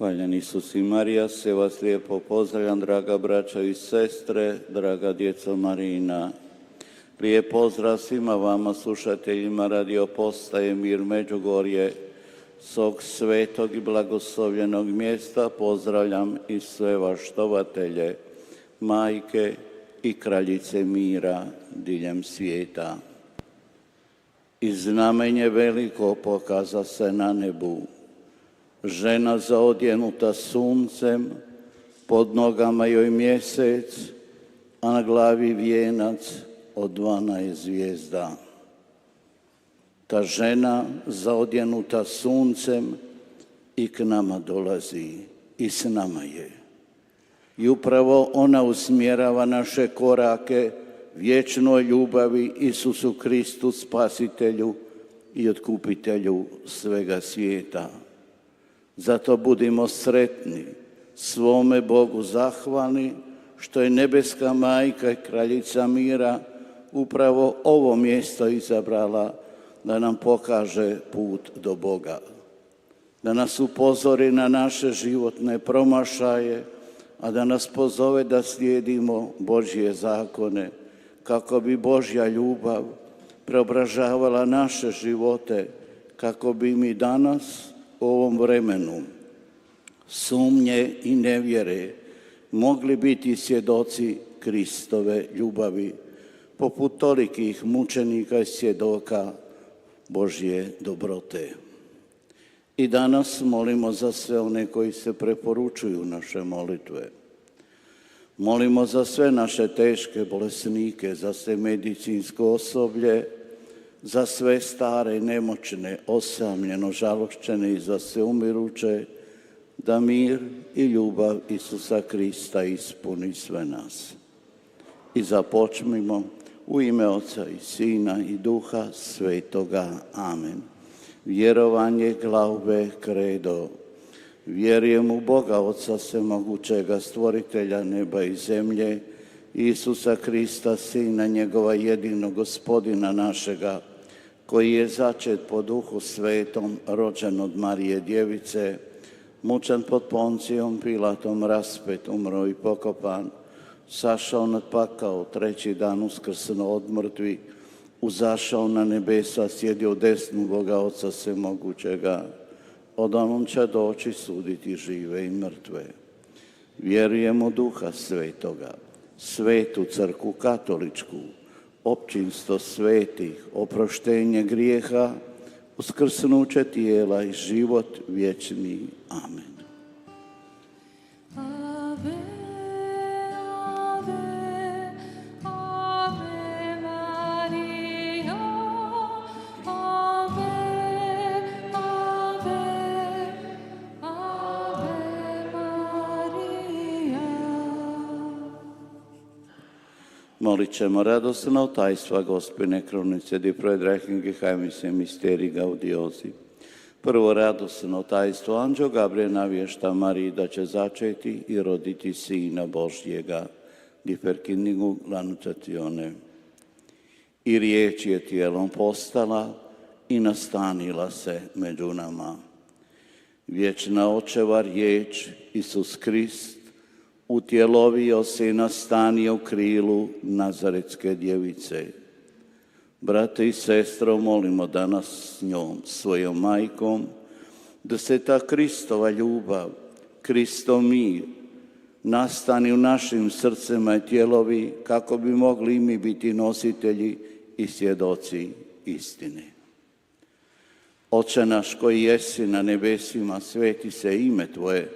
Hvaljen Isus i Marija, sve vas lijepo pozdravljam, draga braća i sestre, draga djeco Marina. Lijep pozdrav svima vama, slušateljima radio postaje Mir Međugorje, s ovog svetog i blagoslovljenog mjesta pozdravljam i sve vas štovatelje, majke i kraljice mira diljem svijeta. I znamenje veliko pokaza se na nebu. Žena zaodjenuta suncem, pod nogama joj mjesec, a na glavi vijenac od 12 zvijezda. Ta žena zaodjenuta suncem i k nama dolazi, i s nama je. I upravo ona usmjerava naše korake vječnoj ljubavi Isusu Kristu, Spasitelju i Otkupitelju svega svijeta. Zato budimo sretni, svome Bogu zahvalni, što je nebeska majka i kraljica mira upravo ovo mjesto izabrala da nam pokaže put do Boga, da nas upozori na naše životne promašaje, a da nas pozove da slijedimo Božje zakone, kako bi Božja ljubav preobražavala naše živote, kako bi mi danas u ovom vremenu sumnje i nevjere mogli biti svjedoci Kristove ljubavi, poput tolikih mučenika i svjedoka Božje dobrote. I danas molimo za sve one koji se preporučuju naše molitve. Molimo za sve naše teške bolesnike, za sve medicinsko osoblje, za sve stare, nemoćne, osamljeno, žalošćene i za sve umiruće, da mir i ljubav Isusa Krista ispuni sve nas. I započnimo u ime Oca i Sina i Duha Svetoga. Amen. Vjerovanje, glaube, credo. Vjerujem u Boga, Oca Svemogućega, stvoritelja neba i zemlje, Isusa Krista, Sina njegova jedinog Gospodina našega, koji je začet po Duhu Svetom, rođen od Marije Djevice, mučen pod Poncijom Pilatom, raspet, umro i pokopan, sašao nad pakao, treći dan uskrsno od mrtvih, uzašao na nebesa, sjedio desnu Boga Oca Svemogućega, od onom će doći suditi žive i mrtve. Vjerujem u Duha Svetoga, Svetu crkvu katoličku, općinstvo svetih, oproštenje grijeha, uskrsnuće tijela i život vječni. Amen. Ave, ave, ave Maria, ave, ave, ave Maria. Molit ćemo radosno tajstva Gospine krunice di predrahim geheimnisse misteri gaudiosi. Prvo radosno tajstvo anđeo Gabriel navješta Mariji da će začeti i roditi Sina Božjega, di perkinnigu l'annunciazione. I riječ je tijelom postala i nastanila se među nama. Vječna očeva riječ, Isus Krist, utjelovio se i nastanio u krilu Nazaretske djevice. Brate i sestro, molimo danas s njom, svojom majkom, da se ta Kristova ljubav, Kristov mir, nastani u našim srcima i tijelovi, kako bi mogli mi biti nositelji i svjedoci istine. Oče naš koji jesi na nebesima, sveti se ime Tvoje,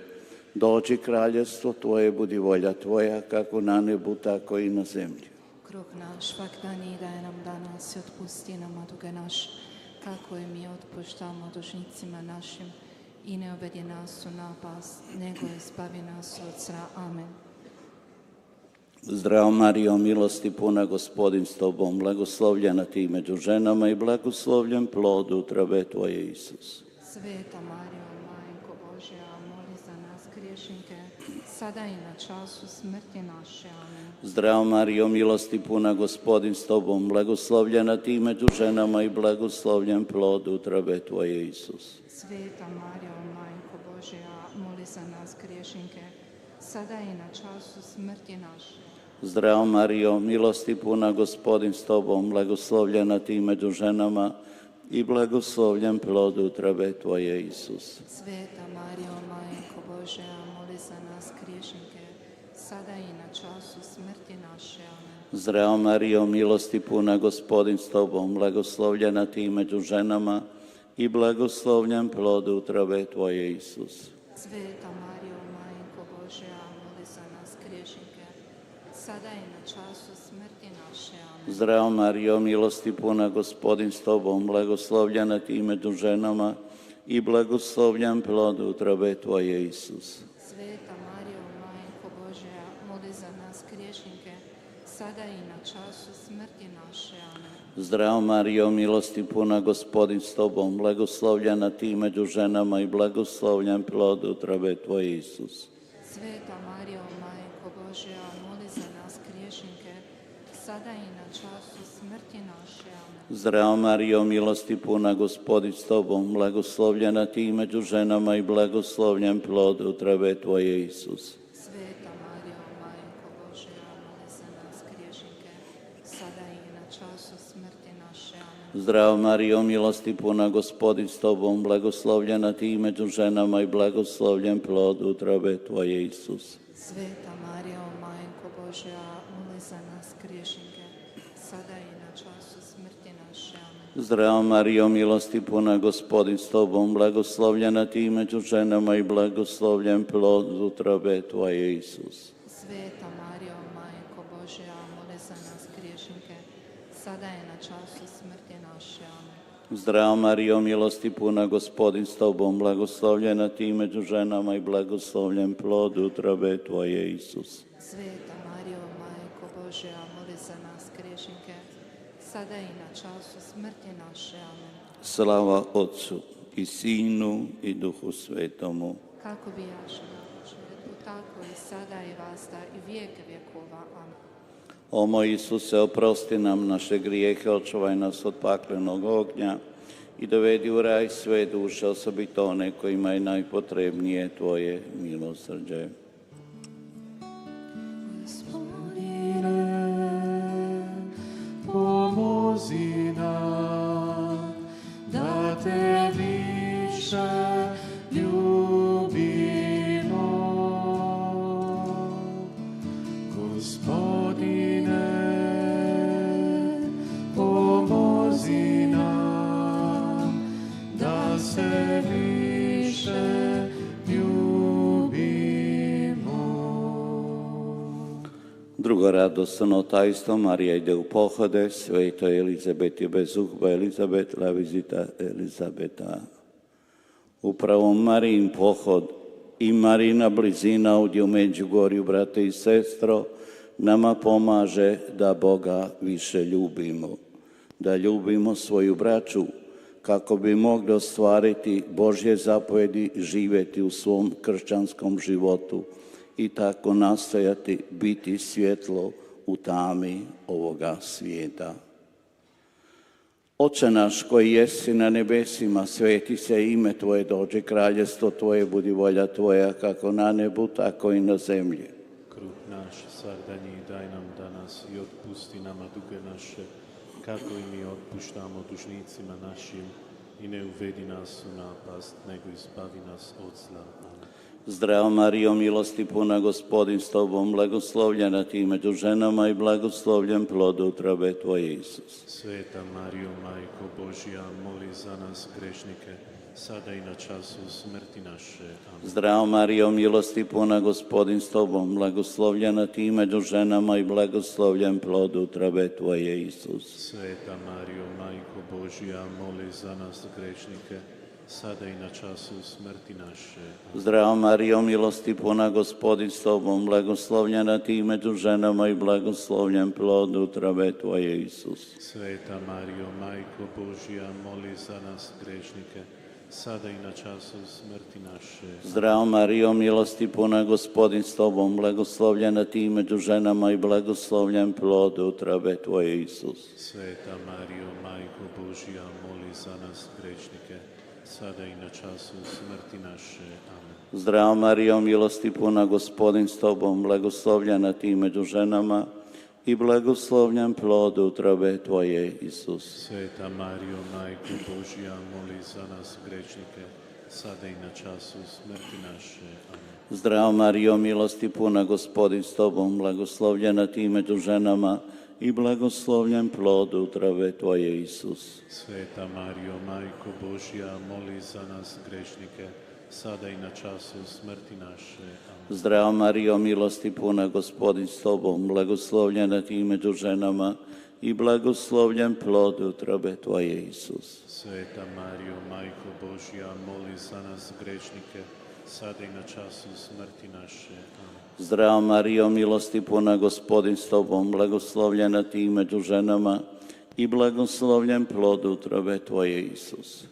dođi kraljevstvo Tvoje, budi volja Tvoja, kako na nebu, tako i na zemlji. Kruh naš svakdanji daj nam danas i otpusti nam duge naše, kako i mi otpuštamo dužnicima našim, i ne uvedi nas u napast, nego izbavi nas od zla. Amen. Zdravo Marijo, milosti puna, Gospodin s Tobom, blagoslovljena Ti među ženama i blagoslovljen plod utrobe Tvoje, Isus. Sveta Marijo, Majko Božja, moli za nas griješnike, sada i na času smrti naše. Amen. Zdravo Marijo, milosti puna, Gospodin s Tobom, blagoslovljena Ti među ženama i blagoslovljen plod utrobe Tvoje, Isus. Sveta Marijo, Majko Božja, moli moli za nas griješnike, sada i na času smrti naše. Zdravo Marijo, milosti puna, Gospodin s tobom, blagoslovljena ti među ženama i blagoslovljen plod utrobe tvoje, Isus. Sveta Marijo, Majko Božja, moli za nas griješnike, sada i na času smrti naše. Amen. Zdravo Marijo, milosti puna, Gospodin s tobom, blagoslovljena ti među ženama i blagoslovljen plod utrobe tvoje, Isus. Sveta Marijo, Majko Božja, moli za nas griješnike, sada i na času smrti naše. Amen. Zdravo Marijo, milosti puna, Gospodin s tobom, blagoslovljena ti među ženama i blagoslovljen plod utrobe tvoje, Isus. Sveta Marijo, Majko Božja, moli za nas griješnike, sada i na času smrti naše. Amen. Zdravo Marijo, milosti puna, Gospodin s tobom, blagoslovljena ti među ženama i blagoslovljen plod utrobe tvoje, Isus. Sveta Marijo, Majko Božja, moli za nas griješnike, sada i na času smrti naše. Amen. Zdravo Marijo, milosti puna, Gospodin s tobom, blagoslovljena ti među ženama i blagoslovljen plod utrobe tvoje, Isus. Sveta Marijo, Majko Božja, moli za nas griješnike, sada i na času smrti naše. Amen. Zdravo Marijo, milosti puna, Gospodin s tobom, blagoslovljena ti među ženama i blagoslovljen plod utrobe tvoje, Isus. Sveta Marijo, Majko Božja, moli za nas griješnike, sada i na času smrti naše. Amen. Zdravo Marijo, milosti puna, Gospodin s tobom, blagoslovljena ti među ženama i blagoslovljen plod utrobe tvoje, Isus. Sveta Marijo, Majko Božja, moli za nas griješnike, sada i na času smrti naše. Amen. Zdravo Marijo, milosti puna, Gospodin s tobom, blagoslovljena ti među ženama i blagoslovljen plod utrobe tvoje, Isus. Sveta Marijo, Majko Božja, moli za nas griješnike, sada i na času smrti naše. Amen. Slava Otcu i Sinu i Duhu Svetomu. Kako bi jaše na početku, tako i sada i vasta i vijek vjekova. Amen. O moj Isuse, oprosti nam naše grijehe, očuvaj nas od paklenog ognja i dovedi u raj sve duše, osobito one kojima je najpotrebnije tvoje milosrđe. Pomozi nam da te više ljubimo. Gospodine, pomozi nam da se više ljubimo. Drugo radosno tajstvo, Marija ide u pohode, svetoj Elizabeti bezuhba, Elizabet, la vizita Elizabeta. Upravo Marijin pohod i Marina blizina ovdje u Međugorju, brate i sestro, nama pomaže da Boga više ljubimo, da ljubimo svoju braću, kako bi mogli ostvariti Božje zapovjedi, živjeti u svom kršćanskom životu i tako nastojati biti svjetlo u tami ovoga svijeta. Oče naš koji jesi na nebesima, sveti se ime Tvoje, dođe kraljestvo Tvoje, budi volja Tvoja, kako na nebu, tako i na zemlji. Kruh naš svakdanji daj nam danas i otpusti nama duge naše, kako i mi otpuštamo dužnicima našim, i ne uvedi nas u napast, nego izbavi nas od zla. Amen. Zdravo Marijo, milosti puna, Gospodin s tobom, blagoslovljena ti među ženama i blagoslovljen plod utrobe tvoje, Isus. Sveta Marijo, Majko Božja, moli za nas grešnike, sada i na času smrti naše. Amen. Zdravo Marijo, milosti puna, Gospodin s tobom, blagoslovljena ti među ženama i blagoslovljen plod utrobe tvoje, Isus. Sveta Marijo, Majko Božja, moli za nas grešnike, sada i na času smrti naše. Amen. Zdravo Marijo, milosti puna, Gospodin s tobom, blagoslovljena ti među ženama i blagoslovljen plod utrobe tvoje, Isus. Sveta Marijo, Majko Božja, moli za nas grešnike, sada i na času smrti naše. Zdravo Marijo, milosti puna, Gospodin s tobom, blagoslovljena ti među ženama i blagoslovljen plod utrobe tvoje, Isus. Sveta Marijo, Majko Božja, moli za nas grešnike, sada i na času smrti naše. Amen. Zdravo Marijo, milosti puna, Gospodin s tobom, blagoslovljena ti među ženama i blagoslovljen plod utrobe tvoje, Isus. Sveta Marijo, Majko Božja, moli za nas grešnike, sada i na času smrti naše. Amen. Zdravo Marijo, milosti puna, Gospodin s tobom, blagoslovljena ti među ženama i blagoslovljen plod utrobe tvoje, Isus. Sveta Marijo, Majko Božja, moli za nas grešnike, sada i na času smrti naše. Amen. Zdravo Marijo, milosti puna, Gospodin s tobom, blagoslovljena ti među ženama i blagoslovljen plod utrobe tvoje, Isus. Sveta Marijo, Majko Božja, moli za nas grešnike, sada i na času smrti naše. Amen. Zdravo Marijo, milosti puna, Gospodin s tobom, blagoslovljena ti među ženama i blagoslovljen plod utrobe tvoje, Isus.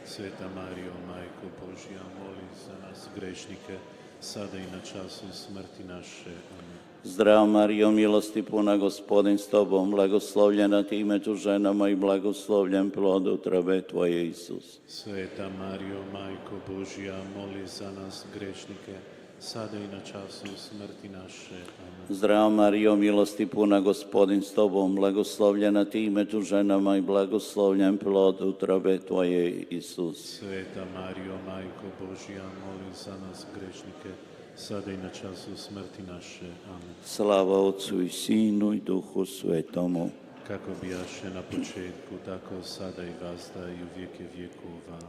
Sveta Marijo, Majko Božja, moli za nas grešnike, sada i na času smrti naše. Amen. Zdravo Marijo, milosti puna, Gospodin s tobom, blagoslovljena ti među ženama i blagoslovljen plod utrobe tvoje, Isus. Sveta Marijo, Majko Božja, moli za nas grešnike, sada i na času smrti naše. Amen. Zdravo Marijo, milosti puna, Gospodin s tobom, blagoslovljena ti među ženama i blagoslovljen plod utrobe tvoje, Isus. Sveta Marijo, Majko Božja, moli za nas grešnike, sada i na času smrti naše. Amen. Slava Otcu i Sinu i Duhu Svetomu. Kako bijaše na početku, tako sada i vazda i u vijeke vjekova. Amen.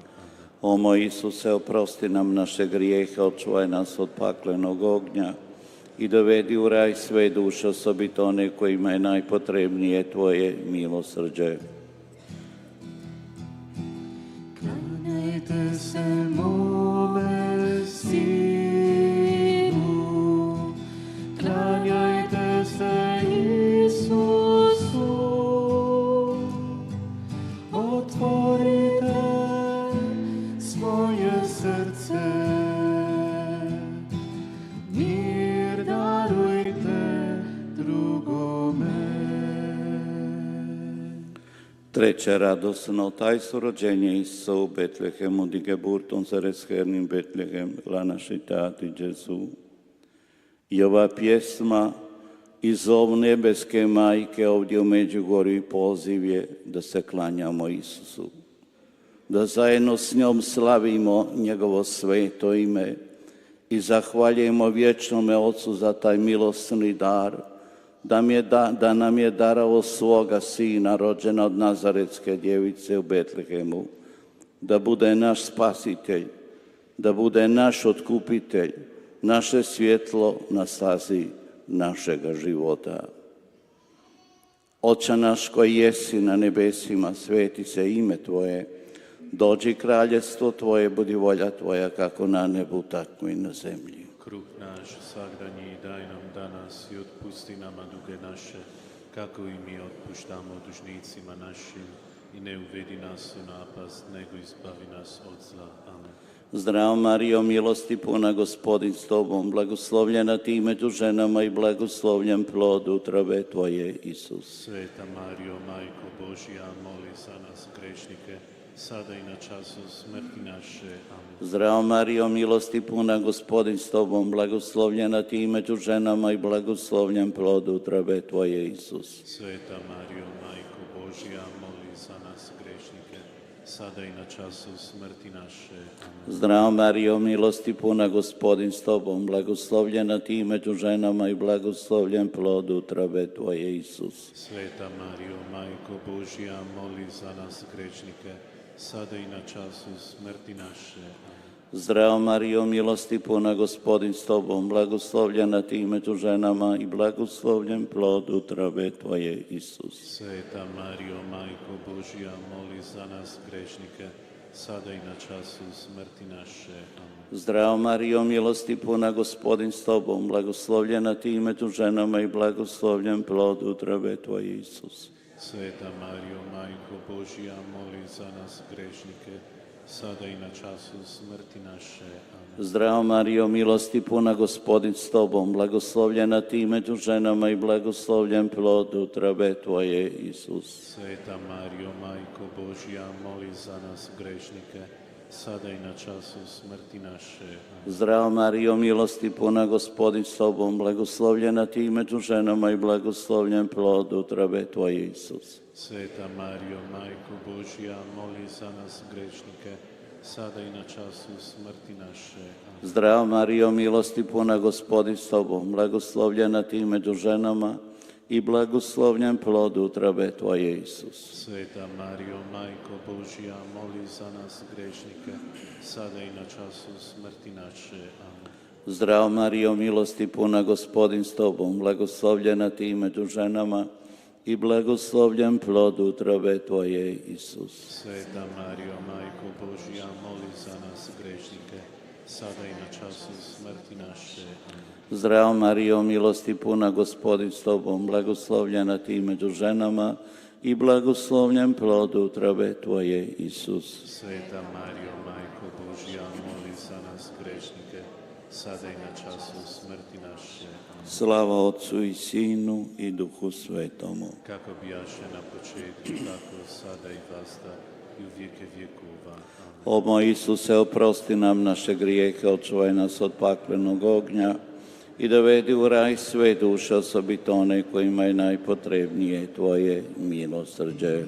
O moj Isuse, oprosti nam naše grijehe, očuvaj nas od paklenog ognja i dovedi u raj sve duše, osobito one kojima je najpotrebnije tvoje milosrđe. Klanjajte se mome Sinu, klanjajte se Isusu, otvorite svoje srce, mir darujte drugome. Treće radosno tajstvo rođenja Isusa u Betlehemu, die Geburt unseres Herrn in Bethlehem, la nascitati Gesù. I ova pjesma i zov nebeske majke ovdje u Međugorju poziv je da se klanjamo Isusu, da zajedno s njom slavimo njegovo sveto ime i zahvaljujemo vječnome Otcu za taj milosni dar, da nam je darao svoga Sina, rođena od Nazaretske djevice u Betlehemu, da bude naš spasitelj, da bude naš otkupitelj, naše svjetlo na stazi našega života. Oče naš koji jesi na nebesima, sveti se ime Tvoje, dođi kraljestvo Tvoje, budi volja Tvoja kako na nebu, tako i na zemlji. Kruh naš svagdanji daj nam danas i otpusti nama duge naše, kako i mi otpuštamo dužnicima našim, i ne uvedi nas u napast, nego izbavi nas od zla. Amen. Zdravo Marijo, milosti puna, Gospodin s tobom, blagoslovljena ti među ženama i blagoslovljen plod utrobe tvoje, Isus. Sveta Marijo, Majko Božja, moli za nas grešnike, sada i na času smrti naše. Amen. Zdravo Marijo, milosti puna, Gospodin s tobom, blagoslovljena ti među ženama i blagoslovljen plod utrobe tvoje, Isus. Sveta Marijo, Majko Božja, moli za nas grešnike, sada i na času smrti naše. Amen. Zdravo Marijo, milosti puna, Gospodin s tobom, blagoslovljena ti među ženama i blagoslovljen plod utrobe tvoje, Isus. Sveta Marijo, Majko Božja, moli za nas grešnike, sada i na času smrti naše. Amen. Zdravo Marijo, milosti puna, Gospodin s tobom, blagoslovljena ti među ženama i blagoslovljen plod utrobe tvoje, Isus. Sveta Marijo, Majko Božja, moli za nas grešnike, sada i na času smrti naše. Amen. Zdravo Marijo, milosti puna, Gospodin s tobom, blagoslovljena ti među ženama i blagoslovljen plod utrobe tvoje, Isus. Sveta Marijo, Majko Božja, moli za nas grešnike, sada i na času smrti naše. Amen. Zdravo Marijo, milosti puna, Gospodin s tobom, blagoslovljena ti među ženama i blagoslovljen plod utrobe tvoje, Isus. Sveta Marijo, Majko Božja, moli za nas grešnike, sada i na času smrti naše. Amen. Zdravo Marijo, milosti puna, Gospodin s tobom, blagoslovljena ti među ženama i blagoslovljen plod utrobe tvoje, Isus. Sveta Marijo, Majko Božja, moli za nas grešnike, sada i na času smrti naše. Amen. Zdravo Marijo, milosti puna, Gospodin s tobom, blagoslovljena ti među ženama i blagoslovljen plod utrobe tvoje, Isus. Sveta Marijo, Majko Božja, moli za nas grešnike, sada i na času smrti naše. Amen. Zdravo Marijo, milosti puna, Gospodin s tobom, blagoslovljena ti među ženama i blagoslovljen plod utrobe tvoje, Isus. Sveta Marijo, Majko Božja, moli za nas grešnike, sada i na času smrti naše. Amen. Zdravo Marijo, milosti puna, Gospodin s tobom, blagoslovljena ti među ženama i blagoslovljen plod utrobe tvoje, Isus. Sveta Marijo, Majko Božja, moli za nas grešnike, sada i na času smrti naše. Amen. Slava Otcu i Sinu i Duhu Svetomu. Kako bijaše na početku, tako sada i vasta i u vijeke vjekova. Amen. O moj Isuse, oprosti nam naše grijehe, očuvaj nas od paklenog ognja i dovedi u raj sve duše, osobito one kojima je najpotrebnije tvoje milosrđe.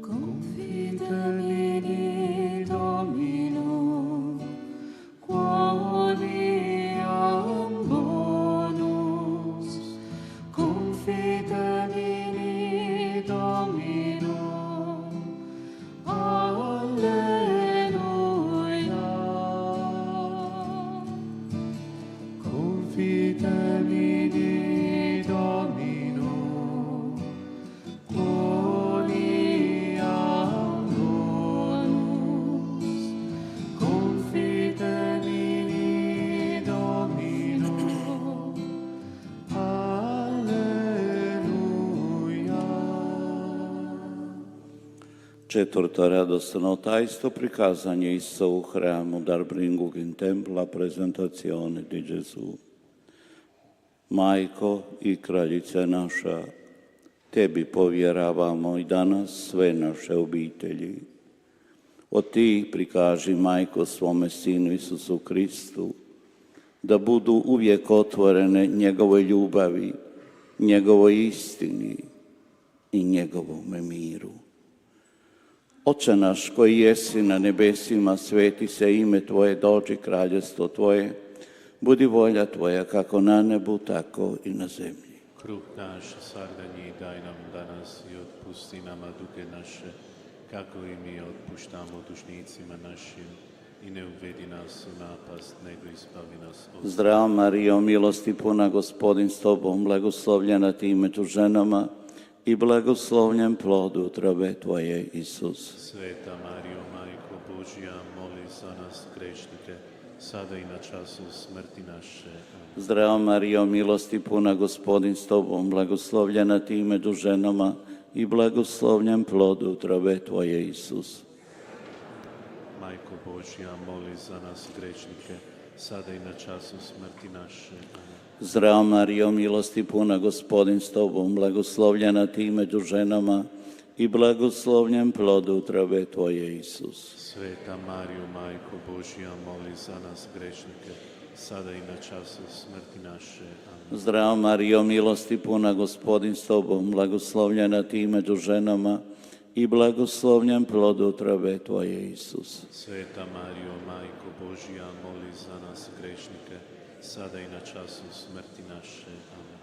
Confidemini Dominum, quoniam bonus. Confidemini Dominum, alleluia. Confidemini Dominum, quoniam bonus. Confidemini Dominum, alleluia. Četvrto radosno tajstvo, prikazanje Isusa u hramu, darbringug in templa, presentazione di Gesù. Majko i kraljice naša, tebi povjeravamo i danas sve naše obitelji. O ti prikaži, Majko, svome Sinu Isusu Kristu, da budu uvijek otvorene njegovoj ljubavi, njegovoj istini i njegovome miru. Oče naš koji jesi na nebesima, sveti se ime Tvoje, dođi kraljestvo Tvoje, budi volja Tvoja kako na nebu, tako i na zemlji. Kruh naš svagdanji daj nam danas i otpusti nama duge naše, kako i mi otpuštamo dužnicima našim, i ne uvedi nas u napast, nego izbavi nas od zla. Zdravo Marijo, milosti puna, Gospodin s tobom, blagoslovljena ti među ženama i blagoslovljen plod utrobe tvoje, Isus. Sveta Marijo, Majko Božja, moli za nas grešnike, sada i na času smrti naše. Amen. Zdravo Marijo, milosti puna, Gospodin s tobom, blagoslovljena ti među ženama i blagoslovljen plod utrobe tvoje, Isus. Majko Božja, moli za nas grešnike, sada i na času smrti naše. Amen. Zdravo Marijo, milosti puna, Gospodin s tobom, blagoslovljena ti među ženama i blagoslovljen plod utrobe tvoje, Isus. Sveta Marijo, Majko Božja, moli za nas grešnike, sada i na času smrti naše. Amen. Zdravo Marijo, milosti puna, Gospodin s tobom, blagoslovljena ti među ženama i blagoslovljen plod utrobe tvoje, Isus. Sveta Marijo, Majko Božja, moli za nas grešnike, sada i na času smrti naše. Amen.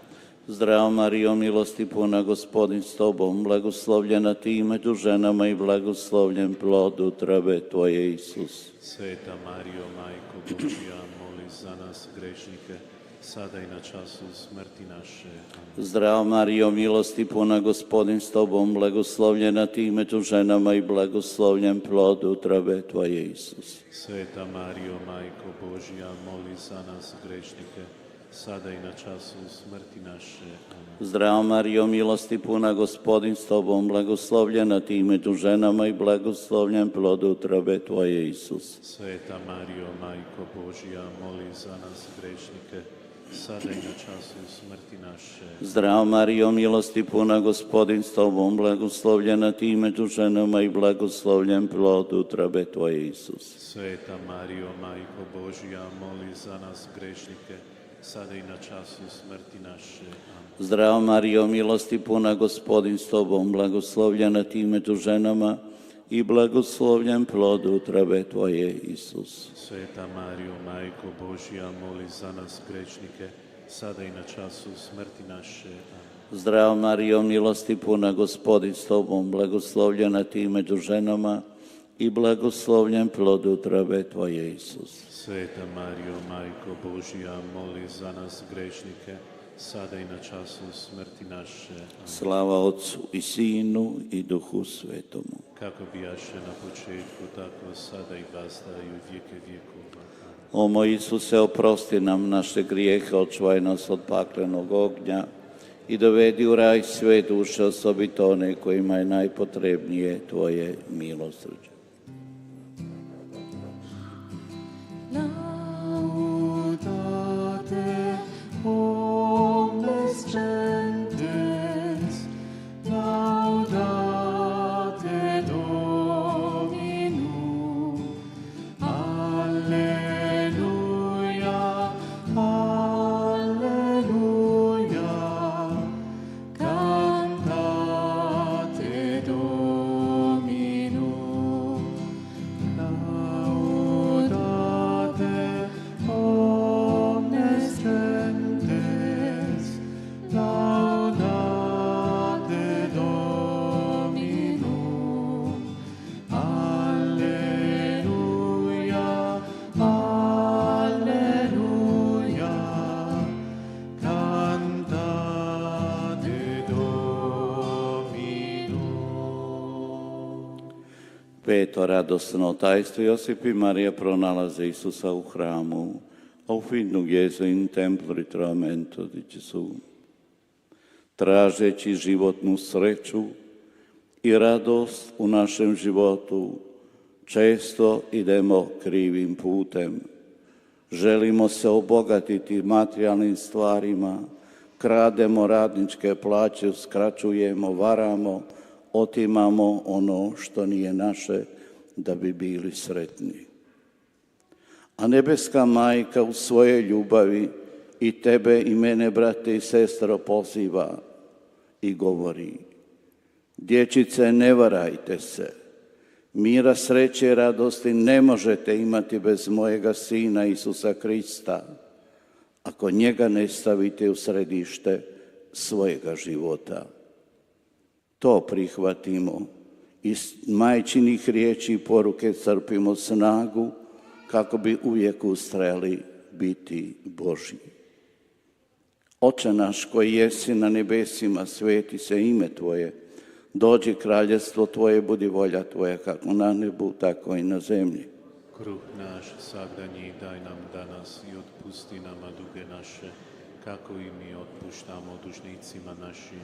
Zdravo Marijo, milosti puna, Gospodin s tobom, blagoslovljena ti među ženama i blagoslovljen plod utrobe tvoje, Isus. Sveta Marijo, Majko Božja, moli za nas grešnike, sada i na času smrti naše. Amen. Zdravo Marijo, milosti puna, Gospodin s tobom, blagoslovljena ti među ženama i blagoslovljen plod utrobe tvoje, Isus. Sveta Marijo, Majko Božja, moli za nas grešnike, sada i na času smrti naše. Amen. Zdravo Marijo, milosti puna, Gospodin s tobom, blagoslovljena ti među ženama i blagoslovljen plod utrobe tvoje, Isus. Sveta Marijo, Majko Božja, moli za nas grešnike, sada i na času smrti naše. Zdravo Marijo, milosti puna, Gospodin s tobom, blagoslovljena ti među ženama i blagoslovljen plod utrobe tvoje, Isus. Sveta Marijo, Majko Božja, moli za nas grešnike, sada i na času smrti naše. Amen. Zdravo Marijo, milosti puna, Gospodin s tobom, blagoslovljena ti među ženama i blagoslovljen plod utrobe tvoje, Isus. Sveta Marijo, Majko Božja, moli za nas grešnike, sada i na času smrti naše. Amen. Zdravo Marijo, milosti puna, Gospodin s tobom, blagoslovljena ti među ženama i blagoslovljen plod utrobe tvoje, Isus. Sveta Marijo, Majko Božja, moli za nas grešnike, sada i na času smrti naše. Amen. Slava Otcu i Sinu i Duhu Svetomu. Kako bijaše na početku, tako sada i vazda i u vijeke vjekova. Amen. O moj Isuse, oprosti nam naše grijehe, očuvaj nas od paklenog ognja i dovedi u raj sve duše, osobito one kojima je najpotrebnije tvoje milosrđe. Laudate omnes gentes, laudate Dominum. Alleluia, alleluia, cantate Dominum. Laudate omnes gentes, laudate Dominum. Alleluia, alleluia, cantate Dominum. Peto radosno tajstvo, Josip i Marija pronalaze Isusa u hramu. Auf Findung Jesu in templo ritrovamento di Gesù. Tražeći životnu sreću i radost u našem životu, često idemo krivim putem. Želimo se obogatiti materijalnim stvarima, krademo radničke plaće, uskraćujemo, varamo, otimamo ono što nije naše da bi bili sretni. A nebeska majka u svojoj ljubavi i tebe i mene, brate i sestro, poziva i govori: dječice, ne varajte se. Mira, sreće i radosti ne možete imati bez mojega Sina Isusa Krista, ako njega ne stavite u središte svojega života. To prihvatimo. Iz majčinih riječi i poruke crpimo snagu kako bi uvijek ustrajali biti Božji. Oče naš koji jesi na nebesima, sveti se ime Tvoje. Dođi kraljevstvo Tvoje, budi volja Tvoja kako na nebu, tako i na zemlji. Kruh naš svagdanji daj nam danas i otpusti nama duge naše, kako i mi otpuštamo dužnicima našim.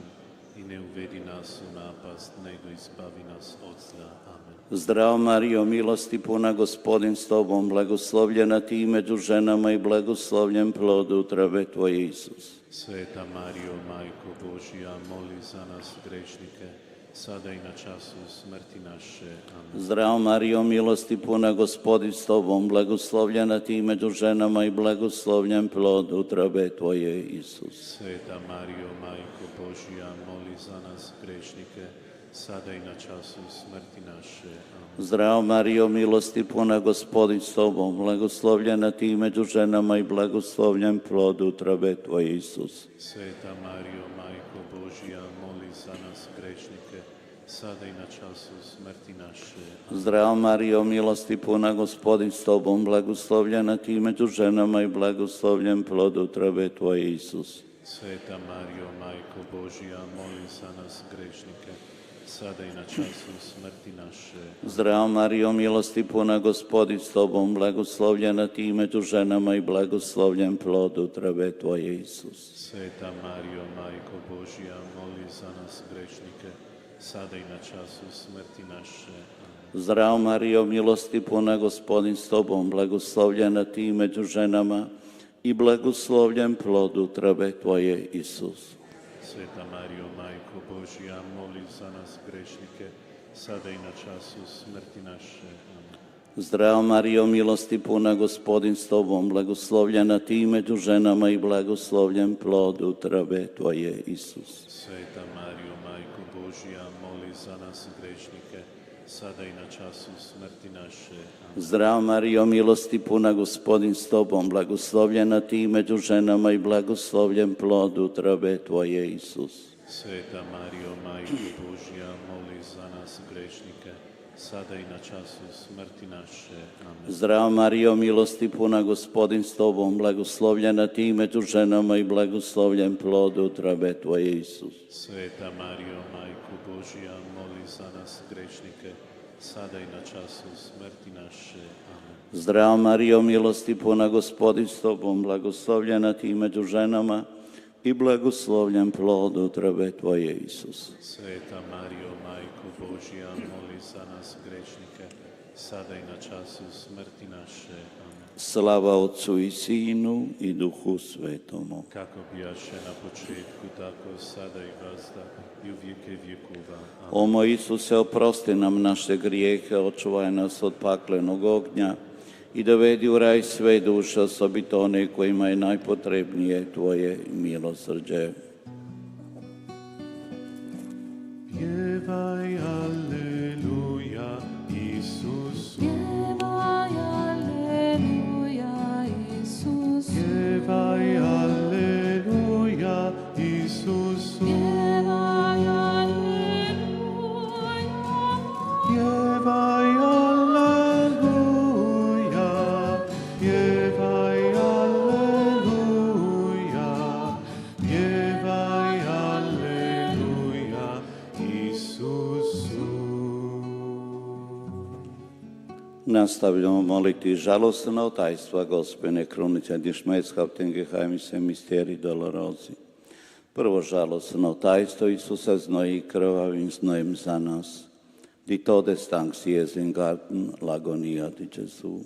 I ne uvedi nas u napast, nego izbavi nas od zla. Amen. Zdravo Marijo, milosti puna, Gospodin s tobom, blagoslovljena ti među ženama i blagoslovljen plod utrobe tvoje, Isus. Sveta Marijo, Majko Božja, moli za nas grešnike, sada i na času smrti naše. Amen. Zdravo Marijo, milosti puna, Gospodin s tobom, blagoslovljena ti među ženama i blagoslovljen plod utrobe tvoje, Isus. Sveta Marijo, Majko Božja, moli za nas grešnike, sada i na času smrti naše. Amen. Zdravo Marijo, milosti puna, Gospodin s tobom, blagoslovljena ti među ženama i blagoslovljen plod utrobe tvoje, Isus. Sveta Marijo, Majko Božja, moli za nas grešnike, sada i na času smrti naše. Amen. Zdravo Marijo, milosti puna, Gospodin s tobom, blagoslovljena ti među ženama i blagoslovljen plod utrobe tvoje, Isus. Sveta Marijo, Majko Božja, moli za nas grešnike, sada i na času smrti naše. Zdravo Marijo, milosti puna, Gospodin s tobom, blagoslovljena ti među ženama i blagoslovljen plod utrobe tvoje, Isus. Sveta Marijo, Majko Božja, moli za nas grešnike, sada i na času smrti naše. Amen. Zdravo Marijo, milosti puna, Gospodin s tobom, blagoslovljena ti među ženama i blagoslovljen plod utrobe Tvoje, Isus. Sveta Marijo, Majko Božja, moli za nas grešnike, sada i na času smrti naše. Amen. Zdravo Marijo, milosti puna, Gospodin s Tobom, blagoslovljena Ti među ženama i blagoslovljen plod utrobe Tvoje, Isus. Sveta Marijo, Majko Božja, moli za nas grešnike, sada i na času smrti naše. Amen. Zdravo Marijo, milosti puna, Gospodin s Tobom, blagoslovljena Ti među ženama i blagoslovljen plod utrobe Tvoje, Isus. Sveta Marijo, Majko Božja, moli za nas grešnike, sada i na času smrti naše. Amen. Zdravo Marijo, milosti puna, Gospodin s Tobom, blagoslovljena Ti među ženama i blagoslovljen plod utrobe Tvoje, Isus. Sveta Marijo, Majko Božja, moli za nas grešnike, sada i na času smrti naše. Amen. Zdravo Marijo, milosti puna, Gospodin s Tobom, blagoslovljena Ti među ženama i blagoslovljen plod utrobe Tvoje, Isus. Sveta Marijo, Majko Božja, moli za nas grešnike, sada i na času smrti naše. Amen. Slava Otcu i Sinu i Duhu Svetomu. Kako bijaše na početku, tako sada i vazda i u vijeke vjekova. Amen. O moj Isuse, oprosti nam naše grijehe, očuvaj nas od paklenog ognja i dovedi u raj sve duše, osobito one kojima je najpotrebnije Tvoje milosrđe. Pjevaj Alleluja Isusu. Pjevaj Aleluja Isusu. Pjevaj Alleluja Isusu. Pjevaj Aleluja. Pjevaj Alleluja. Pjevaj Alleluja. Pjevaj Alleluja Isusu. Nastavljamo moliti žalostno tajstva Gospine krunice di Schmerzhaften geheimnisse misteri dolorosi. Prvo žalostno tajstvo Isusa znoji krvavim znojem za nas. Di todestang siesen Garten l'agonia di Gesù.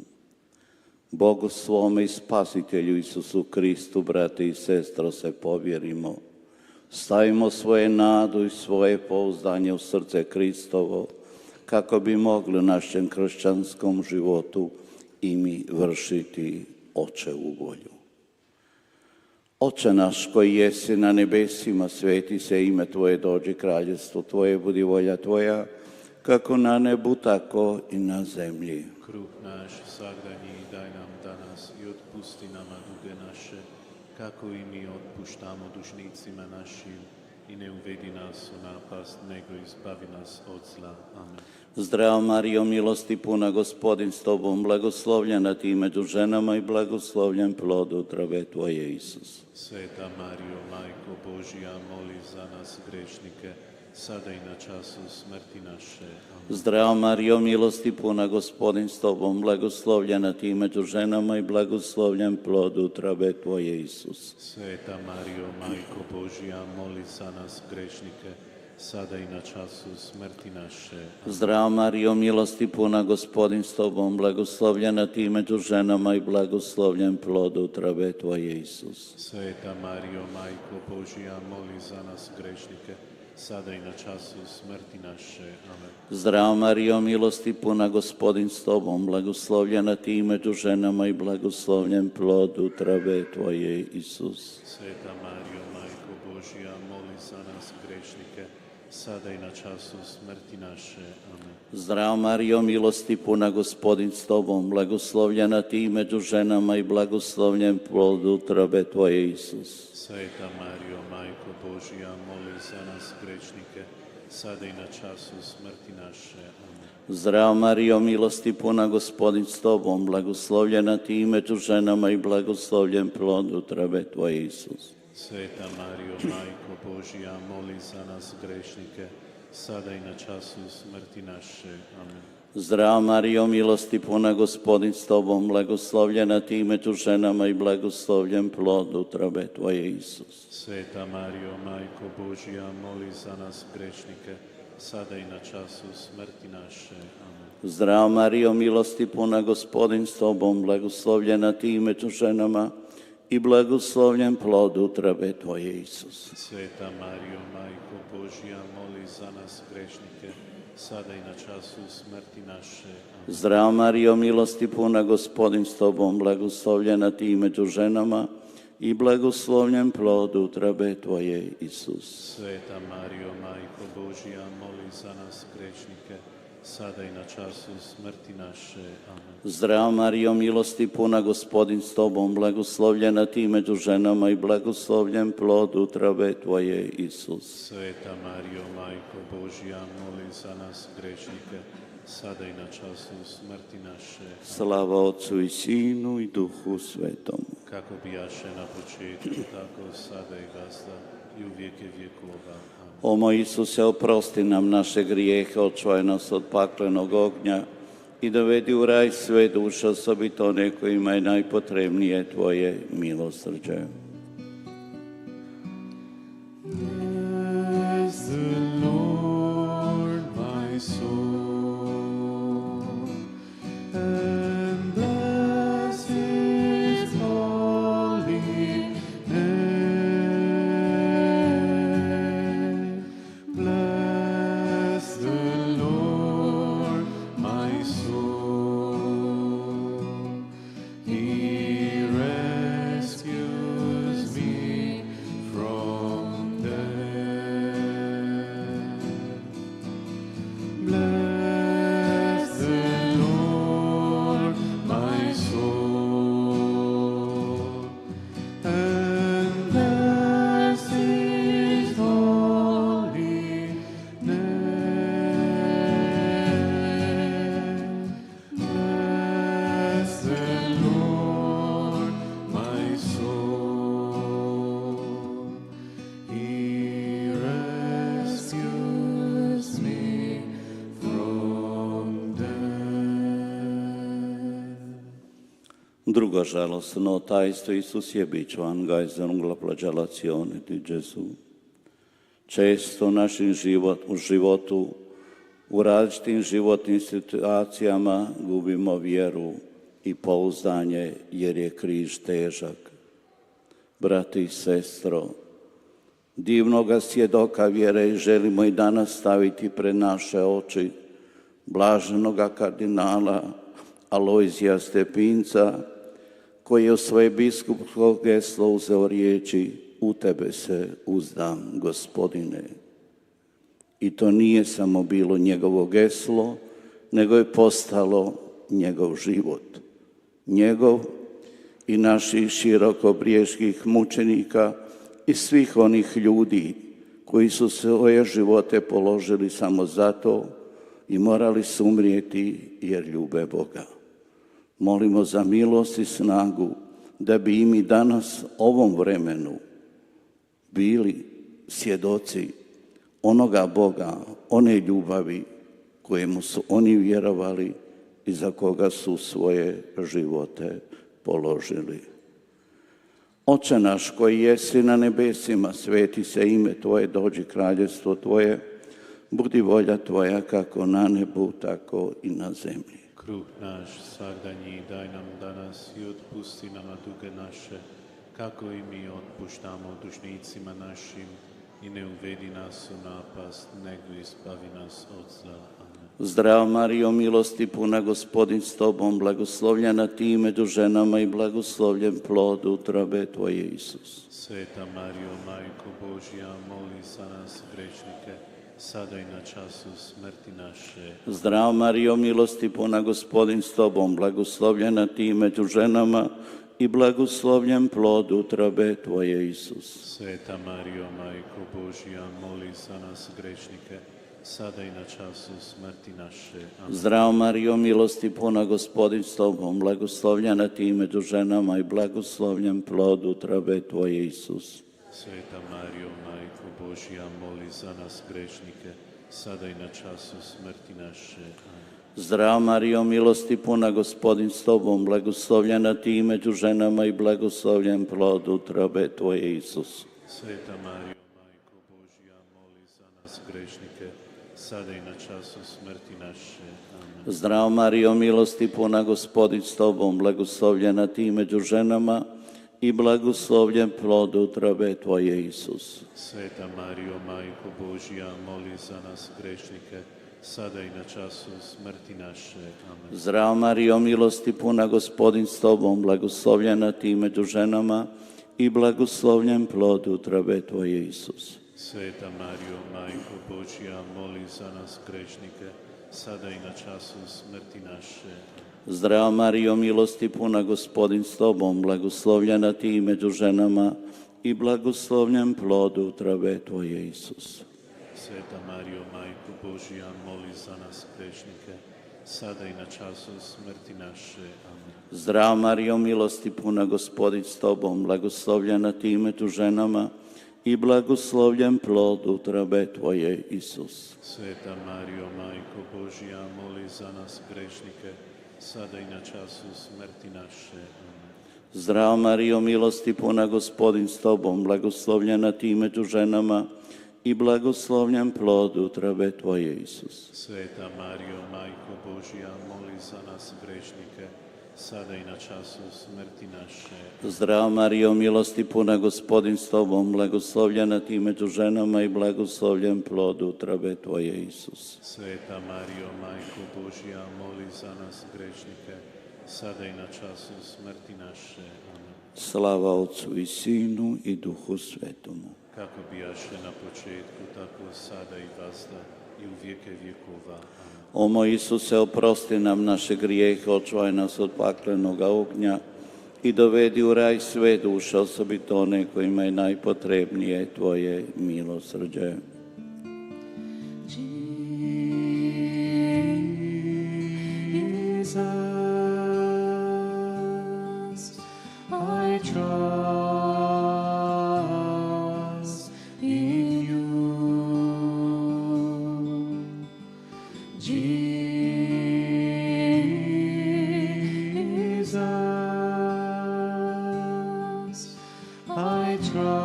Bogu svome i Spasitelju Isusu Kristu, brate i sestro, se povjerimo. Stavimo svoje nadu i svoje pouzdanje u srce Kristovo, kako bi mogli u našem kršćanskom životu i mi vršiti Očevu volju. Oče naš koji jesi na nebesima, sveti se ime Tvoje, dođi kraljestvo Tvoje, budi volja Tvoja, kako na nebu, tako i na zemlji. Kruh naš svagdanji daj nam danas i otpusti nama duge naše, kako i mi otpuštamo dužnicima našim, i ne uvedi nas u napast, nego izbavi nas od zla. Amen. Zdravo Marijo, milosti puna, Gospodin s Tobom, blagoslovljena Ti među ženama i blagoslovljen plod utrobe Tvoje, Isus. Sveta Marijo, Majko Božja, moli za nas grešnike, sada i na času smrti naše. Amen. Zdravo Marijo, milosti puna, Gospodin s Tobom, blagoslovljena Ti među ženama i blagoslovljen plod utrobe Tvoje, Isus. Sveta Marijo, Majko Božja, moli za nas grešnike, sada i na času smrti naše. Amen. Zdravo Marijo, milosti puna, Gospodin s Tobom, blagoslovljena Ti među ženama i blagoslovljen plod utrobe Tvoje, Isus. Sveta Marijo, Majko Božja, moli za nas grešnike, sada i na času smrti naše. Amen. Zdravo Marijo, milosti puna, Gospodin s Tobom, blagoslovljena Ti među ženama i blagoslovljen plod utrobe Tvoje, Isus. Sveta Marijo, Majko Božja, moli za nas grešnike, sada i na času smrti naše. Amen. Zdravo Marijo, milosti puna, Gospodin s Tobom, blagoslovljena Ti među ženama i blagoslovljen plod utrobe Tvoje, Isus. Sveta Marijo, Majko Božja, moli za nas grešnike, sada i na času smrti naše. Amen. Zdravo Marijo, milosti puna, Gospodin s Tobom, blagoslovljena Ti među ženama i blagoslovljen plod utrobe Tvoje, Isus. Sveta Marijo, Majko Božja, moli za nas grešnike, sada i na času smrti naše. Amen. Zdravo Marijo, milosti puna, Gospodin s Tobom, blagoslovljena Ti među ženama i blagoslovljen plod utrobe Tvoje, Isus. Sveta Marijo, Majko Božja, moli za nas grešnike, sada i na času smrti naše. Amen. Zdravo Marijo, milosti puna, Gospodin s Tobom, blagoslovljena Ti među ženama i blagoslovljen plod utrobe Tvoje, Isus. Sveta Marijo, Majko Božja, moli za nas grešnike, sada i na času smrti naše. Amen. Zdrav Marijo, milosti puna, Gospodin s Tobom, blagoslovljena Ti među ženama i blagoslovljen plod utrobe Tvoje, Isus. Sveta Marijo, Majko Božja, moli za nas grešnike, sada i na času smrti naše. Amen. Zdrav Marijo, milosti puna, Gospodin s Tobom, blagoslovljena Ti među ženama i blagoslovljen plod utrobe Tvoje, Isus. Sveta Marijo, Majko Božja, moli za nas grešnike, sada i na času smrti naše. Amen. Slava Otcu i Sinu i Duhu Svetomu. Kako bijaše na početku, tako sada i gazda i u vijeke vjekova. Amen. O moj Isuse, oprosti nam naše grijehe, očuvaj nas od paklenog ognja i dovedi u raj sve duše, osobito one kojima je najpotrebnije Tvoje milosrđe. Bless the Lord, my soul, and bless His holy name. Bless the Lord, my soul. He rescues me from death. Bless the Lord, my soul, and bless His holy name. Bless the Lord, my soul. He rescues me from death. Drugo žalostno tajstvo, Isus je bičvan, gajzanom glaplađalacione di Gesù. Često u našem životu, u različitim životnim situacijama gubimo vjeru i pouzdanje jer je križ težak. Brati i sestro, divnoga svjedoka vjere želimo i danas staviti pred naše oči blaženoga kardinala Alojzija Stepinca, koji je u svoje biskupsko geslo uzeo riječi: u Tebe se uzdam, Gospodine. I to nije samo bilo njegovo geslo, nego je postalo njegov život. Njegov i naših širokobrijeških mučenika i svih onih ljudi koji su svoje živote položili samo zato i morali su umrijeti jer ljube Boga. Molimo za milost i snagu da bi i mi danas ovom vremenu bili svjedoci onoga Boga, one ljubavi kojemu su oni vjerovali i za koga su svoje živote položili. Oče naš koji jesi na nebesima, sveti se ime Tvoje, dođi kraljestvo Tvoje, budi volja Tvoja kako na nebu, tako i na zemlji. Kruh naš svagdanji daj nam danas i otpusti nama duge naše, kako i mi otpuštamo dužnicima našim, i ne uvedi nas u napast, nego izbavi nas od zla. Amen. Zdrav Marijo, milosti puna, Gospodin s Tobom, blagoslovljena Ti među ženama i blagoslovljen plod utrobe Tvoje, Isus. Sveta Marijo, Majko Božja, moli za nas grešnike, sada i na času smrti naše. Zdrav Marijo, milosti puna, Gospodin s Tobom, blagoslovljena Ti među ženama i blagoslovljen plod utrobe Tvoje, Isus. Sveta Marijo, Majko Božja, moli za nas grešnike, sada i na času smrti naše. Amen. Zdrav Marijo, milosti puna, Gospodin s Tobom, blagoslovljena Ti među ženama i blagoslovljen plod utrobe Tvoje, Isus. Sveta Marijo, Majko Božja, moli za nas grešnike, sada i na času smrti naše. Amen. Zdrav Marijo, milosti puna, Gospodin s Tobom, blagoslovljena Ti među ženama i blagoslovljen plod utrobe Tvoje, Isus. Sveta Marijo, Majko Božja, moli za nas grešnike, sada i na času smrti naše. Amen. Zdrav Marijo, milosti puna, Gospodin s Tobom, blagoslovljena Ti među ženama i blagoslovljen plod utrobe Tvoje, Isus. Sveta Marijo, Majko Božja, moli za nas grešnike, sada i na času smrti naše. Amen. Zdravo Marijo, milosti puna, Gospodin s Tobom, blagoslovljena Ti među ženama i blagoslovljen plod utrobe Tvoje, Isus. Sveta Marijo, Majko Božja, moli za nas grešnike, sada i na času smrti naše. Zdravo Marijo, milosti puna, Gospodin s Tobom, blagoslovljena Ti među ženama i blagoslovljen plod utrobe Tvoje, Isus. Sveta Marijo, Majko Božja, moli za nas grešnike, sada i na času smrti naše. Amen. Zdravo Marijo, milosti puna, Gospodin s Tobom, blagoslovljena Ti među ženama i blagoslovljen plod utrobe Tvoje, Isus. Sveta Marijo, Majko Božja, moli za nas grešnike, sada i na času smrti naše. Amen. Zdravo Marijo, milosti puna, Gospodin s Tobom, blagoslovljena Ti među ženama i blagoslovljen plod utrobe Tvoje, Isus. Sveta Marijo, Majko Božja, moli za nas grešnike, sada i na času smrti naše. Zdravo Marijo, milosti puna, Gospodin s Tobom, blagoslovljena Ti među ženama i blagoslovljen plod utrobe Tvoje, Isus. Sveta Marijo, Majko Božja, moli za nas grešnike, sada i na času smrti naše. Amen. Slava Otcu i Sinu i Duhu Svetomu. Kako bijaše na početku, tako sada i vazda i u vijeke vjekova. Amen. O moj Isuse, oprosti nam naše grijehe, očuvaj nas od paklenog ognja i dovedi u raj sve duše, osobito one kojima je najpotrebnije Tvoje milosrđe. Jesus, I trust in you. Jesus, I trust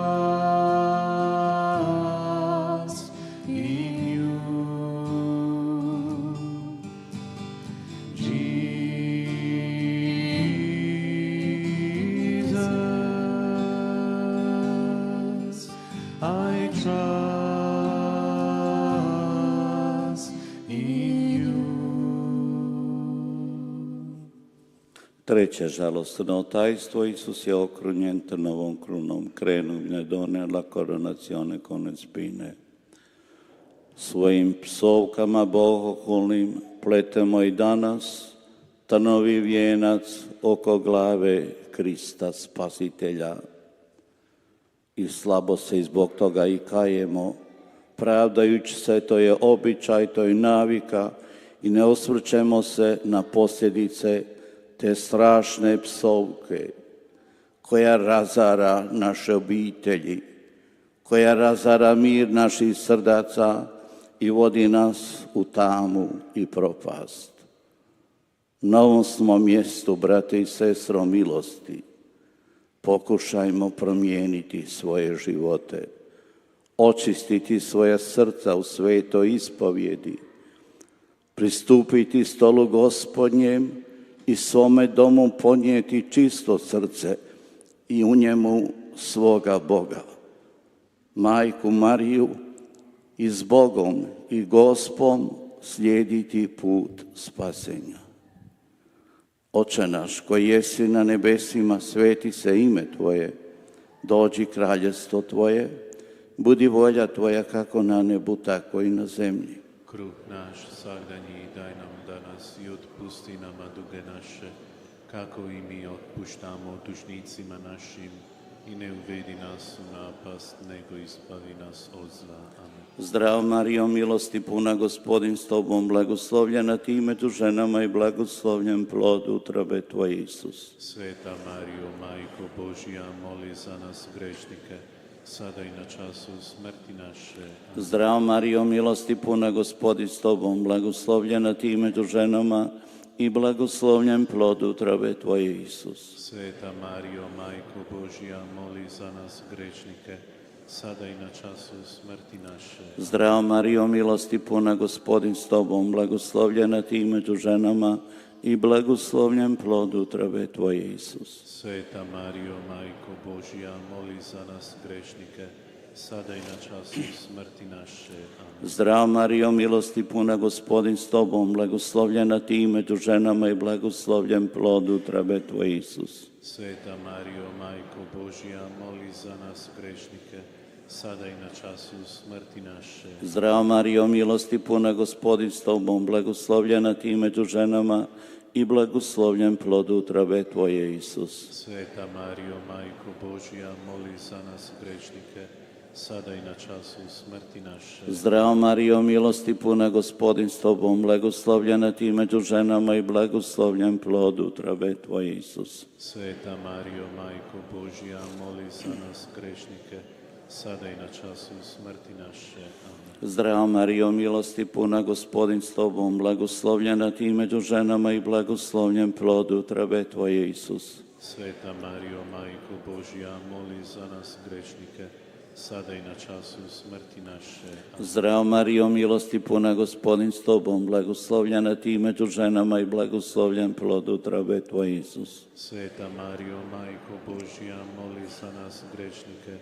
in you. Jesus, I trust in you. Treće žalostno tajstvo, Isus je okrunjen trnovom krunom, krenuvne done la coronazione con spine. Svojim psovkama bogohulnim pletemo i danas trnovi vijenac oko glave Krista Spasitelja. I slabo se i zbog toga i kajemo, pravdajući se, to je običaj, to je navika, i ne osvrćemo se na posljedice te strašne psovke koja razara naše obitelji, koja razara mir naših srdaca i vodi nas u tamu i propast. Na ovom smo mjestu, brate i sestro, milosti. Pokušajmo promijeniti svoje živote, očistiti svoja srca u svetoj ispovjedi, pristupiti stolu Gospodnjem i svome domu podnijeti čisto srce i u njemu svoga Boga. Majku Mariju i s Bogom i Gospom slijediti put spasenja. Oče naš koji jesi na nebesima, sveti se ime Tvoje, dođi kraljestvo Tvoje, budi volja Tvoja kako na nebu, tako i na zemlji. Kruh naš svagdanji daj nam danas i otpusti nama duge naše, kako i mi otpuštamo dužnicima našim, i ne uvedi nas u napast, nego izbavi nas od zla. Amen. Zdravo Marijo, milosti puna, Gospodin s Tobom, blagoslovljena Ti među ženama i blagoslovljen plod utrobe Tvoje, Isus. Sveta Marijo, Majko Božja, moli za nas grešnike, sada i na času smrti naše. Amen. Zdravo Marijo, milosti puna, Gospodin s Tobom, blagoslovljena Ti među ženama i blagoslovljen plod utrobe Tvoje, Isus. Sveta Marijo, Majko Božja, moli za nas grešnike, sada i na času smrti naše. Zdravo Marijo, milosti puna, Gospodin s Tobom, blagoslovljena Ti među ženama i blagoslovljen plod utrobe Tvoje, Isus. Sveta Marijo, Majko Božja, moli za nas grešnike, sada i na času smrti naše. Amen. Zdrav Marijo, milosti puna, Gospodin s Tobom, blagoslovljena Ti među ženama i blagoslovljen plod utrobe Tvoje, Isus. Sveta Marijo, Majko Božja, moli za nas grešnike, sada i na času smrti naše. Zdrav Marijo, milosti puna, Gospodin s Tobom, blagoslovljena Ti među ženama i blagoslovljen plod utrobe Tvoje, Isus. Sveta Marijo, Majko Božja, moli za nas grešnike, sada i na času smrti naše. Zdrav Marijo, milosti puna, Gospodin s Tobom, blagoslovljena Ti među ženama i blagoslovljen plod utrobe Tvoje, Isus. Sveta Marijo, Majko Božja, moli za nas grešnike, sada i na času smrti naše. Amen. Zdrav Marijo, milosti puna, Gospodin s Tobom, blagoslovljena Ti među ženama i blagoslovljen plod utrobe Tvoje, Isus. Sveta Marijo, Majko Božja, moli za nas grešnike, sada i na času smrti naše. Amen. Zdrav Marijo, milosti puna, Gospodin s Tobom, blagoslovljena Ti među ženama i blagoslovljen plod utrobe Tvoje, Isus. Sveta Marijo, Majko Božja, moli za nas grešnike,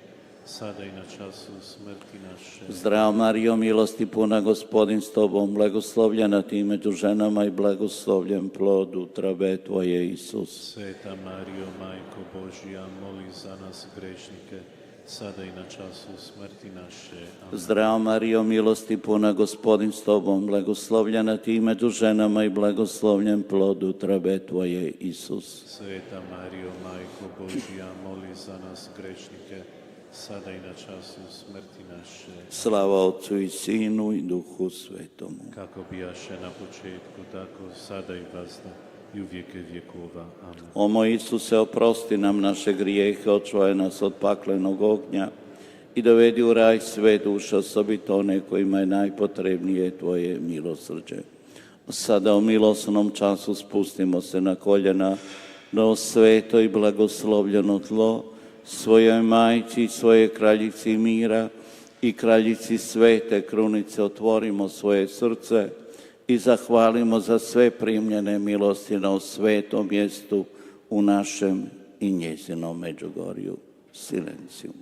sada i na času smrti naše. Zdrav Marijo, milosti puna, Gospodin s Tobom, blagoslovljena Ti među ženama i blagoslovljen plod utrobe Tvoje, Isus. Sveta Marijo, Majko Božja, moli za nas grešnike, sada i na času smrti naše. Amen. Zdrav Marijo, milosti puna, Gospodin s Tobom, blagoslovljena Ti među ženama i blagoslovljen plod utrobe Tvoje, Isus. Sveta Marijo, Majko Božja, moli za nas grešnike, sada i na času smrti naše. Slava Otcu i Sinu i Duhu Svetomu. Kako bijaše na početku, tako sada i vazda i u vijeke vjekova. Amen. O moj Isuse, oprosti nam naše grijehe, očuvaj nas od paklenog ognja i dovedi u raj sve duše, osobito one kojima je najpotrebnije Tvoje milosrđe. Sada u milosnom času spustimo se na koljena, da o sveto i blagoslovljeno tlo svojoj majci i svoje kraljici mira i kraljici svete krunice otvorimo svoje srce i zahvalimo za sve primljene milosti na svetom mjestu u našem i njezinom Međugorju. Silencijum.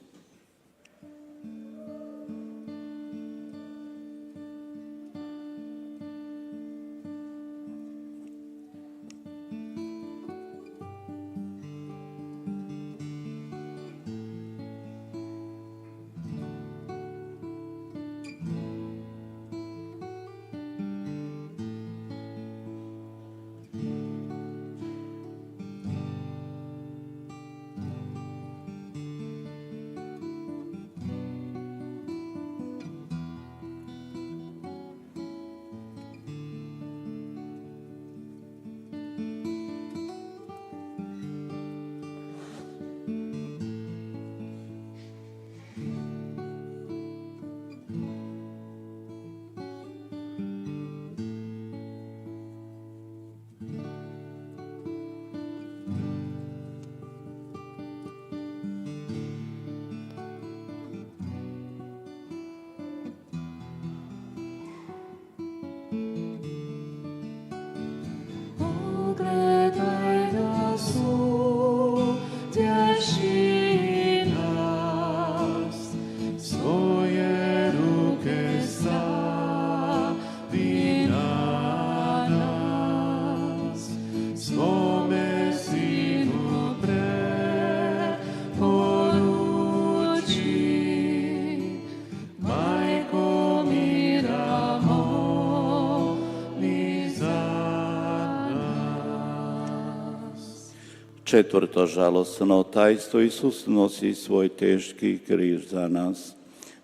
Četvrto žalosno tajstvo, Isus nosi svoj teški križ za nas.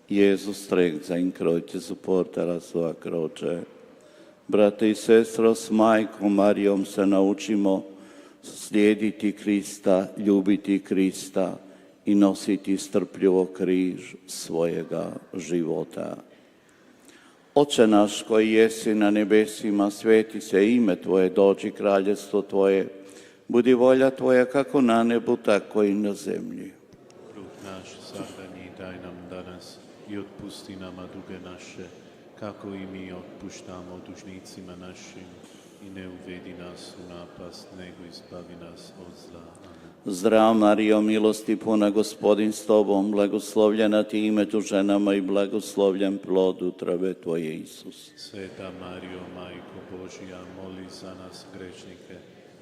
Jezus stregza in croce supporta la sua croce. Brate i sestro, s majkom Marijom se naučimo slijediti Krista, ljubiti Krista i nositi strpljivo križ svojega života. Oče naš koji jesi na nebesima, sveti se ime Tvoje, dođi kraljestvo Tvoje, budi volja Tvoja kako na nebu, tako i na zemlji. Kruh naš svakdanji daj nam danas i otpusti nama duge naše, kako i mi otpuštamo dužnicima našim. i ne uvedi nas u napast, nego izbavi nas od zla. Amen. Zdrav Marijo, milosti puna, Gospodin s tobom, blagoslovljena ti među ženama i blagoslovljen plod utrobe tvoje, Isus. Sveta Marijo, Majko Božja, moli za nas grešnike,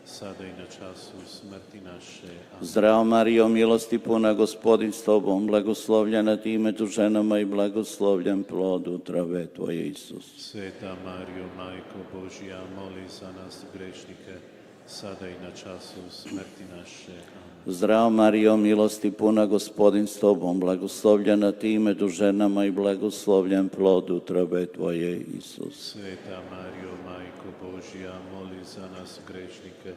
sada i na času smrti naše. Amen. Zdrav Marijo, milosti puna, Gospodin s tobom, blagoslovljena ti među ženama i blagoslovljen plod utrobe tvoje, Isus. Sveta Marijo, Majko Božja, moli za nas grešnike, sada i na času smrti naše. Amen. Zdrav Marijo, milosti puna, Gospodin s tobom, blagoslovljena ti među ženama i blagoslovljen plod utrobe tvoje, Isus. Sveta Marijo, Majko Božja, moli za nas grešnike,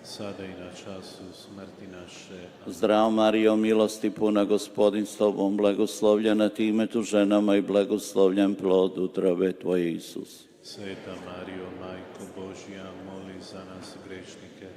sada i na času smrti naše. Amen. Zdrav Marijo, milosti puna, Gospodin s tobom, blagoslovljena ti među ženama i blagoslovljen plod utrobe tvoje, Isus. Sveta Marijo, Majko Božja, moli za nas grešnike,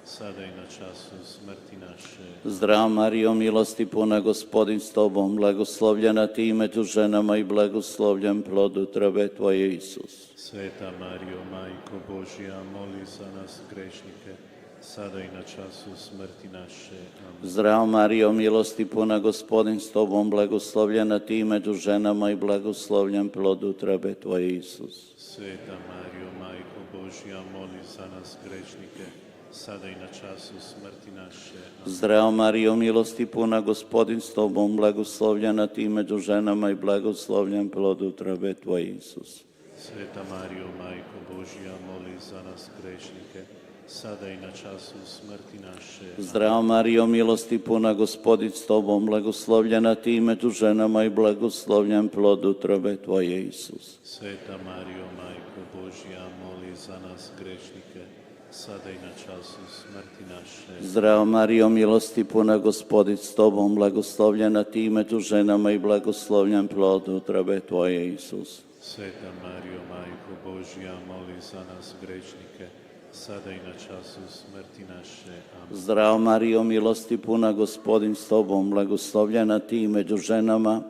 sada i na času smrti naše. Zdrav Marijo, milosti puna, Gospodin s tobom, blagoslovljena ti među ženama i blagoslovljen plod utrobe tvoje, Isus. Sveta Marijo, Majko Božja, moli za nas grešnike, sada i na času smrti naše. Amen. Zdrav Marijo, milosti puna, Gospodin s tobom, blagoslovljena ti među ženama i blagoslovljen plod utrobe tvoje, Isus. Sveta Marijo, Majko Božja, moli za nas grešnike, sada i na času smrti naše. Amen. Zdrav Marijo, milosti puna, Gospodin s tobom, blagoslovljena ti među ženama i blagoslovljen plod utrobe tvoje, Isus. Sveta Marijo, Majko Božja, moli za nas grešnike, sada i na času smrti naše. Zdrav Marijo, milosti puna, Gospodin s tobom, blagoslovljena ti među ženama i blagoslovljen plod utrobe tvoje, Isus. Sveta Marijo, Majko Božja, moli za nas grešnike, sada i na času smrti naše. Zdrav Marijo, milosti puna, Gospodin s tobom, blagoslovljena ti među ženama i blagoslovljen plod utrobe tvoje, Isus. Sveta Marijo, Majko Božja, moli za nas grešnike, sada i na času smrti naše. Amen. Zdrav Marijo, milosti puna, Gospodin s tobom, blagoslovljena ti među ženama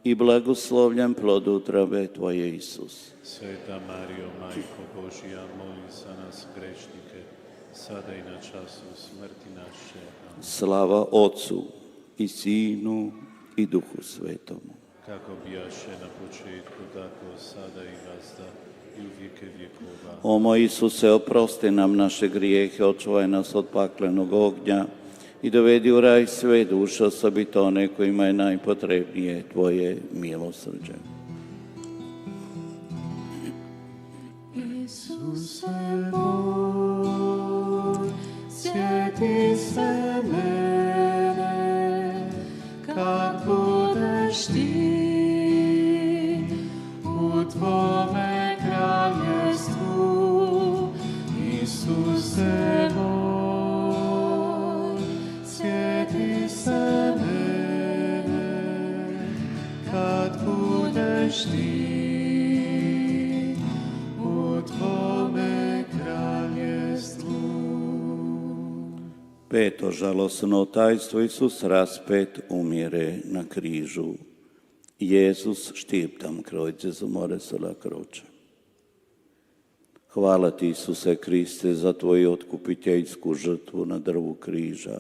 i blagoslovljen plod utrobe tvoje, Isus. Sveta Marijo, Majko Božja, moli za nas grešnike, sada i na času smrti naše. Amen. Slava Otcu i Sinu i Duhu Svetomu. Kako bijaše na početku, tako sada i vazda i u vijeke vjekova. O moj Isuse, oprosti nam naše grijehe, očuvaj nas od paklenog ognja i dovedi u raj sve duše, osobito one kojima je najpotrebnije tvoje milosrđe. Isuse moj, sjeti se mene, kad budeš ti u tvome kraljestvu. Isuse moj, sjeti se mene, kad budeš ti u tvome kraljestvu. Peto žalosno tajstvo, Isus raspet umire na križu. Jezus štiptam krojce zamore se la kroče. Hvala ti, Isuse Kriste, za tvoju otkupiteljsku žrtvu na drvu križa.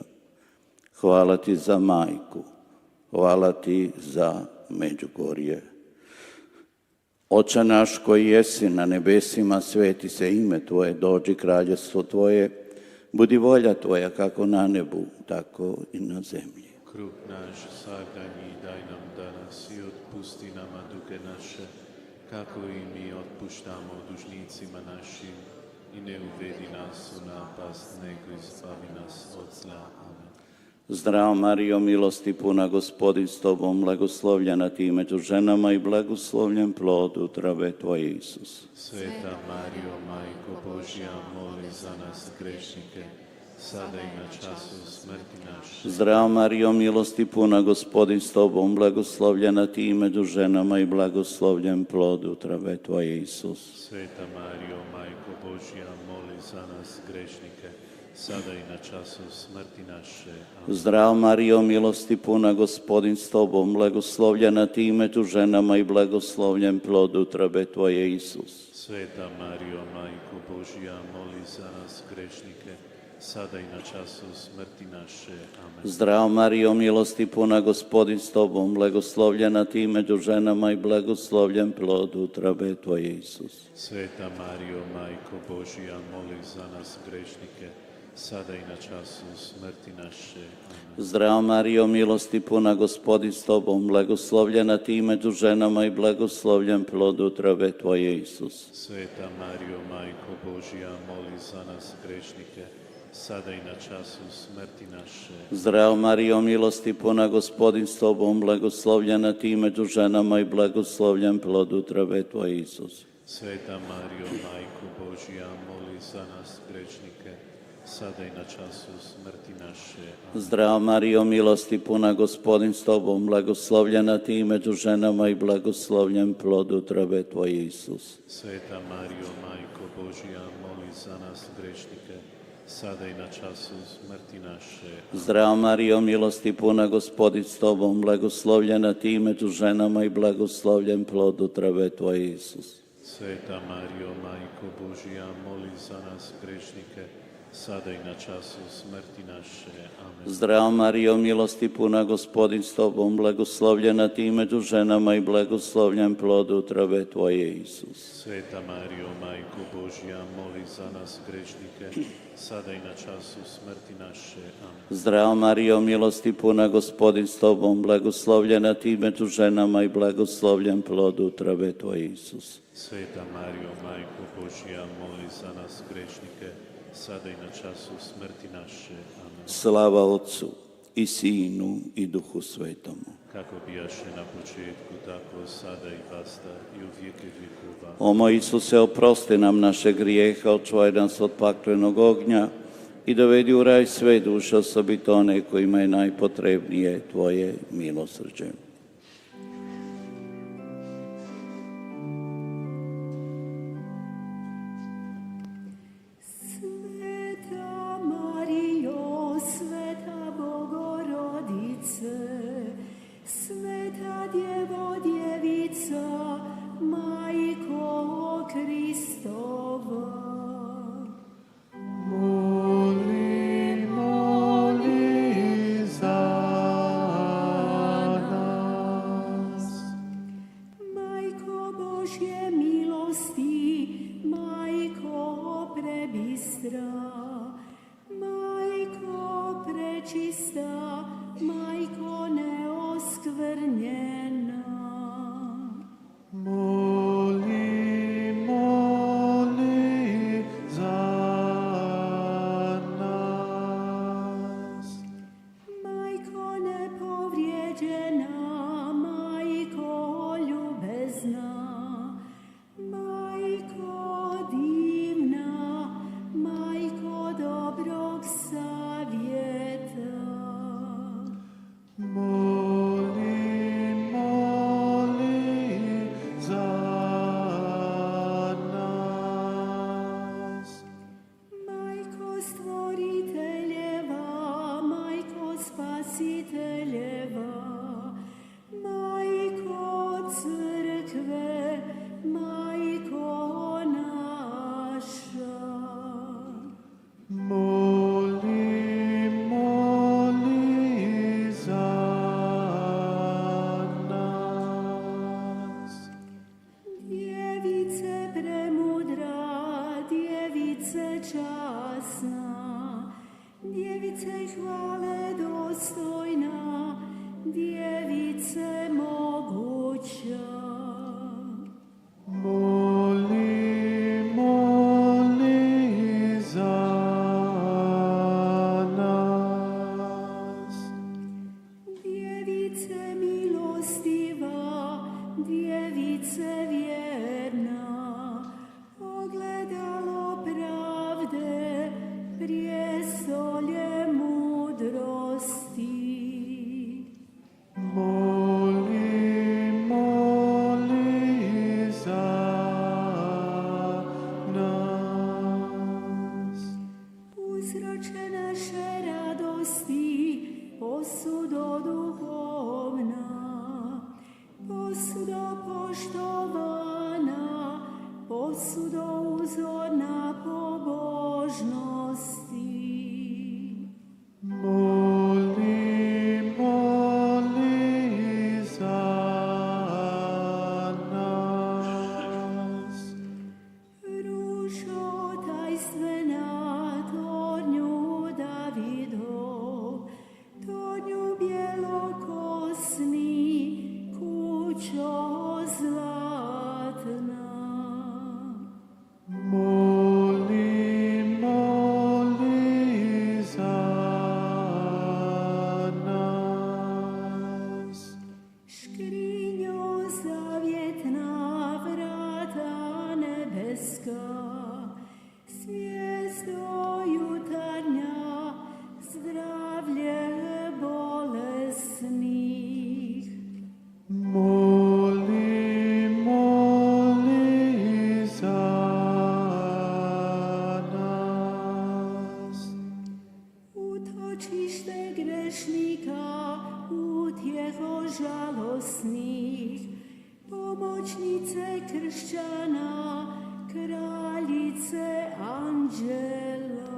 Hvala ti za majku. Hvala ti za Međugorje. Oče naš koji jesi na nebesima, sveti se ime tvoje, dođi kraljestvo tvoje, budi volja tvoja kako na nebu, tako i na zemlji. Kruh naš svagdanji daj nam danas i otpusti nama duge naše, kako i mi otpuštamo dužnicima našim, i ne uvedi nas u napast, nego izbavi nas od zla. Amen. Zdrav Marijo, milosti puna, Gospodin s tobom, blagoslovljena ti među ženama i blagoslovljen plod utrobe tvoje, Isus. Sveta Marijo, Majko Božja, moli za nas grešnike, sada i na času smrti naše. Zdrav Marijo, milosti puna, Gospodin s tobom, blagoslovljena ti među ženama i blagoslovljen plod utrobe tvoje, Isus. Sveta Marijo, Majko Božja, moli za nas grešnike, sada i na času smrti naše. Amen. Zdravo Marijo, milosti puna, Gospodin s tobom, blagoslovljena ti među ženama i blagoslovljen plod utrobe tvoje, Isus. Sveta Marijo, Majko Božja, moli za nas grešnike, sada i na času smrti naše. Amen. Zdravo Marijo, milosti puna, Gospodin s tobom, blagoslovljena ti među ženama i blagoslovljen plod utrobe tvoje, Isus. Sveta Marijo, Majko Božja, moli za nas grešnike, sada i na času smrti naše. Amen. Zdravo Marijo, milosti puna, Gospodin s tobom, blagoslovljena ti među ženama i blagoslovljen plod utrobe tvoje, Isus. Sveta Marijo, Majko Božja, moli za nas grešnike, sada i na času smrti naše. Zdravo Marijo, milosti puna, Gospodin s tobom, blagoslovljena ti među ženama i blagoslovljen plod utrobe tvoje, Isus. Sveta Marijo, Majko Božja, moli za nas grešnike, sada i na času smrti naše. Amen. Zdravo Marijo, milosti puna, Gospodin s tobom, blagoslovljena ti među ženama i blagoslovljen plod utrobe tvoje, Isus. Sveta Marijo, Majko Božja, moli za nas grešnike, sada i na času smrti naše. Zdravo Marijo, milosti puna, Gospodin s tobom, blagoslovljena ti među ženama i blagoslovljen plod utrobe tvoje, Isus. Sveta Marijo, Majko Božja, moli za nas grešnike, sada i na času smrti naše. Amen. Zdravo Marijo, milosti puna, Gospodin s tobom, blagoslovljena ti među ženama i blagoslovljen plod utrobe tvoje, Isus. Sveta Marijo, Majko Božja, moli za nas grešnike, sada i na času smrti naše. Amen. Zdravo Marijo, milosti puna, Gospodin s tobom, blagoslovljena ti među ženama i blagoslovljen plod utrobe tvoje, Isus. Sveta Marijo, Majko Božja, moli za nas grešnike, sada i na času smrti naše. Amen. Slava Otcu i Sinu i Duhu Svetomu. Kako bijaše na početku, tako sada i vasta i u vijeke vjekova. O moj Isuse, oprosti nam naše grijehe, očuvaj nas od paklenog ognja i dovedi u raj sve duše, osobito one kojima je najpotrebnije tvoje milosrđe. Sveta Marijo, sveta Bogorodice, sveta Djevo Djevica, Majko Kristova. Moli, moli za nas. Majko Božje milosti, Majko prebistra, Majko prečista, Majko neoskvrnjena. Moli, moli za nas. Majko nepovrijeđena, Majko ljubezna, Majko divna, Majko dobrog savjeta. Moli, moli za nas. Majko stvoriteljeva, Majko spasiteljeva, Majko crkve, Majko naša. Moli, moli za nas. Djevice premudra, djevice časna, djevice hvale dostojna, posudo duhovna, posudo poštovana, posudo uzorna pobožnosti. Moli, moli za nas. Ružo tajstvena, tornju Davidov, tornju bjelokosni, kućo zlatna. Moli, moli za nas. Škrinjo zavjetna, vrata nebeska, zvijezdo jutarnja, zdravlje bolesnih. Moli, moli za nas. Utočište grešnika, utjeho žalosnih, pomoćnice kršćana, kraljice anđela.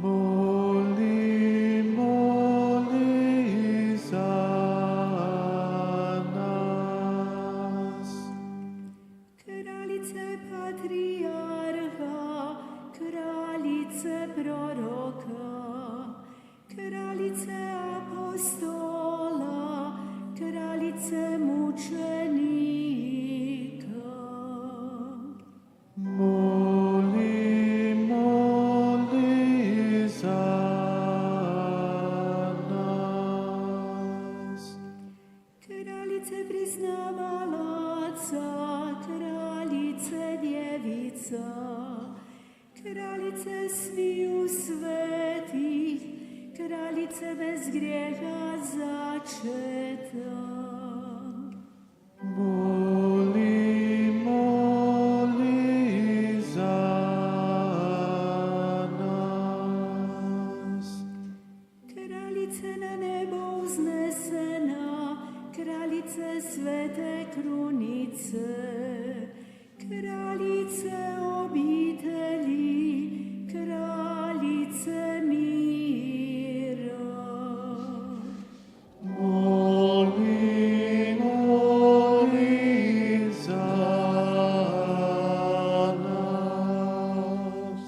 Moli, moli za nas. Kraljice patrijarha, kraljice proroka, kraljice apostola, kraljice mučenika. Moli, moli za nas. Kraljice priznavalaca, kraljice djevica, kraljice sviju svetih, kraljice bez grijeha začeta. Moli, moli za nas. Kraljice na nebo uznesena, kraljice svete krunice, kraljice obitelji, kraljice mira. Moli, moli za nas.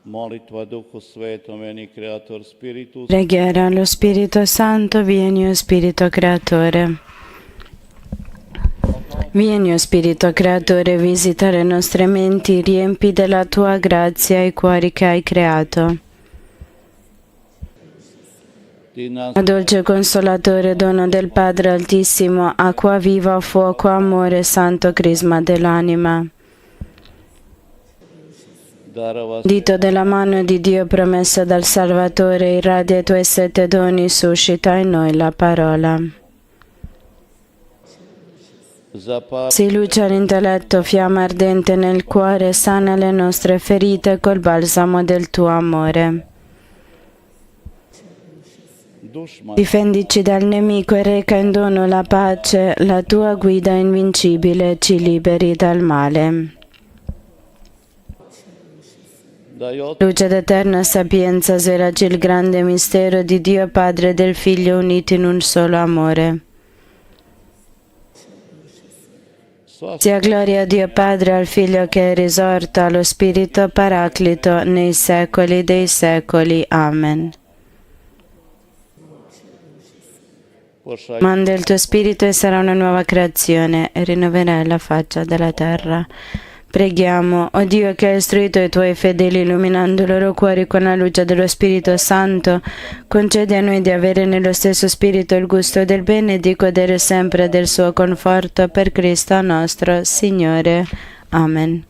Molitva Duhu Svetom, veni Creator Spiritus, Preghiera allo Spirito Santo, vieni o Spirito Creatore. Vieni o Spirito Creatore, visita le nostre menti, riempi della tua grazia i cuori che hai creato. Ti nas O dolce Consolatore, dono del Padre Altissimo, acqua viva, fuoco, amore, santo crisma dell'anima. darova Dito della mano di Dio promessa dal Salvatore, irradia i tuoi 7 doni, suscita in noi la parola. zapali Si luce all'intelletto, fiamma ardente nel cuore, sana le nostre ferite col balsamo del tuo amore. dušman Difendici dal nemico e reca in dono la pace, la tua guida invincibile ci liberi dal male. dai Luce d'eterna sapienza, svelaci il grande mistero di Dio Padre e del Figlio uniti in un solo amore. Sia gloria a Dio Padre, al Figlio che è risorto, allo Spirito Paraclito, nei secoli dei secoli. Amen. Manda il tuo Spirito e sarà una nuova creazione e rinnoverai la faccia della terra. Preghiamo, o Dio che hai istruito i tuoi fedeli illuminando i loro cuori con la luce dello Spirito Santo, concedi a noi di avere nello stesso Spirito il gusto del bene e di godere sempre del suo conforto per Cristo nostro Signore. Amen.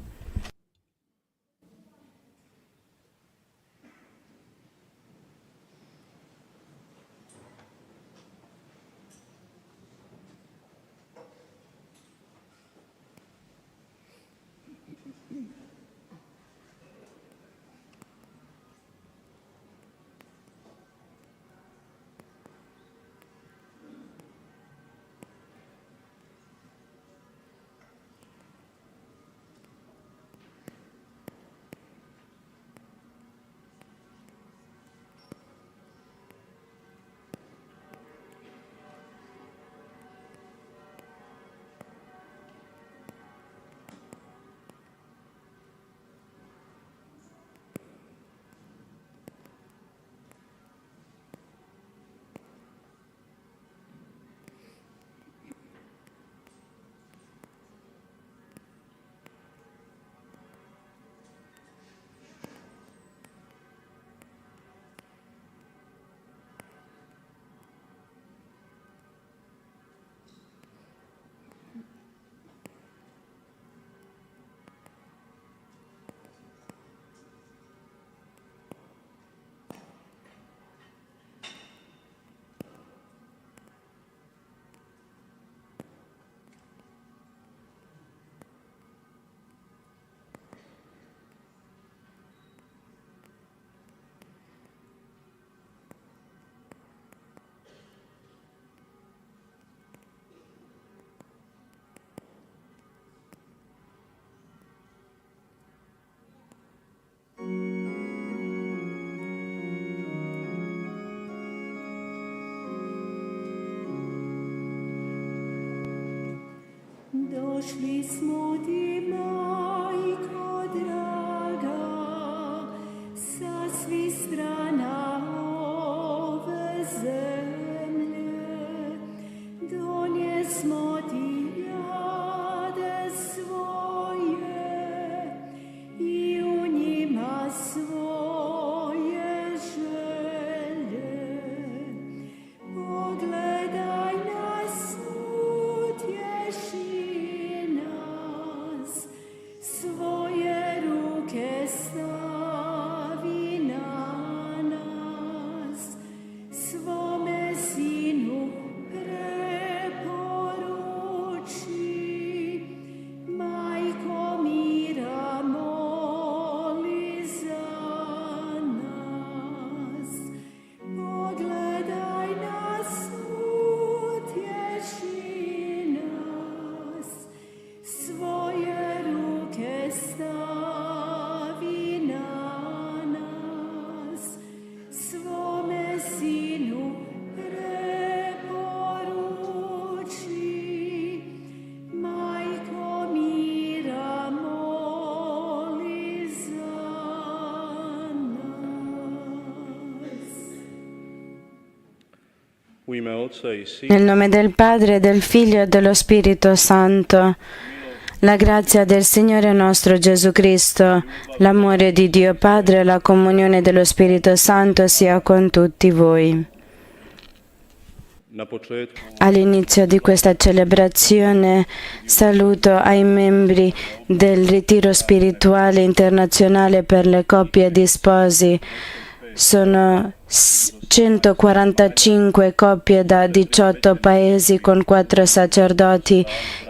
Došli smo ti, majko draga, sa svih strana ove zemlje. Donijesmo ti jade svoje i u njima svoje želje. Pogledaj nas, utješi nas, svoje ruke stavi na nas, svome sinu preporuči, majko mira moli za nas. Pogledaj nas, utješi nas, svoje ruke stavi na nas, svome sinu preporuči, majko mira moli za nas. U ime Oca i Sina Nel nome del Padre, del Figlio e dello Spirito Santo, la grazia del Signore nostro Gesù Cristo, l'amore di Dio Padre e la comunione dello Spirito Santo sia con tutti voi. na početku All'inizio di questa celebrazione saluto ai membri del ritiro spirituale internazionale per le coppie di sposi. Sono 145 coppie da 18 paesi con 4 sacerdoti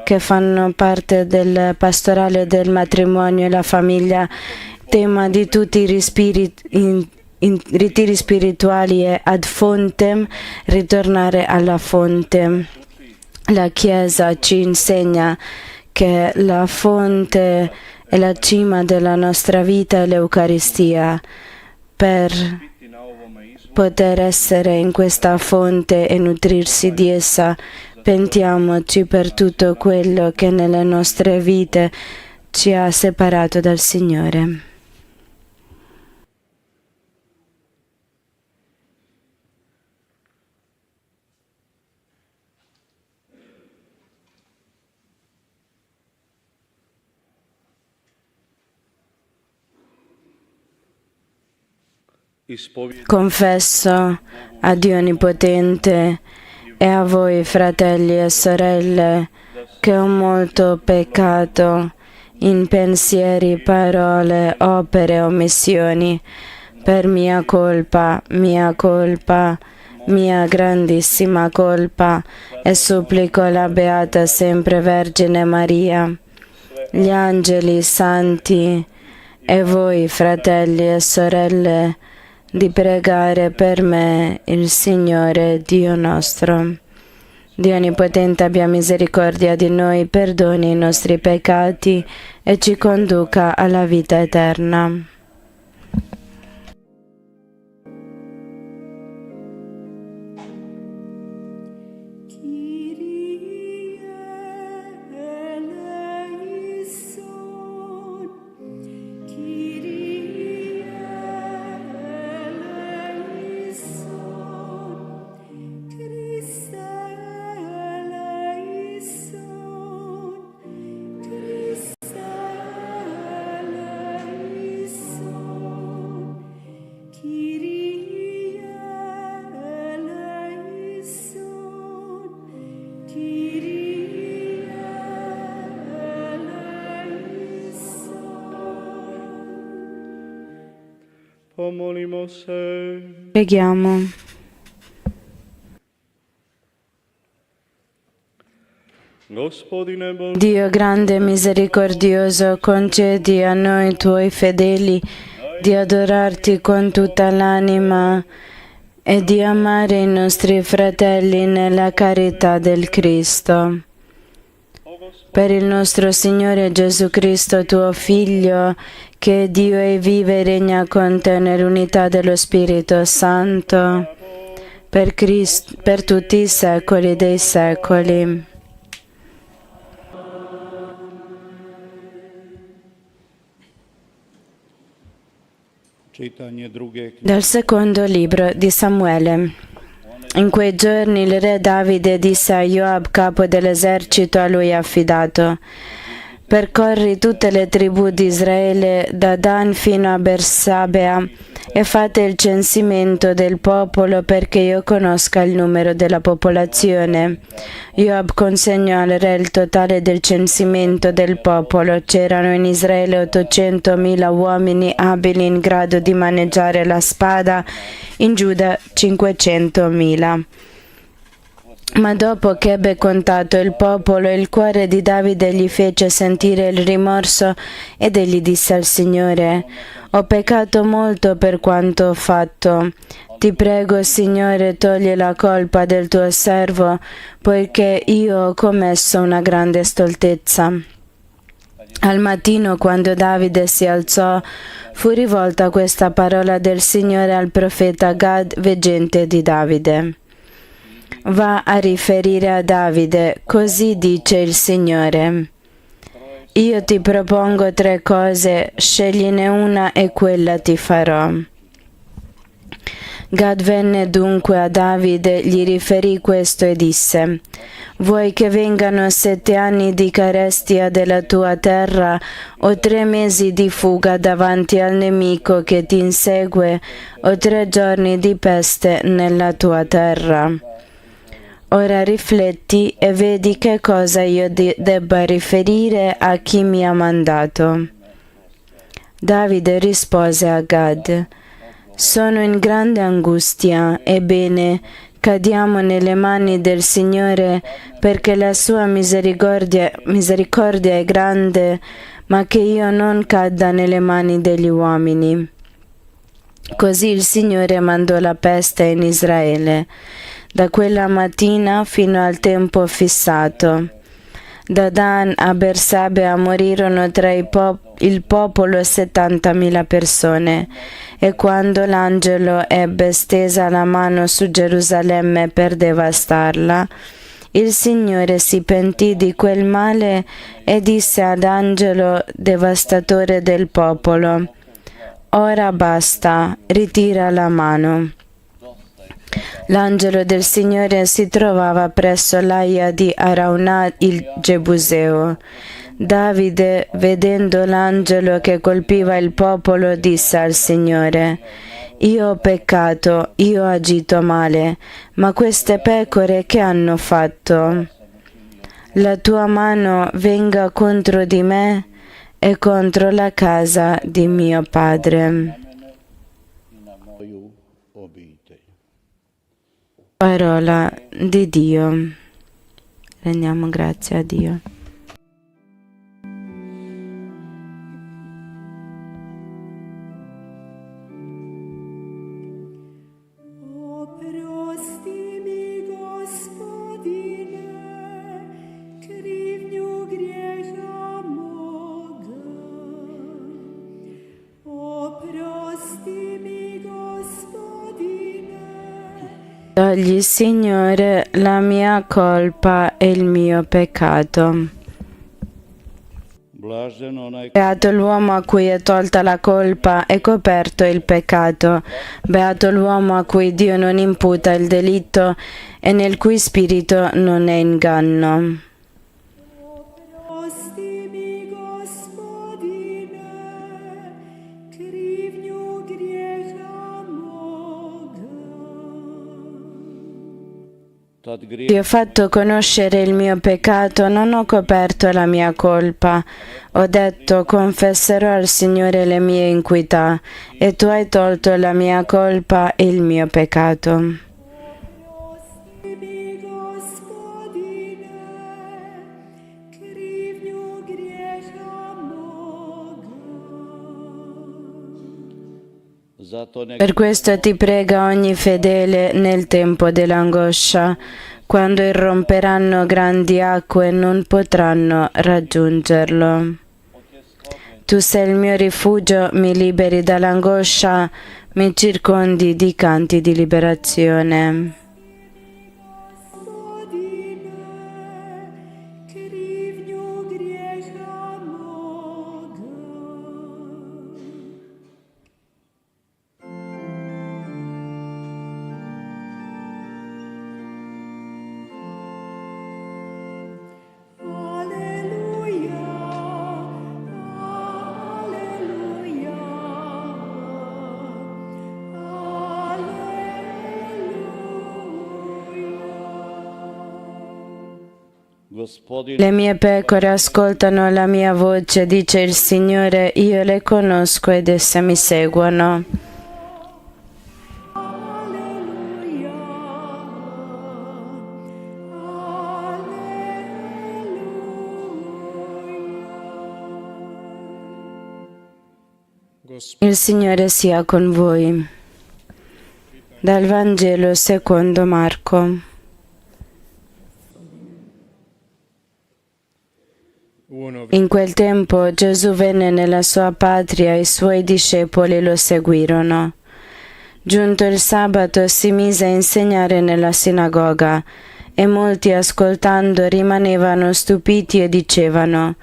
che fanno parte del pastorale del matrimonio e la famiglia. Tema di tutti i ritiri spirituali è ad fontem, ritornare alla fonte. La Chiesa ci insegna che la fonte è la cima della nostra vita e l'Eucaristia. Per poter essere in questa fonte e nutrirsi di essa, pentiamoci per tutto quello che nelle nostre vite ci ha separato dal Signore. Confesso a Dio Onnipotente e a voi, fratelli e sorelle, che ho molto peccato in pensieri, parole, opere e omissioni, per mia colpa, mia grandissima colpa, e supplico la Beata Sempre Vergine Maria, gli angeli, i santi e voi, fratelli e sorelle, di pregare per me il Signore Dio nostro. Dio Onnipotente abbia misericordia di noi, perdoni i nostri peccati e ci conduca alla vita eterna. Pomolimo se. Preghiamo. Gospodine Bože, Dio grande e misericordioso, concedi a noi tuoi fedeli di adorarti con tutta l'anima e di amare i nostri fratelli nella carità del Cristo. Per il nostro Signore Gesù Cristo, tuo Figlio, che Dio è vive e regna con te nell'unità dello Spirito Santo, per tutti i secoli dei secoli. Čitanje druge Dal secondo libro di Samuele. In quei giorni il re Davide disse a Joab, capo dell'esercito a lui affidato: percorri tutte le tribù di Israele da Dan fino a Bersabea e fate il censimento del popolo perché io conosca il numero della popolazione. Joab consegnò al re il totale del censimento del popolo. C'erano in Israele 800.000 uomini abili in grado di maneggiare la spada, in Giuda 500.000. Ma dopo che ebbe contato il popolo, il cuore di Davide gli fece sentire il rimorso ed egli disse al Signore: ho peccato molto per quanto ho fatto. Ti prego, Signore, togli la colpa del tuo servo, poiché io ho commesso una grande stoltezza. Al mattino, quando Davide si alzò, fu rivolta questa parola del Signore al profeta Gad, veggente di Davide. Va a riferire a Davide, così dice il Signore: io ti propongo 3 cose, scegliene una e quella ti farò. Gad venne dunque a Davide, gli riferì questo e disse: vuoi che vengano 7 anni di carestia della tua terra o 3 mesi di fuga davanti al nemico che ti insegue o 3 giorni di peste nella tua terra? Ora rifletti e vedi che cosa io debba riferire a chi mi ha mandato. Davide rispose a Gad: sono in grande angustia, ebbene, cadiamo nelle mani del Signore, perché la sua misericordia è grande, ma che io non cadda nelle mani degli uomini. Così il Signore mandò la peste in Israele, da quella mattina fino al tempo fissato. Da Dan a Bersabea morirono tra il popolo 70.000 persone, e quando l'angelo ebbe stesa la mano su Gerusalemme per devastarla, il Signore si pentì di quel male e disse ad angelo devastatore del popolo: ora basta, ritira la mano. L'angelo del Signore si trovava presso l'Aia di Araunah il Gebuseo. Davide, vedendo l'angelo che colpiva il popolo, disse al Signore: io ho peccato, io ho agito male, ma queste pecore che hanno fatto? La tua mano venga contro di me e contro la casa di mio padre. Parola di Dio. Rendiamo grazie a Dio. Oprosti mi, Gospodine, krivnju grijeha moga. Oprosti mi, Gospodine, Togli, Signore, la mia colpa e il mio peccato. blažen onaj Beato l'uomo a cui è tolta la colpa e coperto il peccato. Beato l'uomo a cui Dio non imputa il delitto e nel cui spirito non è inganno. oprosti mi, Gospodine, krivnju grijeha moga. tad grije Ti ho fatto conoscere il mio peccato, non ho coperto la mia colpa. Ho detto: confesserò al Signore le mie iniquità, e tu hai tolto la mia colpa e il mio peccato. Oprosti mi, Gospodine, krivnju grijeha moga. zato nek Per questo ti prega ogni fedele nel tempo dell'angoscia, quando irromperanno grandi acque non potranno raggiungerlo. Tu sei il mio rifugio, mi liberi dall'angoscia, mi circondi di canti di liberazione. Gospodine, krivnju grijeha moga. Gospodin Le mie pecore ascoltano la mia voce, dice il Signore, io le conosco ed esse mi seguono. Alleluia. Alleluia. Il Signore sia con voi. Dal Vangelo secondo Marco. In quel tempo Gesù venne nella sua patria e i suoi discepoli lo seguirono. Giunto il sabato si mise a insegnare nella sinagoga e molti ascoltando rimanevano stupiti e dicevano: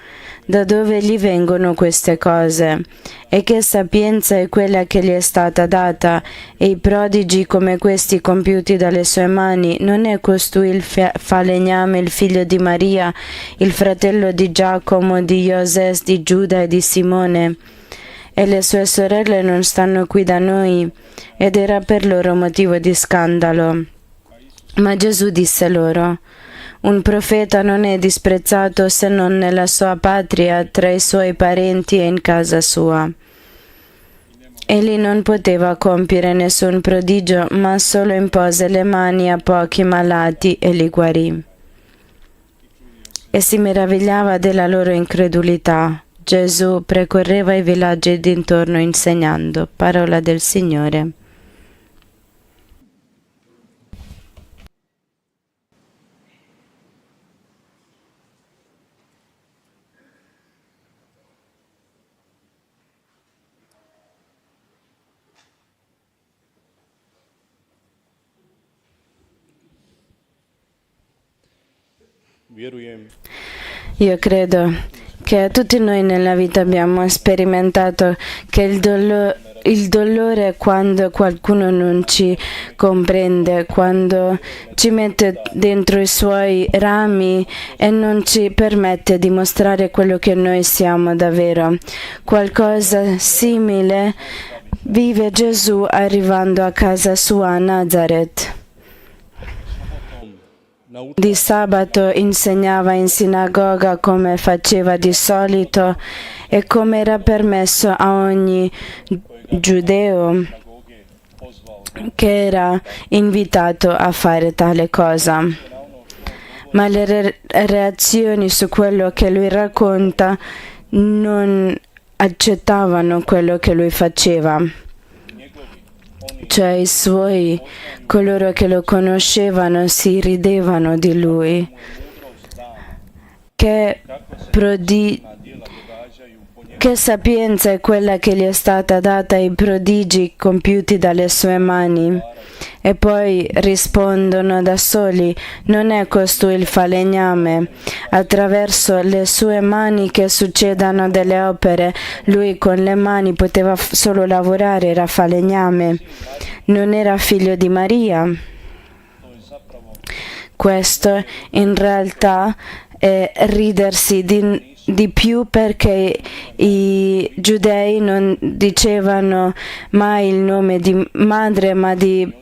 da dove gli vengono queste cose? E che sapienza è quella che gli è stata data? E i prodigi come questi compiuti dalle sue mani? Non è costui il falegname, il figlio di Maria, il fratello di Giacomo, di Iosè, di Giuda e di Simone? E le sue sorelle non stanno qui da noi? Ed era per loro motivo di scandalo. Ma Gesù disse loro: un profeta non è disprezzato se non nella sua patria, tra i suoi parenti e in casa sua. Egli non poteva compiere nessun prodigio, ma solo impose le mani a pochi malati e li guarì. E si meravigliava della loro incredulità. Gesù percorreva i villaggi dintorno insegnando. Parola del Signore. Vjerujem Io credo che tutti noi nella vita abbiamo sperimentato che il dolore è quando qualcuno non ci comprende, quando ci mette dentro i suoi rami e non ci permette di mostrare quello che noi siamo davvero. Qualcosa simile vive Gesù arrivando a casa sua a Nazareth. Di sabato insegnava in sinagoga come faceva di solito e come era permesso a ogni giudeo che era invitato a fare tale cosa. Ma le reazioni su quello che lui racconta non accettavano quello che lui faceva. Cioè i suoi, coloro che lo conoscevano, si ridevano di lui. Che sapienza è quella che gli è stata data ai prodigi compiuti dalle sue mani? E poi rispondono da soli: non è costui il falegname. Attraverso le sue mani che succedano delle opere. Lui con le mani poteva solo lavorare, era falegname. Non era figlio di Maria. Questo in realtà è ridersi di più, perché i giudei non dicevano mai il nome di madre ma di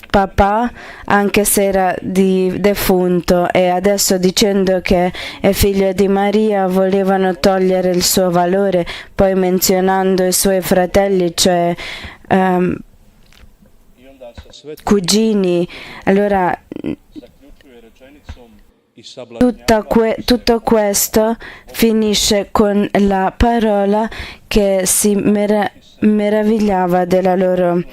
papà, anche se era defunto, e adesso dicendo che è figlio di Maria volevano togliere il suo valore, poi menzionando i suoi fratelli, cioè cugini. Allora tutto questo finisce con la parola che si meravigliava della loro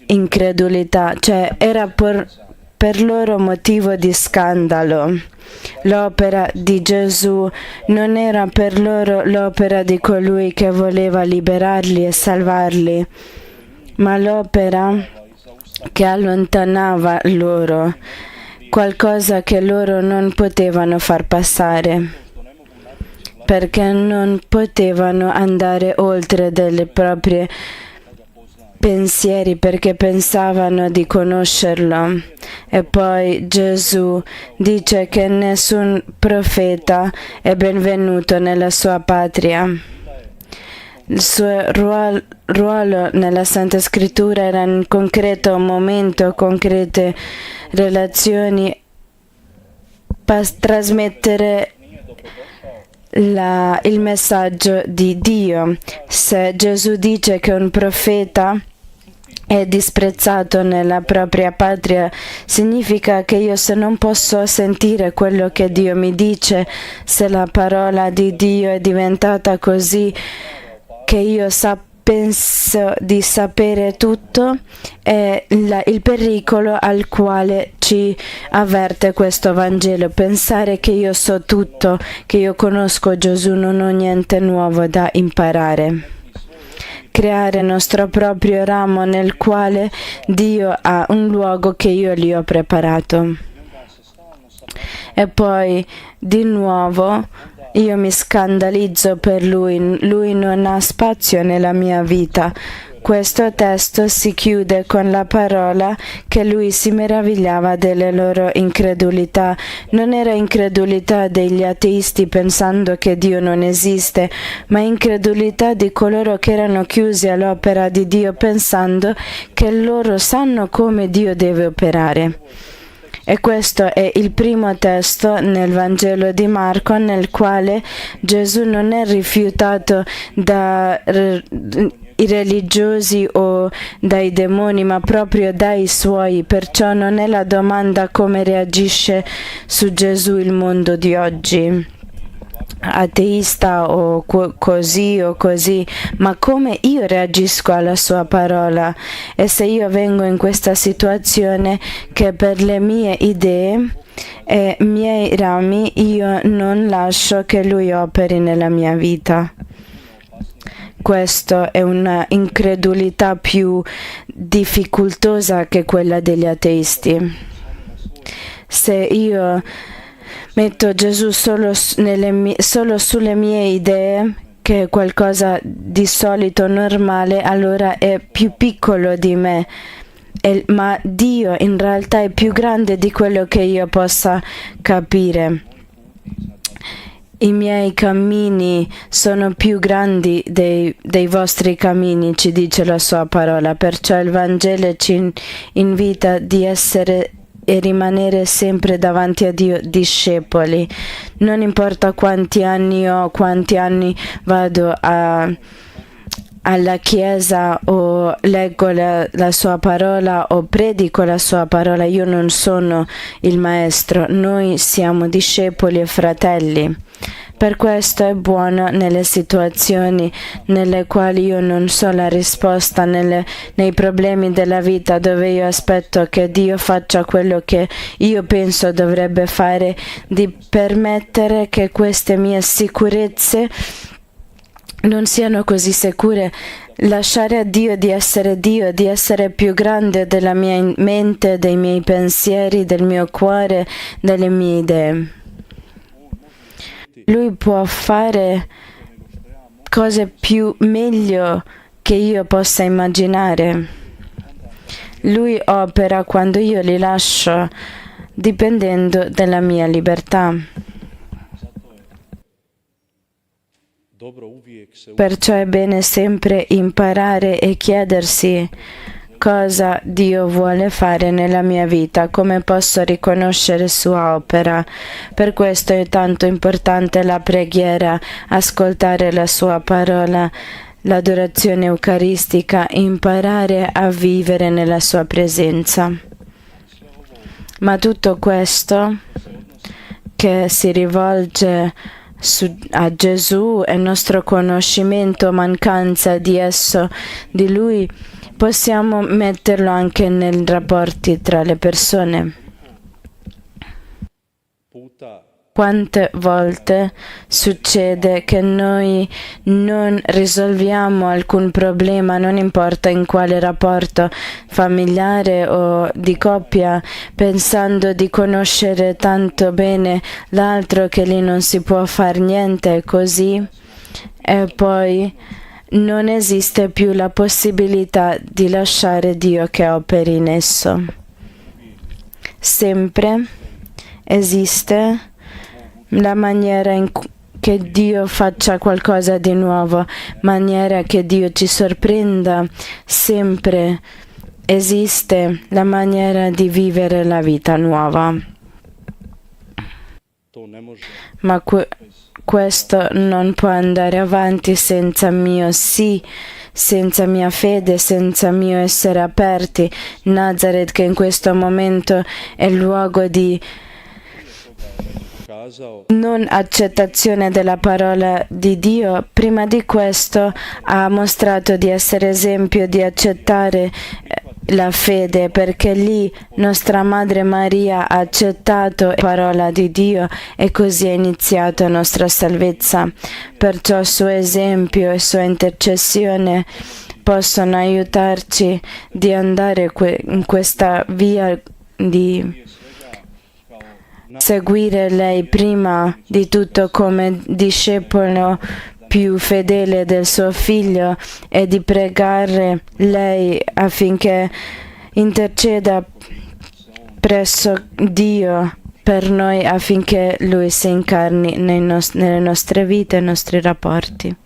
incredulità, cioè era per loro motivo di scandalo. L'opera di Gesù non era per loro l'opera di colui che voleva liberarli e salvarli, ma l'opera che allontanava loro, qualcosa che loro non potevano far passare, perché non potevano andare oltre delle proprie pensieri, perché pensavano di conoscerlo. E poi Gesù dice che nessun profeta è benvenuto nella sua patria. Il suo ruolo nella Santa Scrittura era in concreto momento, concrete relazioni trasmettere il messaggio di Dio. Se Gesù dice che un profeta è disprezzato nella propria patria, significa che io, se non posso sentire quello che Dio mi dice, se la parola di Dio è diventata così che io penso di sapere tutto, è il pericolo al quale ci avverte questo Vangelo. Pensare che io so tutto, che io conosco Gesù, non ho niente nuovo da imparare. Creare il nostro proprio ramo nel quale Dio ha un luogo che io gli ho preparato. E poi di nuovo io mi scandalizzo per lui non ha spazio nella mia vita. Questo testo si chiude con la parola che lui si meravigliava delle loro incredulità. Non era incredulità degli ateisti pensando che Dio non esiste, ma incredulità di coloro che erano chiusi all'opera di Dio pensando che loro sanno come Dio deve operare. E questo è il primo testo nel Vangelo di Marco nel quale Gesù non è rifiutato dai religiosi o dai demoni, ma proprio dai suoi. Perciò non è la domanda come reagisce su Gesù il mondo di oggi, ateista o così, ma come io reagisco alla sua parola. E se io vengo in questa situazione che per le mie idee e miei rami io non lascio che lui operi nella mia vita. Questa è una incredulità più difficoltosa che quella degli ateisti. Se io metto Gesù solo sulle mie idee, che è qualcosa di solito normale, allora è più piccolo di me. Ma Dio in realtà è più grande di quello che io possa capire. I miei cammini sono più grandi dei vostri cammini, ci dice la sua parola. Perciò il Vangelo ci invita di essere e rimanere sempre davanti a Dio discepoli. Non importa quanti anni ho, quanti anni vado alla chiesa o leggo la sua parola o predico la sua parola, io non sono il maestro, noi siamo discepoli e fratelli. Per questo è buono nelle situazioni nelle quali io non so la risposta, nei problemi della vita dove io aspetto che Dio faccia quello che io penso dovrebbe fare, di permettere che queste mie sicurezze non siano così sicure, lasciare a Dio, di essere più grande della mia mente, dei miei pensieri, del mio cuore, delle mie idee. Lui può fare cose più meglio che io possa immaginare. Lui opera quando io li lascio, dipendendo dalla mia libertà. Perciò è bene sempre imparare e chiedersi cosa Dio vuole fare nella mia vita, come posso riconoscere sua opera. Per questo è tanto importante la preghiera, ascoltare la sua parola, l'adorazione eucaristica, imparare a vivere nella sua presenza. Ma tutto questo che si rivolge a Gesù e il nostro conoscimento, mancanza di esso, di Lui, possiamo metterlo anche nei rapporti tra le persone. Quante volte succede che noi non risolviamo alcun problema, non importa in quale rapporto familiare o di coppia, pensando di conoscere tanto bene l'altro che lì non si può fare niente così, e poi non esiste più la possibilità di lasciare Dio che operi in esso. Sempre esiste la maniera in che Dio faccia qualcosa di nuovo, maniera che Dio ci sorprenda. Sempre esiste la maniera di vivere la vita nuova. to ne može Ma questo non può andare avanti senza mio sì, senza mia fede, senza mio essere aperti. Nazareth, che in questo momento è il luogo di kazao non accettazione della parola di Dio, prima di questo ha mostrato di essere esempio di accettare la fede, perché lì nostra Madre Maria ha accettato la parola di Dio e così è iniziata nostra salvezza. Perciò suo esempio e sua intercessione possono aiutarci di andare in questa via di seguire lei prima di tutto come discepolo più fedele del suo figlio e di pregare lei affinché interceda presso Dio per noi affinché lui si incarni nelle nostre vite e nei nostri rapporti.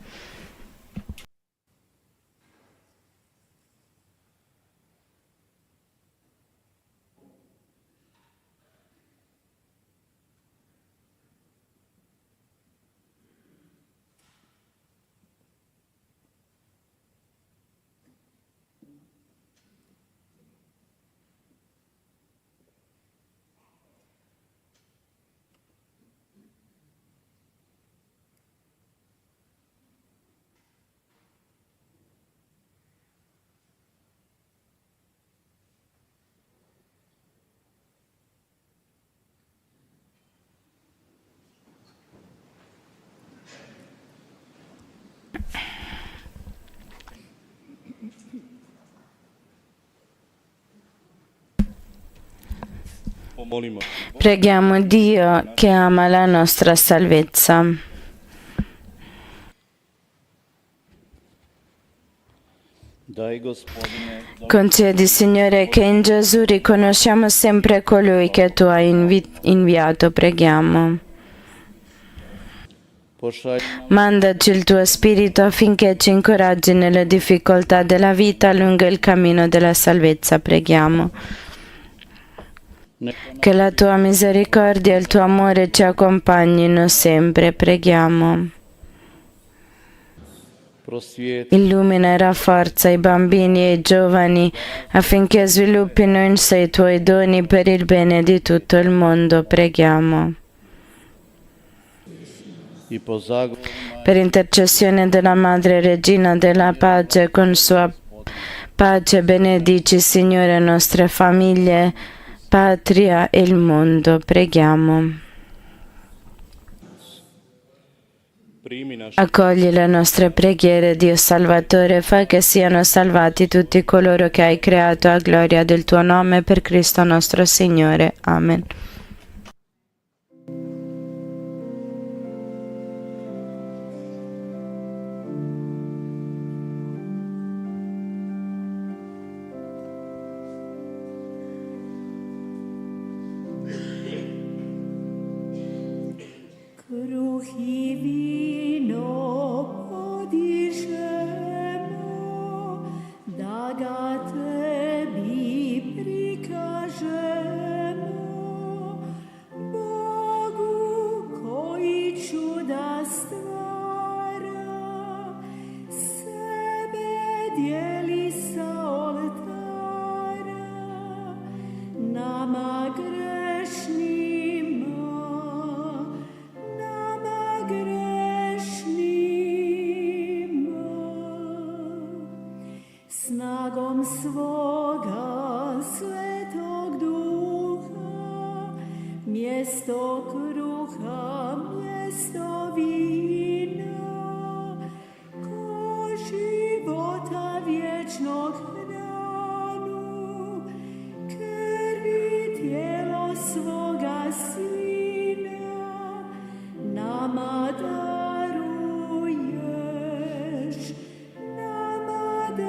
pomolimo. Preghiamo Dio che ama la nostra salvezza. Dai, Gospodine, Concedi, Signore, che in Gesù riconosciamo sempre colui che tu hai inviato. Preghiamo. pošalj Mandaci il tuo Spirito affinché ci incoraggi nelle difficoltà della vita lungo il cammino della salvezza. Preghiamo. Che la tua misericordia e il tuo amore ci accompagnino sempre. Preghiamo. prosvieti Illumina e rafforza i bambini e i giovani affinché sviluppino in sé i tuoi doni per il bene di tutto il mondo. Preghiamo. i po zagovorima Per intercessione della Madre Regina della Pace, con sua pace benedici, Signore, nostre famiglie, patria e il mondo. Preghiamo. primi naše Accogli le nostre preghiere, Dio Salvatore, fa che siano salvati tutti coloro che hai creato a gloria del tuo nome, per Cristo nostro Signore. Amen. Kruh i vino podižemo, da ga tebi prikažemo. Bogu koji čuda stvara, sebe dijeli sa oltara, nama grešnima. Snagom svoga Svetog Duha, mjesto kruha, mjesto vina, ko života vječnog hranu, krvi tijelo svoga Sina, nama daruješ, nama daruješ.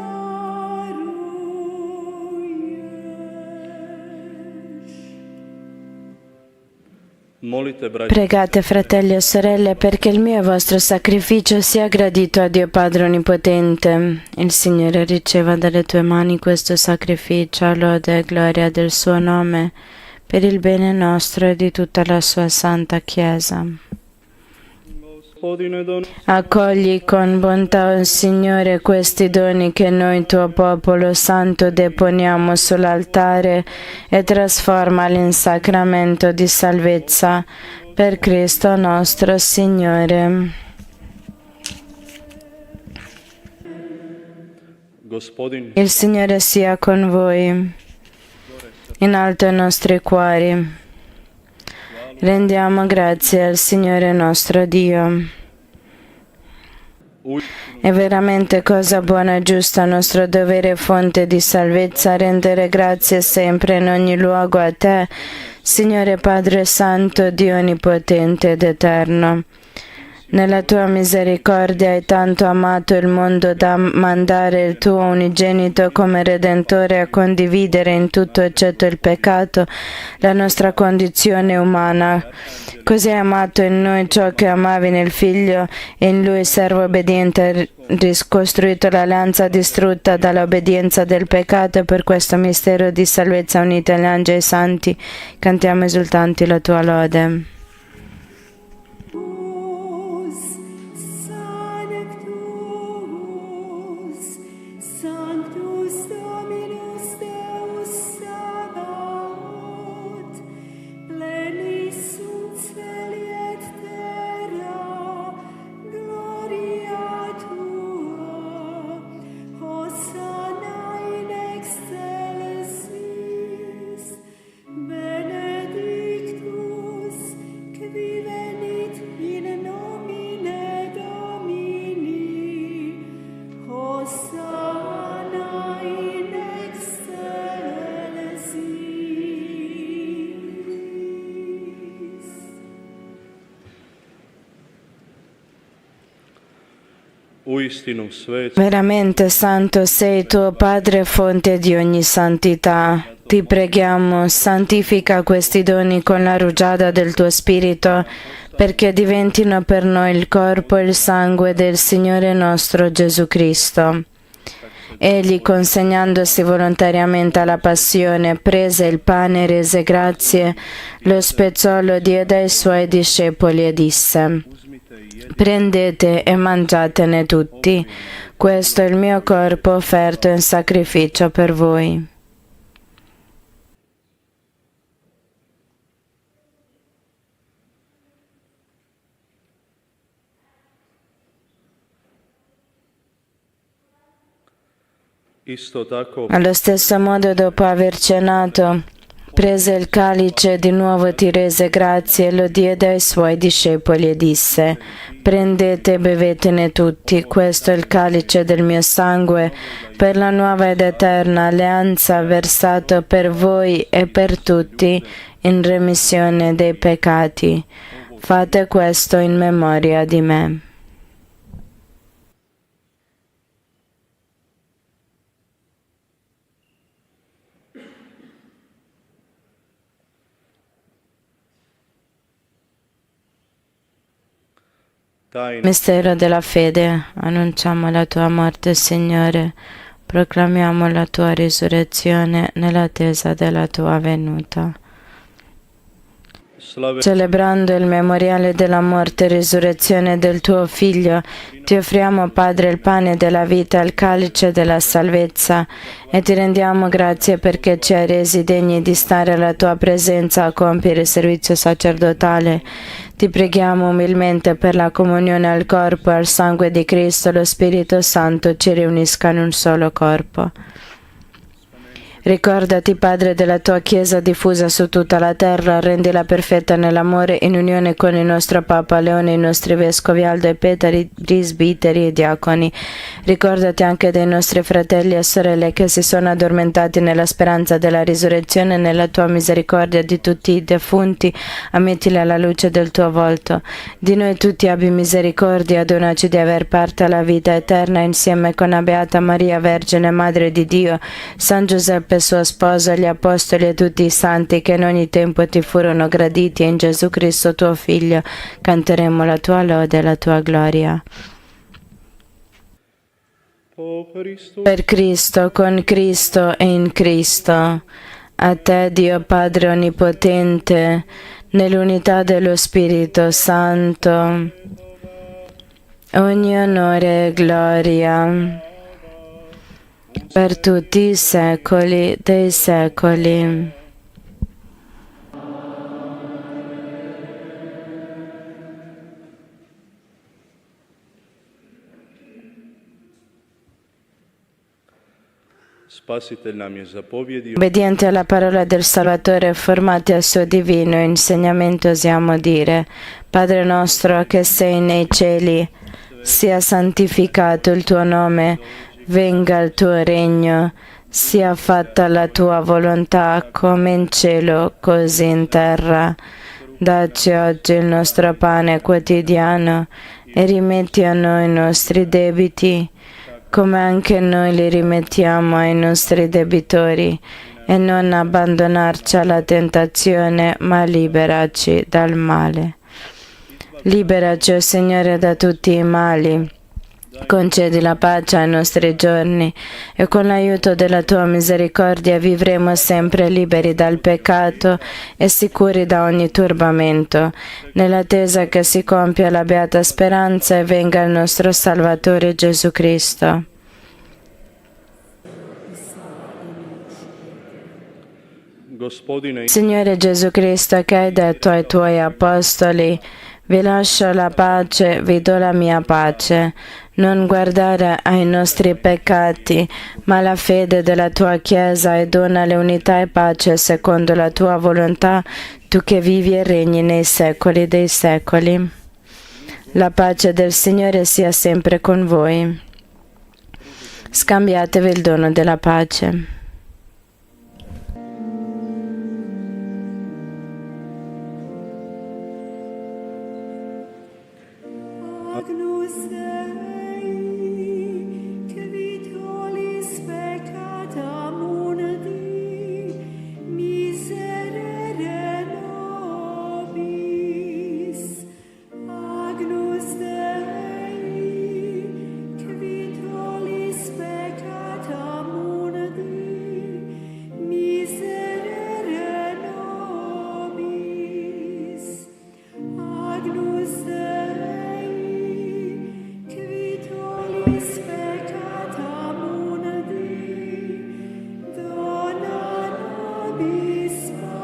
Molite, braći, Pregate, fratelli e sorelle, perché il mio e vostro sacrificio sia gradito a Dio Padre Onnipotente. Il Signore riceva dalle tue mani questo sacrificio, a lode e gloria del suo nome, per il bene nostro e di tutta la sua santa Chiesa. Accogli con bontà, Signore, questi doni che noi, tuo popolo santo, deponiamo sull'altare e trasformali in sacramento di salvezza per Cristo nostro Signore. Il Signore sia con voi. In alto i nostri cuori. Rendiamo grazie al Signore nostro Dio. È veramente cosa buona e giusta, nostro dovere e fonte di salvezza, rendere grazie sempre in ogni luogo a Te, Signore Padre Santo, Dio Onnipotente ed Eterno. Nella Tua misericordia hai tanto amato il mondo da mandare il Tuo unigenito come Redentore a condividere in tutto eccetto il peccato la nostra condizione umana. Così hai amato in noi ciò che amavi nel Figlio e in Lui, servo obbediente, hai ricostruito l'alleanza distrutta dall'obbedienza del peccato, e per questo mistero di salvezza unito agli angeli santi cantiamo esultanti la Tua lode. Sanctus Dominus Deus Sabaoth, plenis sunt celi et terra, gloria Tua, Hosanna in excelsis, benedictus qui venit in nomine Domini, Hosanna in excelsis. Uistinu svet, Veramente santo sei tuo Padre, fonte di ogni santità. Ti preghiamo, santifica questi doni con la rugiada del tuo Spirito, perché diventino per noi il corpo e il sangue del Signore nostro Gesù Cristo. Egli, consegnandosi volontariamente alla passione, prese il pane, rese grazie, lo spezzò, lo diede ai suoi discepoli e disse: Prendete e mangiatene tutti, questo è il mio corpo offerto in sacrificio per voi. isto tako Allo stesso modo, dopo aver cenato, prese il calice, di nuovo ti rese grazie, lo diede ai suoi discepoli e disse: Prendete e bevetene tutti, questo è il calice del mio sangue, per la nuova ed eterna alleanza, versato per voi e per tutti in remissione dei peccati. Fate questo in memoria di me. tajn Mistero della fede, annunciamo la tua morte, Signore, proclamiamo la tua risurrezione nell'attesa della tua venuta. slave Celebrando il memoriale della morte e risurrezione del tuo Figlio, ti offriamo, Padre, il pane della vita e il calice della salvezza, e ti rendiamo grazie perché ci hai resi degni di stare alla tua presenza a compiere il servizio sacerdotale. Ti preghiamo umilmente per la comunione al corpo e al sangue di Cristo, lo Spirito Santo ci riunisca in un solo corpo. Ricordati, Padre, della tua Chiesa diffusa su tutta la terra, rendila perfetta nell'amore, in unione con il nostro Papa Leone, i nostri Vescovi Aldo e Petri, presbiteri e diaconi. Ricordati anche dei nostri fratelli e sorelle che si sono addormentati nella speranza della risurrezione, nella tua misericordia di tutti i defunti, ammettili alla luce del tuo volto. Di noi tutti abbi misericordia, donaci di aver parte alla vita eterna insieme con la Beata Maria, Vergine Madre di Dio, San Giuseppe suo sposo, gli apostoli e tutti i santi che in ogni tempo ti furono graditi, e in Gesù Cristo tuo Figlio canteremo la tua lode e la tua gloria. po Christu Per Cristo, con Cristo e in Cristo, A te, Dio Padre Onnipotente, nell'unità dello Spirito Santo, ogni onore e gloria per tutti i secoli dei secoli. Spasitelj nam je zapovjedio Obbedienti alla parola del Salvatore e formati al suo divino insegnamento, osiamo dire: Padre nostro che sei nei cieli, sia santificato il tuo nome, venga il tuo regno, sia fatta la tua volontà come in cielo così in terra. Dacci oggi il nostro pane quotidiano e rimetti a noi i nostri debiti, come anche noi li rimettiamo ai nostri debitori, e non abbandonarci alla tentazione, ma liberaci dal male. Liberaci, o Signore, da tutti i mali. Concedi la pace ai nostri giorni e con l'aiuto della tua misericordia vivremo sempre liberi dal peccato e sicuri da ogni turbamento, nell'attesa che si compia la beata speranza e venga il nostro Salvatore Gesù Cristo. Gospodine, Signore Gesù Cristo, che hai detto ai tuoi apostoli: vi lascio la pace, vi do la mia pace. Non guardare ai nostri peccati, ma alla fede della tua Chiesa, e donale unità e pace secondo la tua volontà, tu che vivi e regni nei secoli dei secoli. La pace del Signore sia sempre con voi. Scambiatevi il dono della pace. Agnus Dei, che vitolis peccata mundi, miserere nobis. Agnus Dei, che vitolis peccata mundi, miserere nobis. Agnus Dei, che vitolis peccata mundi, dona nobis pacem.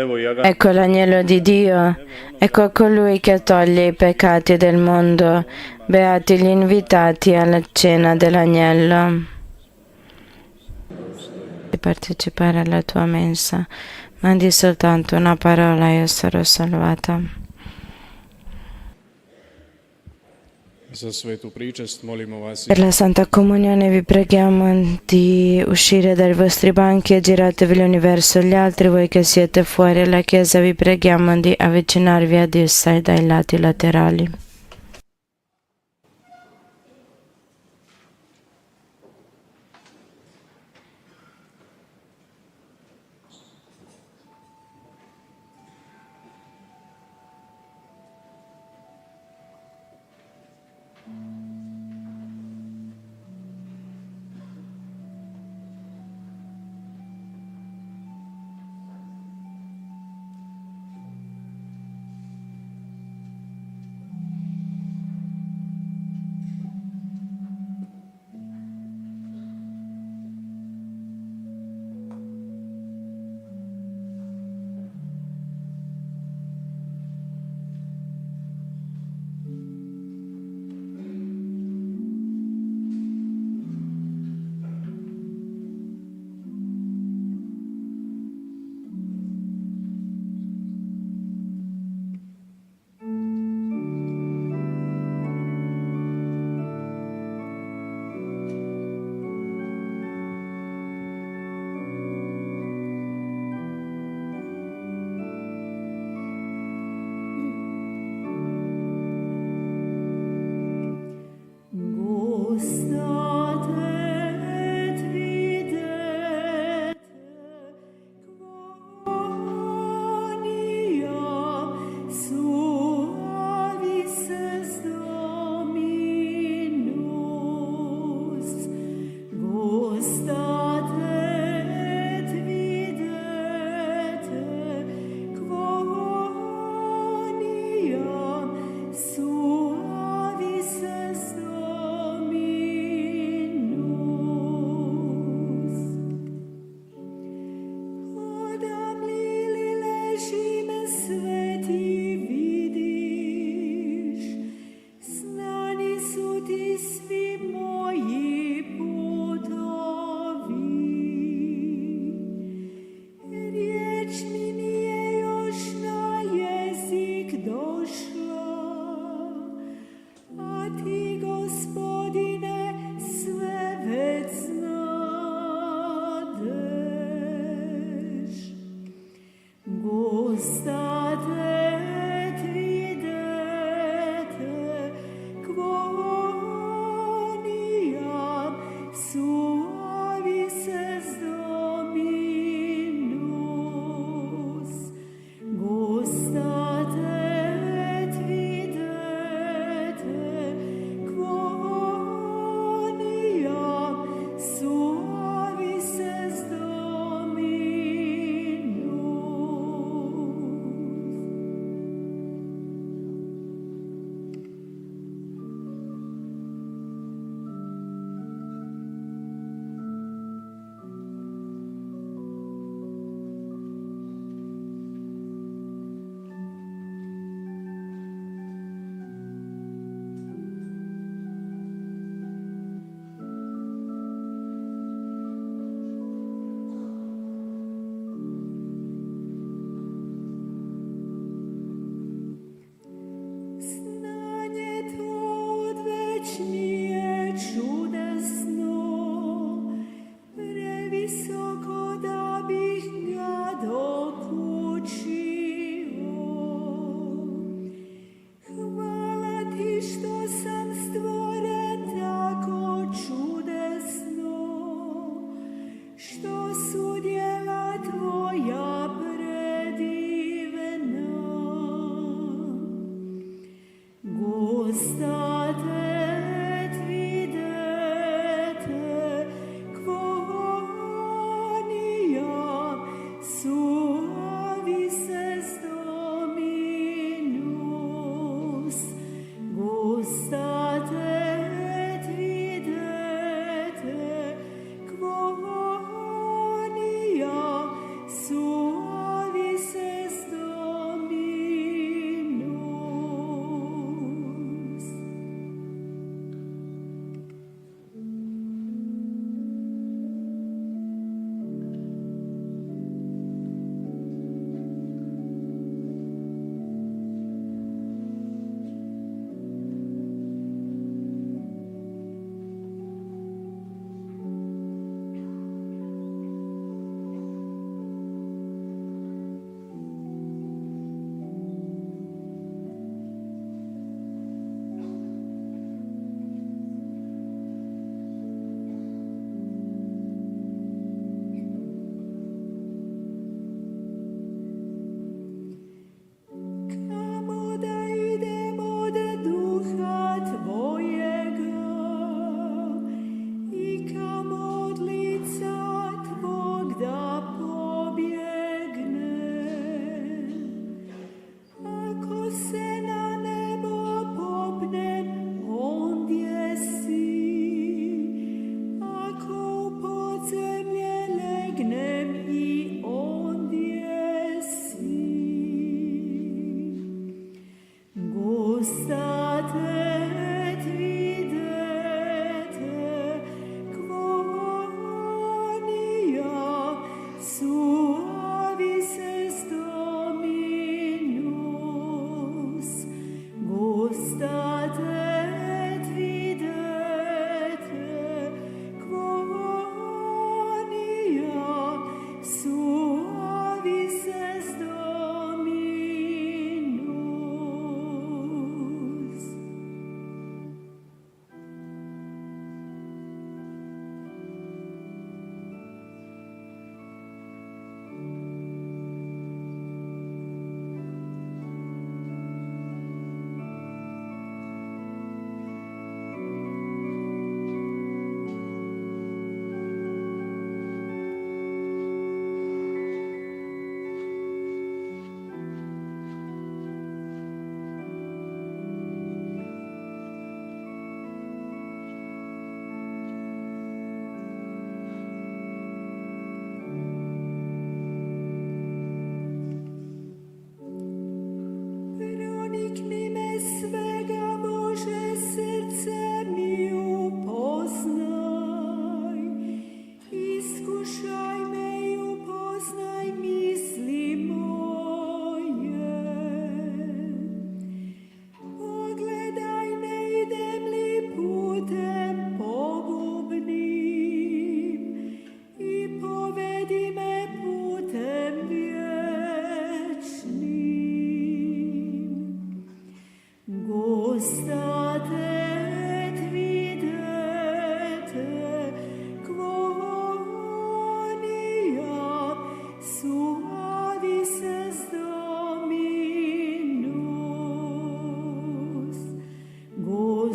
evo ja ga Ecco l'agnello di Dio, ecco colui che toglie i peccati del mondo. Beati gli invitati alla cena dell'agnello. Di partecipare alla tua mensa, ma di soltanto una parola io sarò salvata. Za svetu pričest molimo vas Per la Santa Comunione vi preghiamo di uscire dai vostri banchi e giratevi l'universo gli altri. Voi che siete fuori alla Chiesa vi preghiamo di avvicinarvi ad essa e dai lati laterali.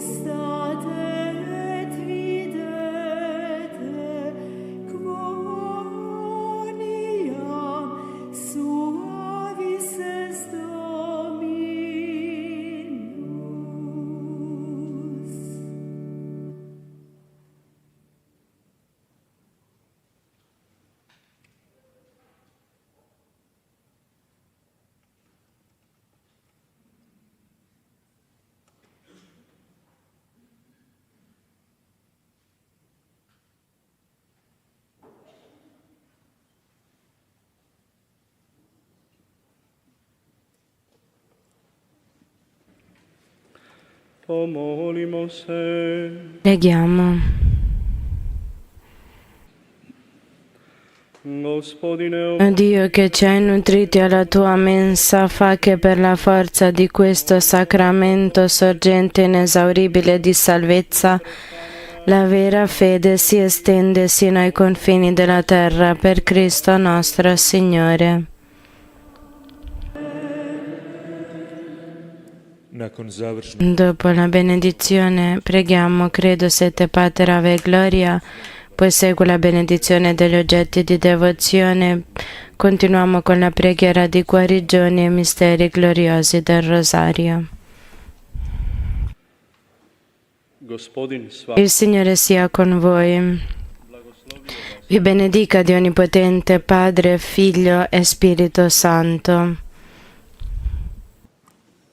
gustate et videte quoniam suavis est Dominus. Pomolimo se. Preghiamo. Gospodine, O Dio che ci hai nutriti alla tua mensa, fa che per la forza di questo sacramento, sorgente inesauribile di salvezza, la vera fede si estende sino ai confini della terra per Cristo nostro Signore. Nakon završnog Dopo la benedizione preghiamo Credo Sete Pater Ave Gloria, poi segue la benedizione degli oggetti di devozione. Continuiamo con la preghiera di guarigione e misteri gloriosi del Rosario. Gospodin s vama. Il Signore sia con voi. Vi benedica Dio Onnipotente, Padre, Figlio e Spirito Santo.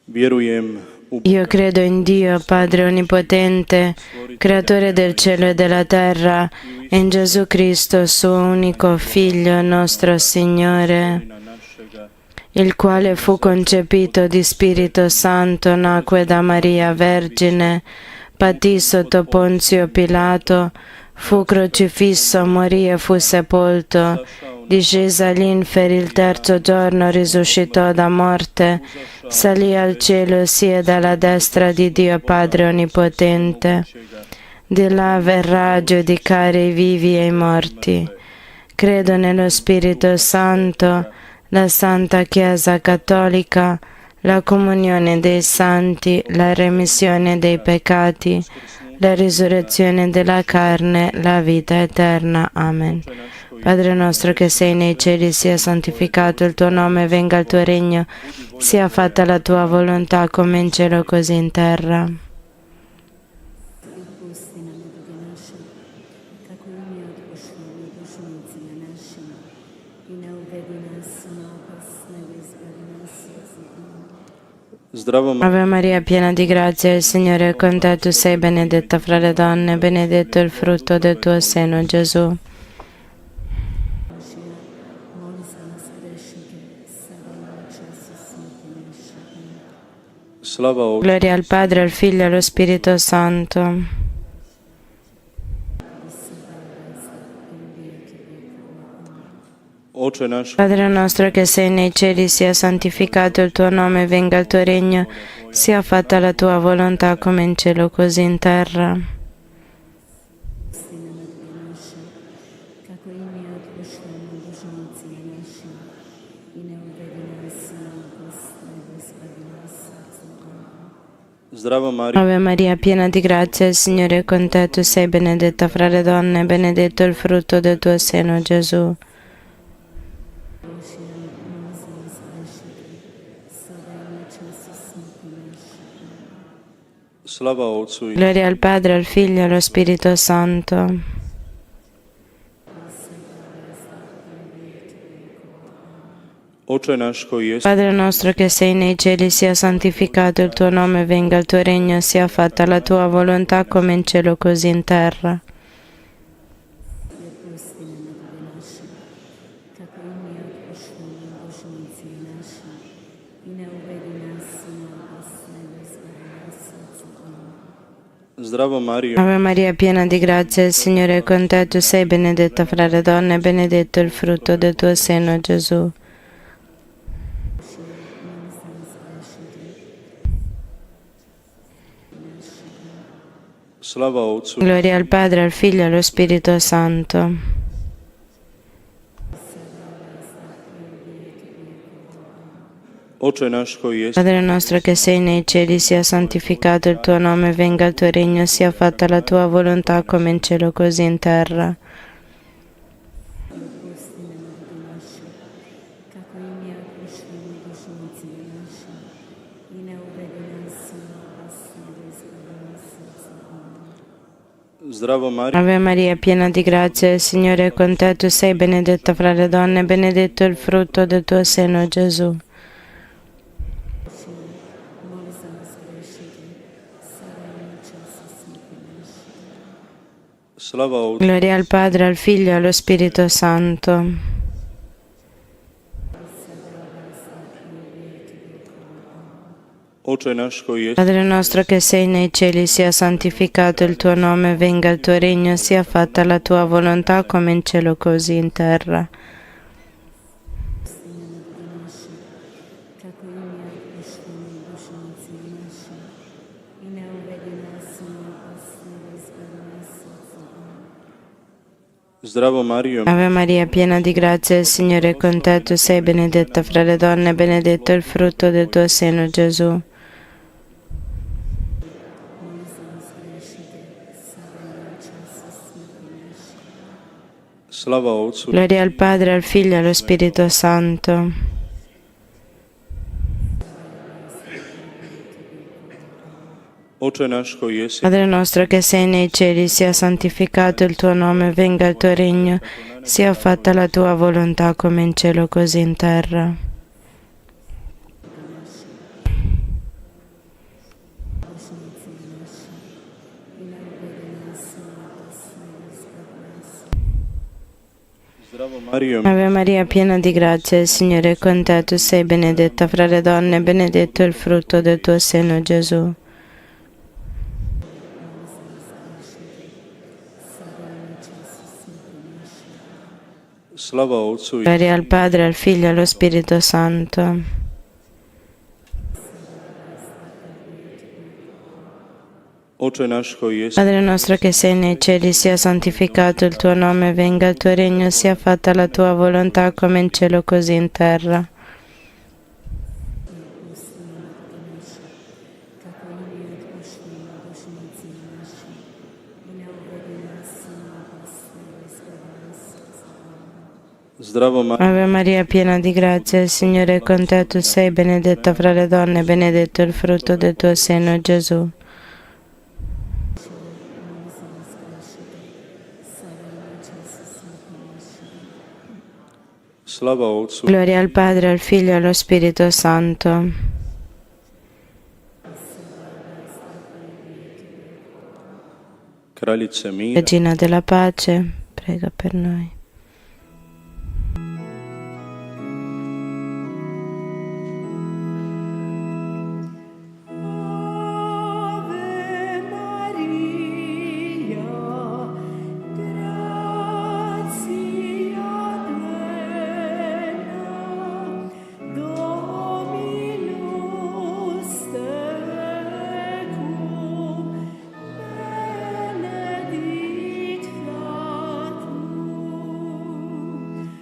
Vjerujem u Io credo in Dio, Padre Onnipotente, Creatore del cielo e della terra, e in Gesù Cristo, suo unico Figlio, nostro Signore, našega, il quale fu concepito di Spirito Santo, nacque da Maria Vergine, patì sotto Ponzio Pilato, fu crocifisso, morì e fu sepolto, discese agli inferi il terzo giorno, risuscitò da morte, salì al cielo e siede alla destra di Dio Padre Onnipotente. Di là verrà a giudicare i vivi e i morti. Credo nello Spirito Santo, la Santa Chiesa Cattolica, la comunione dei santi, la remissione dei peccati, la risurrezione della carne, la vita eterna. Amen. Padre nostro che sei nei cieli, sia santificato il tuo nome, venga il tuo regno, sia fatta la tua volontà come in cielo così in terra. Отпусти нам долги наши, как и мы отпущаем должницам нашим, и не уведи нас в напасть, но избави нас от зла. Zdravo Ave Maria, piena di grazia, il Signore è con te, tu sei benedetta fra le donne, benedetto il frutto del tuo seno, Gesù. Моли за нас грешники, сега и на часу смерти нашей. Амин. Slava Otcu Gloria al Padre, al Figlio e allo Spirito Santo. Oče naš, Padre nostro che sei nei cieli, sia santificato il tuo nome, venga il tuo regno, sia fatta la tua volontà come in cielo così in terra. Отпусти нам долги наши, как и мы отпущаем должницам нашим, и не уведи нас в напасть, но избави нас от зла. zdravo Marija, Ave Maria, piena di grazia, il Signore è con te, tu sei benedetta fra le donne, benedetto il frutto del tuo seno, Gesù. Моли за нас грешники, сега и на часу смерти нашей. Амин. slava Otcu i Gloria al Padre, al Figlio e allo Spirito Santo. Oče naš koji jest Padre nostro che sei nei cieli, sia santificato il tuo nome, venga il tuo regno, sia fatta la tua volontà come in cielo così in terra. Отпусти нам долги наши, как и мы отпущаем должницам нашим, и не уведи нас в напасть, но избави нас от зла. Амин. Zdravo Marija, Ave Maria, piena di grazia, il Signore è con te, tu sei benedetta fra le donne, benedetto il frutto del tuo seno, Gesù. slava Otcu Gloria al Padre, al Figlio e allo Spirito Santo. Oče naš koji jest Padre nostro che sei nei cieli, sia santificato il tuo nome, venga il tuo regno, sia fatta la tua volontà come in cielo così in terra. Kako im je otpuštamo dužnicima našim i ne uvedi nas u napast, nego izbavi nas od zla. Zdravo Marija, Ave Maria, piena di grazia, il Signore è con te, tu sei benedetta fra le donne, e benedetto il frutto del tuo seno, Gesù. Moli za nas grešnike, sada i u času smrti naše. slava Otcu Gloria al Padre, al Figlio e allo Spirito Santo. Oče naš koji jest Padre nostro che sei nei cieli, sia santificato il tuo nome, venga il tuo regno, sia fatta la tua volontà come in cielo così in terra. Kako im je otpuštamo dužnicima našim i ne uvedi nas u napast, nego izbavi nas od zla. Zdravo Marijo, Ave Maria, piena di grazia, il Signore è con te, tu sei benedetta fra le donne, e benedetto il frutto del tuo seno, Gesù. Moli za nas grešnike, sada i u času smrti naše. slava Otcu Gloria al Padre, al Figlio e allo Spirito Santo. Oče naš koji jesi Padre nostro che sei nei cieli, sia santificato il tuo nome, venga il tuo regno, sia fatta la tua volontà come in cielo così in terra. Zdravo Marijo, Ave Maria, piena di grazia, il Signore è con te, tu sei benedetta fra le donne, e benedetto il frutto del tuo seno, Gesù. slava Otcu i Gloria al Padre, al Figlio e allo Spirito Santo. Oče naš koji jest Padre nostro che sei nei cieli, sia santificato il tuo nome, venga il tuo regno, sia fatta la tua volontà come in cielo così in terra. Kako im je otpuštamo dužnicima našim i ne uvedi nas u napast, nego izbavi nas od zla. Zdravo Marijo, Ave Maria, piena di grazia, il Signore è con te, tu sei benedetta fra le donne, e benedetto il frutto del tuo seno, Gesù. slava Otcu Gloria al Padre, al Figlio e allo Spirito Santo. Kraljice mira, Regina della pace, prega per noi. Ave Maria, gratia plena, Dominus tecum, benedicta tu. Ave Maria, gratia plena,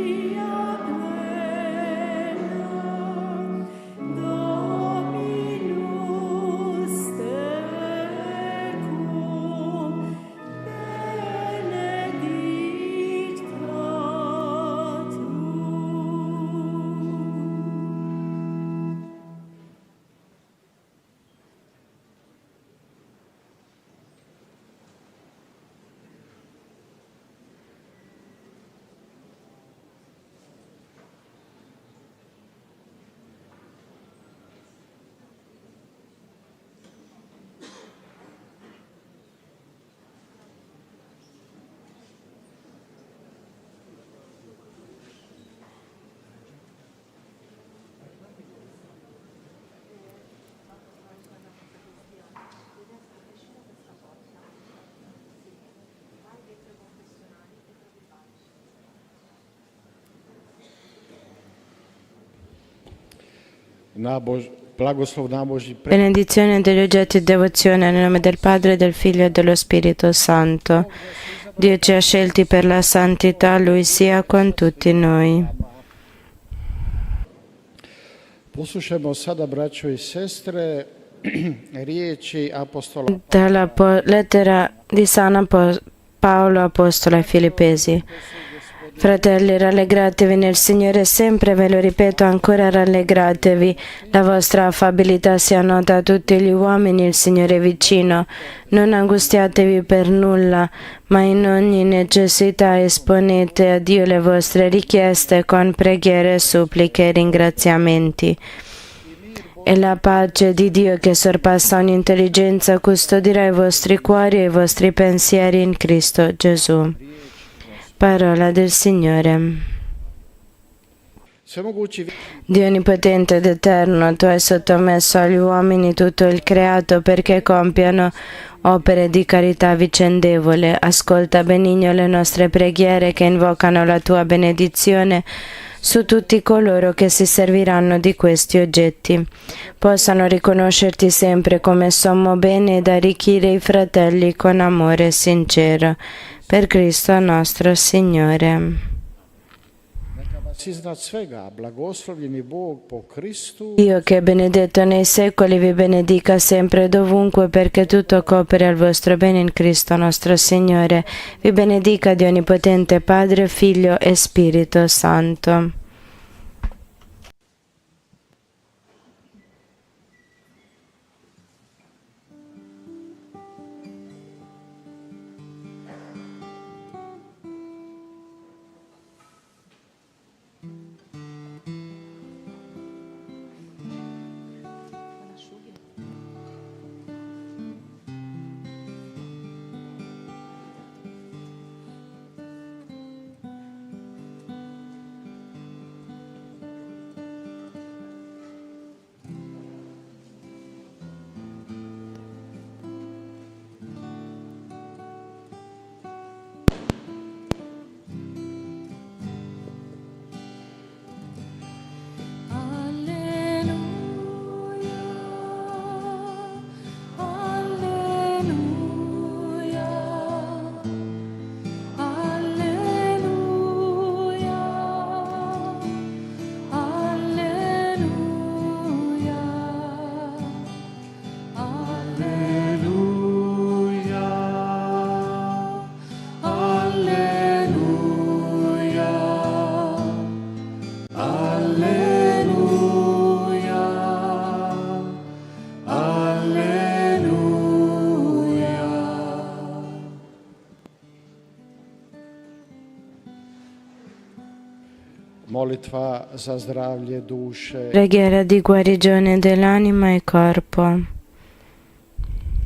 Dominus tecum, benedicta tu. Blagoslov náboží Benedizione degli oggetti di devozione nel nome del Padre, del Figlio e dello Spirito Santo. Dio ci ha scelti per la santità, Lui sia con tutti noi. Poslušajmo sada, braćo i sestre, riječi apostola Dalla lettera di San Paolo Apostolo ai Filippesi. Fratelli, rallegratevi nel Signore sempre, ve lo ripeto ancora, rallegratevi. La vostra affabilità sia nota a tutti gli uomini, il Signore è vicino. Non angustiatevi per nulla, ma in ogni necessità esponete a Dio le vostre richieste con preghiere, suppliche e ringraziamenti. E la pace di Dio che sorpassa ogni intelligenza custodirà i vostri cuori e i vostri pensieri in Cristo Gesù. Parola del Signore. Dio onnipotente ed eterno, Tu hai sottomesso agli uomini tutto il creato perché compiano opere di carità vicendevole. Ascolta benigno le nostre preghiere che invocano la Tua benedizione su tutti coloro che si serviranno di questi oggetti. Possano riconoscerti sempre come sommo bene ed arricchire i fratelli con amore sincero. Per Cristo nostro Signore. Dio che è benedetto nei secoli vi benedica sempre e dovunque, perché tutto coopera al vostro bene in Cristo nostro Signore. Vi benedica Dio Onnipotente, Padre, Figlio e Spirito Santo. Molitva za zdravlje duše. Preghiera di guarigione dell'anima e corpo.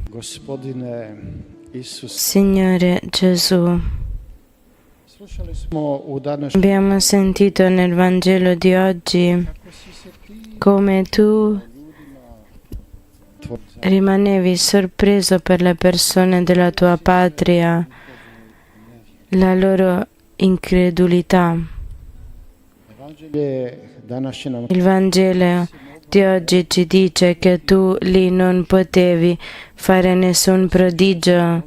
Gospodine Isus. Signore Gesù, Slušali smo u današnjem abbiamo sentito nel Vangelo di oggi come Tu rimanevi sorpreso per le persone della Tua patria, la loro incredulità. Il Vangelo di oggi ci dice che Tu lì non potevi fare nessun prodigio,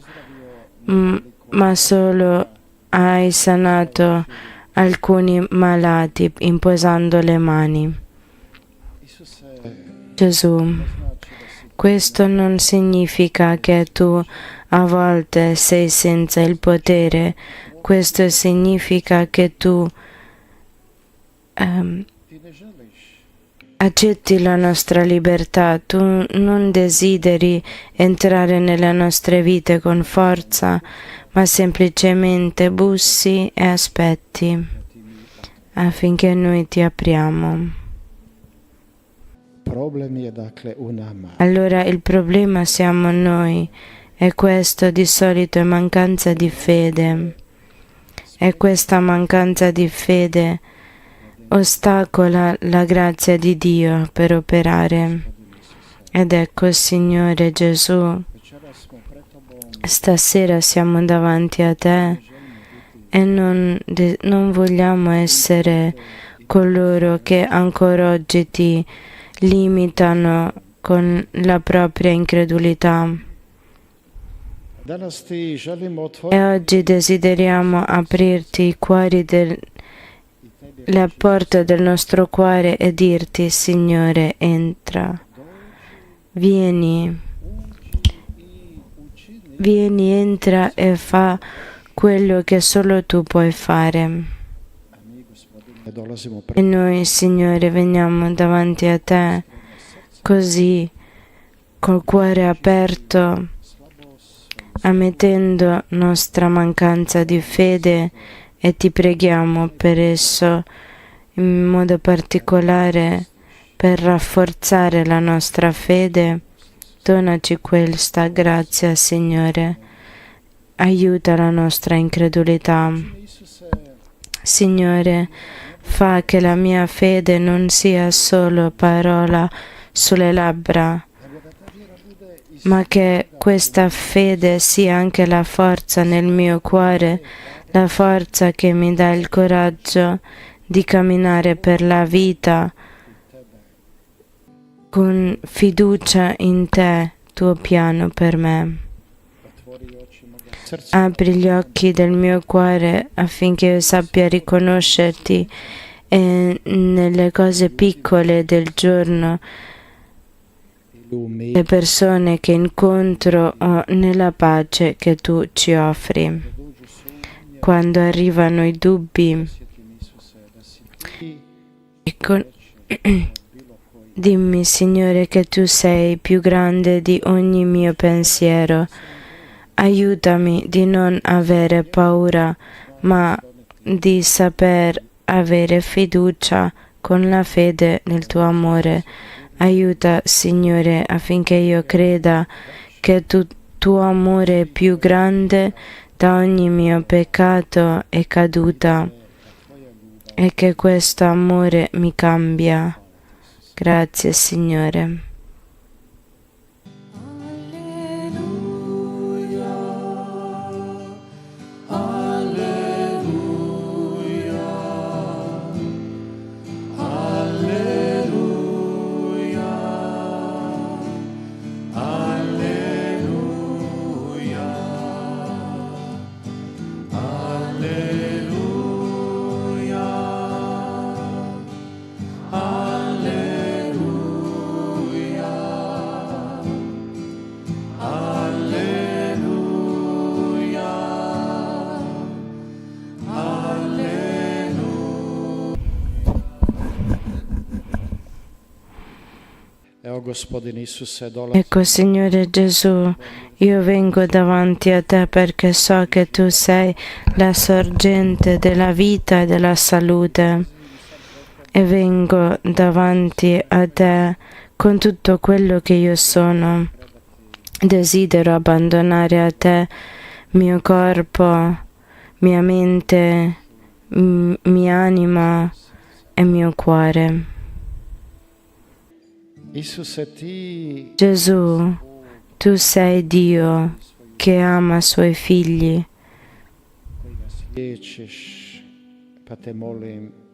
ma solo hai sanato alcuni malati imposando le mani. Gesù, questo non significa che Tu a volte sei senza il potere, questo significa che Tu accetti la nostra libertà. Tu non desideri entrare nelle nostre vite con forza, ma semplicemente bussi e aspetti affinché noi Ti apriamo. Allora il problema siamo noi, e questo di solito è mancanza di fede. E questa mancanza di fede ostacola la grazia di Dio per operare. Ed ecco, Signore Gesù, stasera siamo davanti a Te e non vogliamo essere coloro che ancora oggi Ti limitano con la propria incredulità. Danas ti želimo otvoriti E oggi desideriamo aprirti i cuori le porte del nostro cuore e dirti, Signore, entra. Vieni, entra e fa quello che solo tu puoi fare. dolazimo E noi, Signore, veniamo davanti a te così, col cuore aperto, ammettendo nostra mancanza di fede e ti preghiamo per esso, in modo particolare per rafforzare la nostra fede. Donaci questa grazia, Signore. Aiuta la nostra incredulità. Signore, fa che la mia fede non sia solo parola sulle labbra, ma che questa fede sia anche la forza nel mio cuore, la forza che mi dà il coraggio di camminare per la vita con fiducia in te, tuo piano per me. Apri gli occhi del mio cuore affinché io sappia riconoscerti e nelle cose piccole del giorno, le persone che incontro o nella pace che tu ci offri. Quando arrivano i dubbi, dimmi, Signore, che tu sei più grande di ogni mio pensiero. Aiutami di non avere paura, ma di saper avere fiducia con la fede nel tuo amore. Aiuta, Signore, affinché io creda che tuo amore è più grande da ogni mio peccato e caduta e che questo amore mi cambia. Grazie, Signore. Ecco, Signore Gesù, io vengo davanti a te perché so che tu sei la sorgente della vita e della salute e vengo davanti a te con tutto quello che io sono. Desidero abbandonare a te mio corpo, mia mente, mia anima e mio cuore. Gesù, tu sei Dio che ama i suoi figli.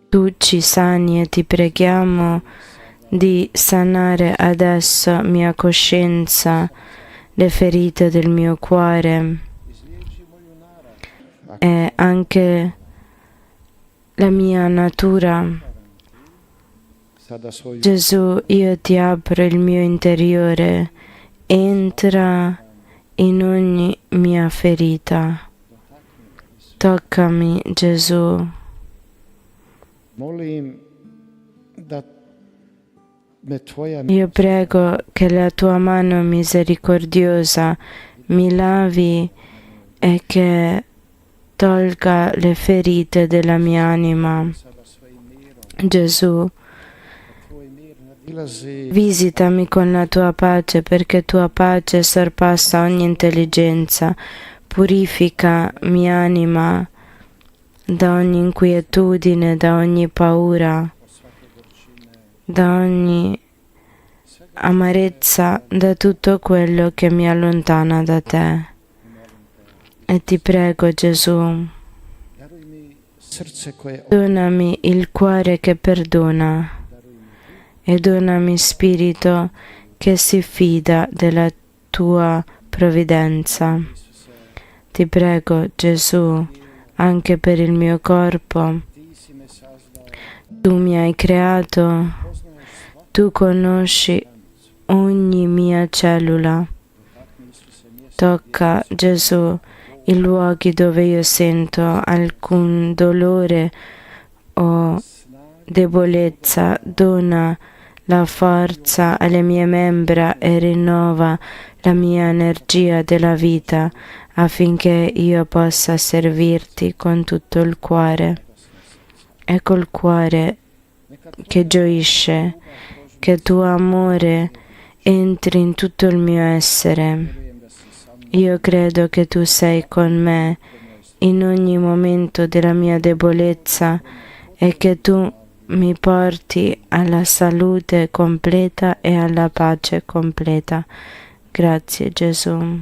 Tu ci sani e ti preghiamo di sanare adesso mia coscienza, le ferite del mio cuore e anche la mia natura. Gesù, io ti apro il mio interiore, entra in ogni mia ferita. Toccami, Gesù. Io prego che la tua mano misericordiosa mi lavi e che tolga le ferite della mia anima. Gesù, visitami con la tua pace, perché tua pace sorpassa ogni intelligenza. Purifica mia anima da ogni inquietudine, da ogni paura, da ogni amarezza, da tutto quello che mi allontana da te. E ti prego, Gesù, donami il cuore che perdona e donami spirito che si fida della tua provvidenza. Ti prego, Gesù, anche per il mio corpo. Tu mi hai creato, tu conosci ogni mia cellula. Tocca, Gesù, i luoghi dove io sento alcun dolore o debolezza. Dona la forza alle mie membra e rinnova la mia energia della vita affinché io possa servirti con tutto il cuore. Ecco il cuore che gioisce, che tuo amore entri in tutto il mio essere. Io credo che tu sei con me in ogni momento della mia debolezza e che tu mi porti alla salute completa e alla pace completa. Grazie, Gesù.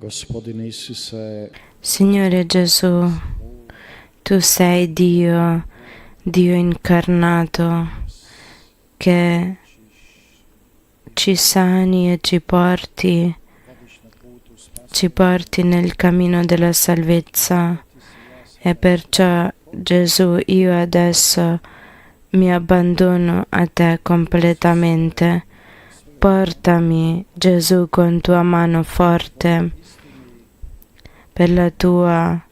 Gospodine Isuse, Signore Gesù, tu sei Dio, Dio incarnato, che ci sani e ci porti nel cammino della salvezza. E perciò, Gesù, io adesso mi abbandono a te completamente. Portami, Gesù, con tua mano forte per la tua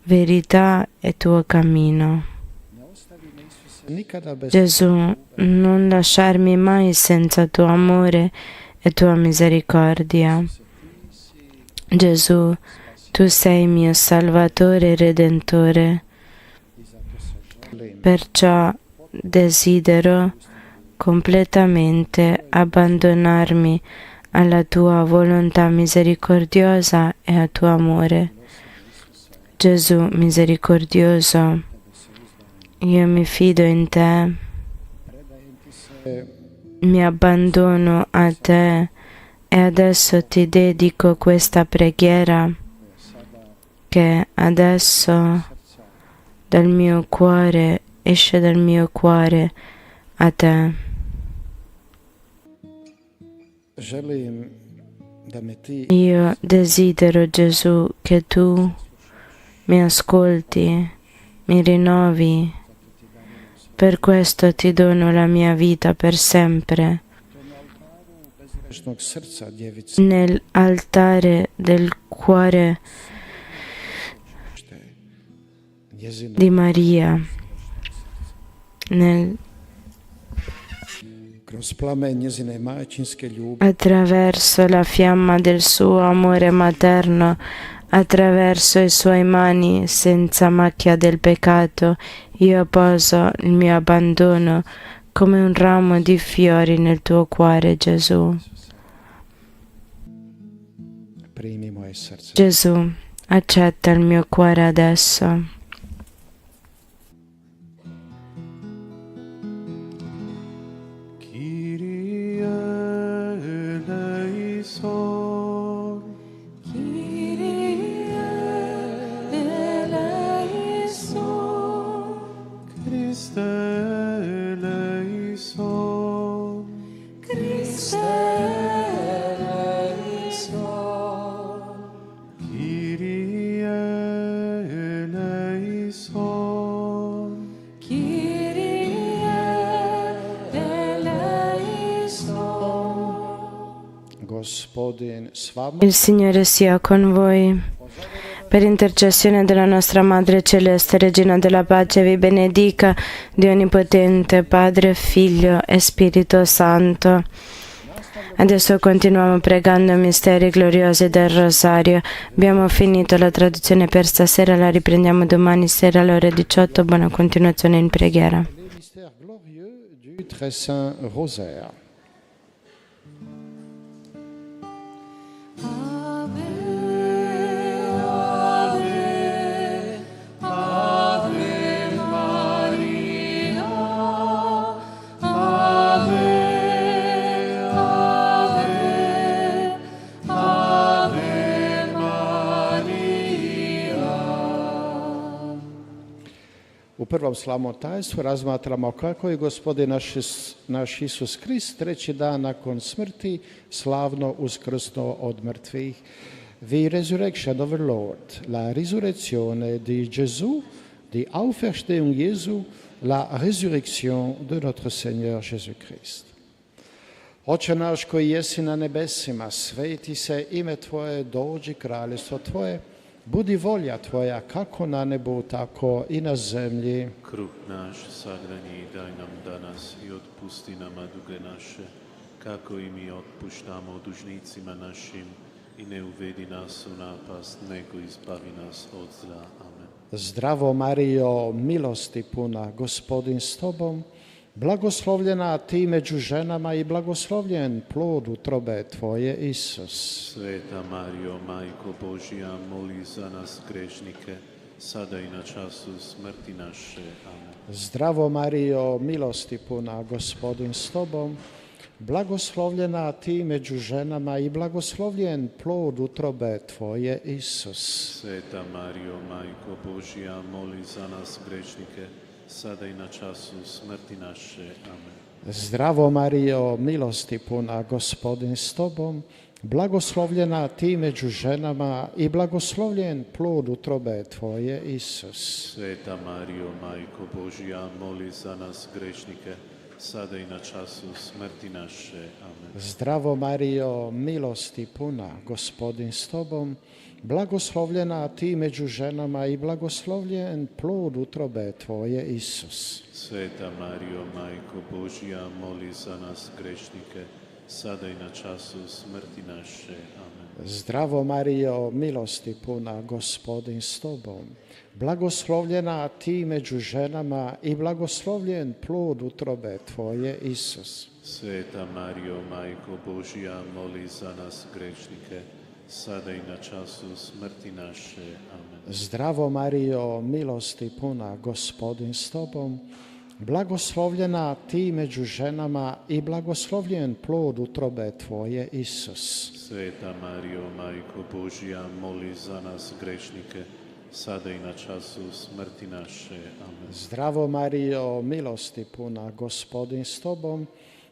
verità e tuo cammino. Gesù, non lasciarmi mai senza tuo amore e tua misericordia. Gesù, tu sei mio Salvatore e Redentore, perciò desidero completamente abbandonarmi alla tua volontà misericordiosa e al tuo amore. Gesù misericordioso, io mi fido in te, mi abbandono a te e adesso ti dedico questa preghiera che adesso dal mio cuore esce dal mio cuore a te. Io desidero, Gesù, che tu mi ascolti, mi rinnovi. Per questo ti dono la mia vita per sempre. Nell'altare del cuore di Maria, attraverso la fiamma del suo amore materno, attraverso i suoi mani senza macchia del peccato, io poso il mio abbandono come un ramo di fiori nel tuo cuore, Gesù. Gesù, accetta il mio cuore adesso. Il Signore sia con voi. Per intercessione della nostra Madre Celeste, Regina della Pace, vi benedica Dio Onnipotente, Padre, Figlio e Spirito Santo. Adesso continuiamo pregando i misteri gloriosi del Rosario. Abbiamo finito la traduzione per stasera, la riprendiamo domani sera alle ore 18. Buona continuazione in preghiera. Les mystères glorieux du très saint rosaire. U prvom slavnom tajstvu razmatramo kako je Gospodin naš Isus Krist treći dan nakon smrti slavno uskrsnuo od mrtvih. The resurrection of our Lord, la risurrezione di Gesù, die Auferstehung Jesu, la résurrection de notre Seigneur Jésus-Christ. Oče naš koji jesi na nebesima, sveti se ime Tvoje, dođi kraljestvo Tvoje, budi volja Tvoja kako na nebu, tako i na zemlji. Kruh naš svagdanji daj nam danas i otpusti nama duge naše, kako i mi otpuštamo dužnicima našim, i ne uvedi nas u napast, nego izbavi nas od zla. Amen. Zdravo Marijo, milosti puna, Gospodin s Tobom, blagoslovljena Ti među ženama i blagoslovljen plod utrobe Tvoje, Isus. Sveta Marijo, Majko Božja, moli za nas grešnike, sada i na času smrti naše. Amen. Zdravo Marijo, milosti puna, Gospodin s Tobom, blagoslovljena Ti među ženama i blagoslovljen plod utrobe Tvoje, Isus. Sveta Marijo, Majko Božja, moli za nas grešnike, sada i na času smrti naše. Amen. Zdravo Marijo, milosti puna, Gospodin s Tobom, blagoslovljena Ti među ženama i blagoslovljen plod utrobe Tvoje, Isus. Sveta Marijo, Majko Božja, moli za nas grešnike, sada i na času smrti naše. Amen. Zdravo Marijo, milosti puna, Gospodin s Tobom, blagoslovljena Ti među ženama i blagoslovljen plod utrobe Tvoje, Isus. Sveta Marijo, Majko Božja, moli za nas grešnike, sada i na času smrti naše. Amen. Zdravo Marijo, milosti puna, Gospodin s Tobom, blagoslovljena Ti među ženama i blagoslovljen plod utrobe Tvoje, Isus. Sveta Marijo, Majko Božja, moli za nas grešnike, sada i na času smrti naše. Amen. Zdravo Marijo, milosti puna, Gospodin s Tobom, blagoslovljena Ti među ženama i blagoslovljen plod utrobe Tvoje, Isus. Sveta Marijo, Majko Božja, moli za nas grešnike, sada i na času smrti naše. Amen. Zdravo Marijo, milosti puna, Gospodin s Tobom,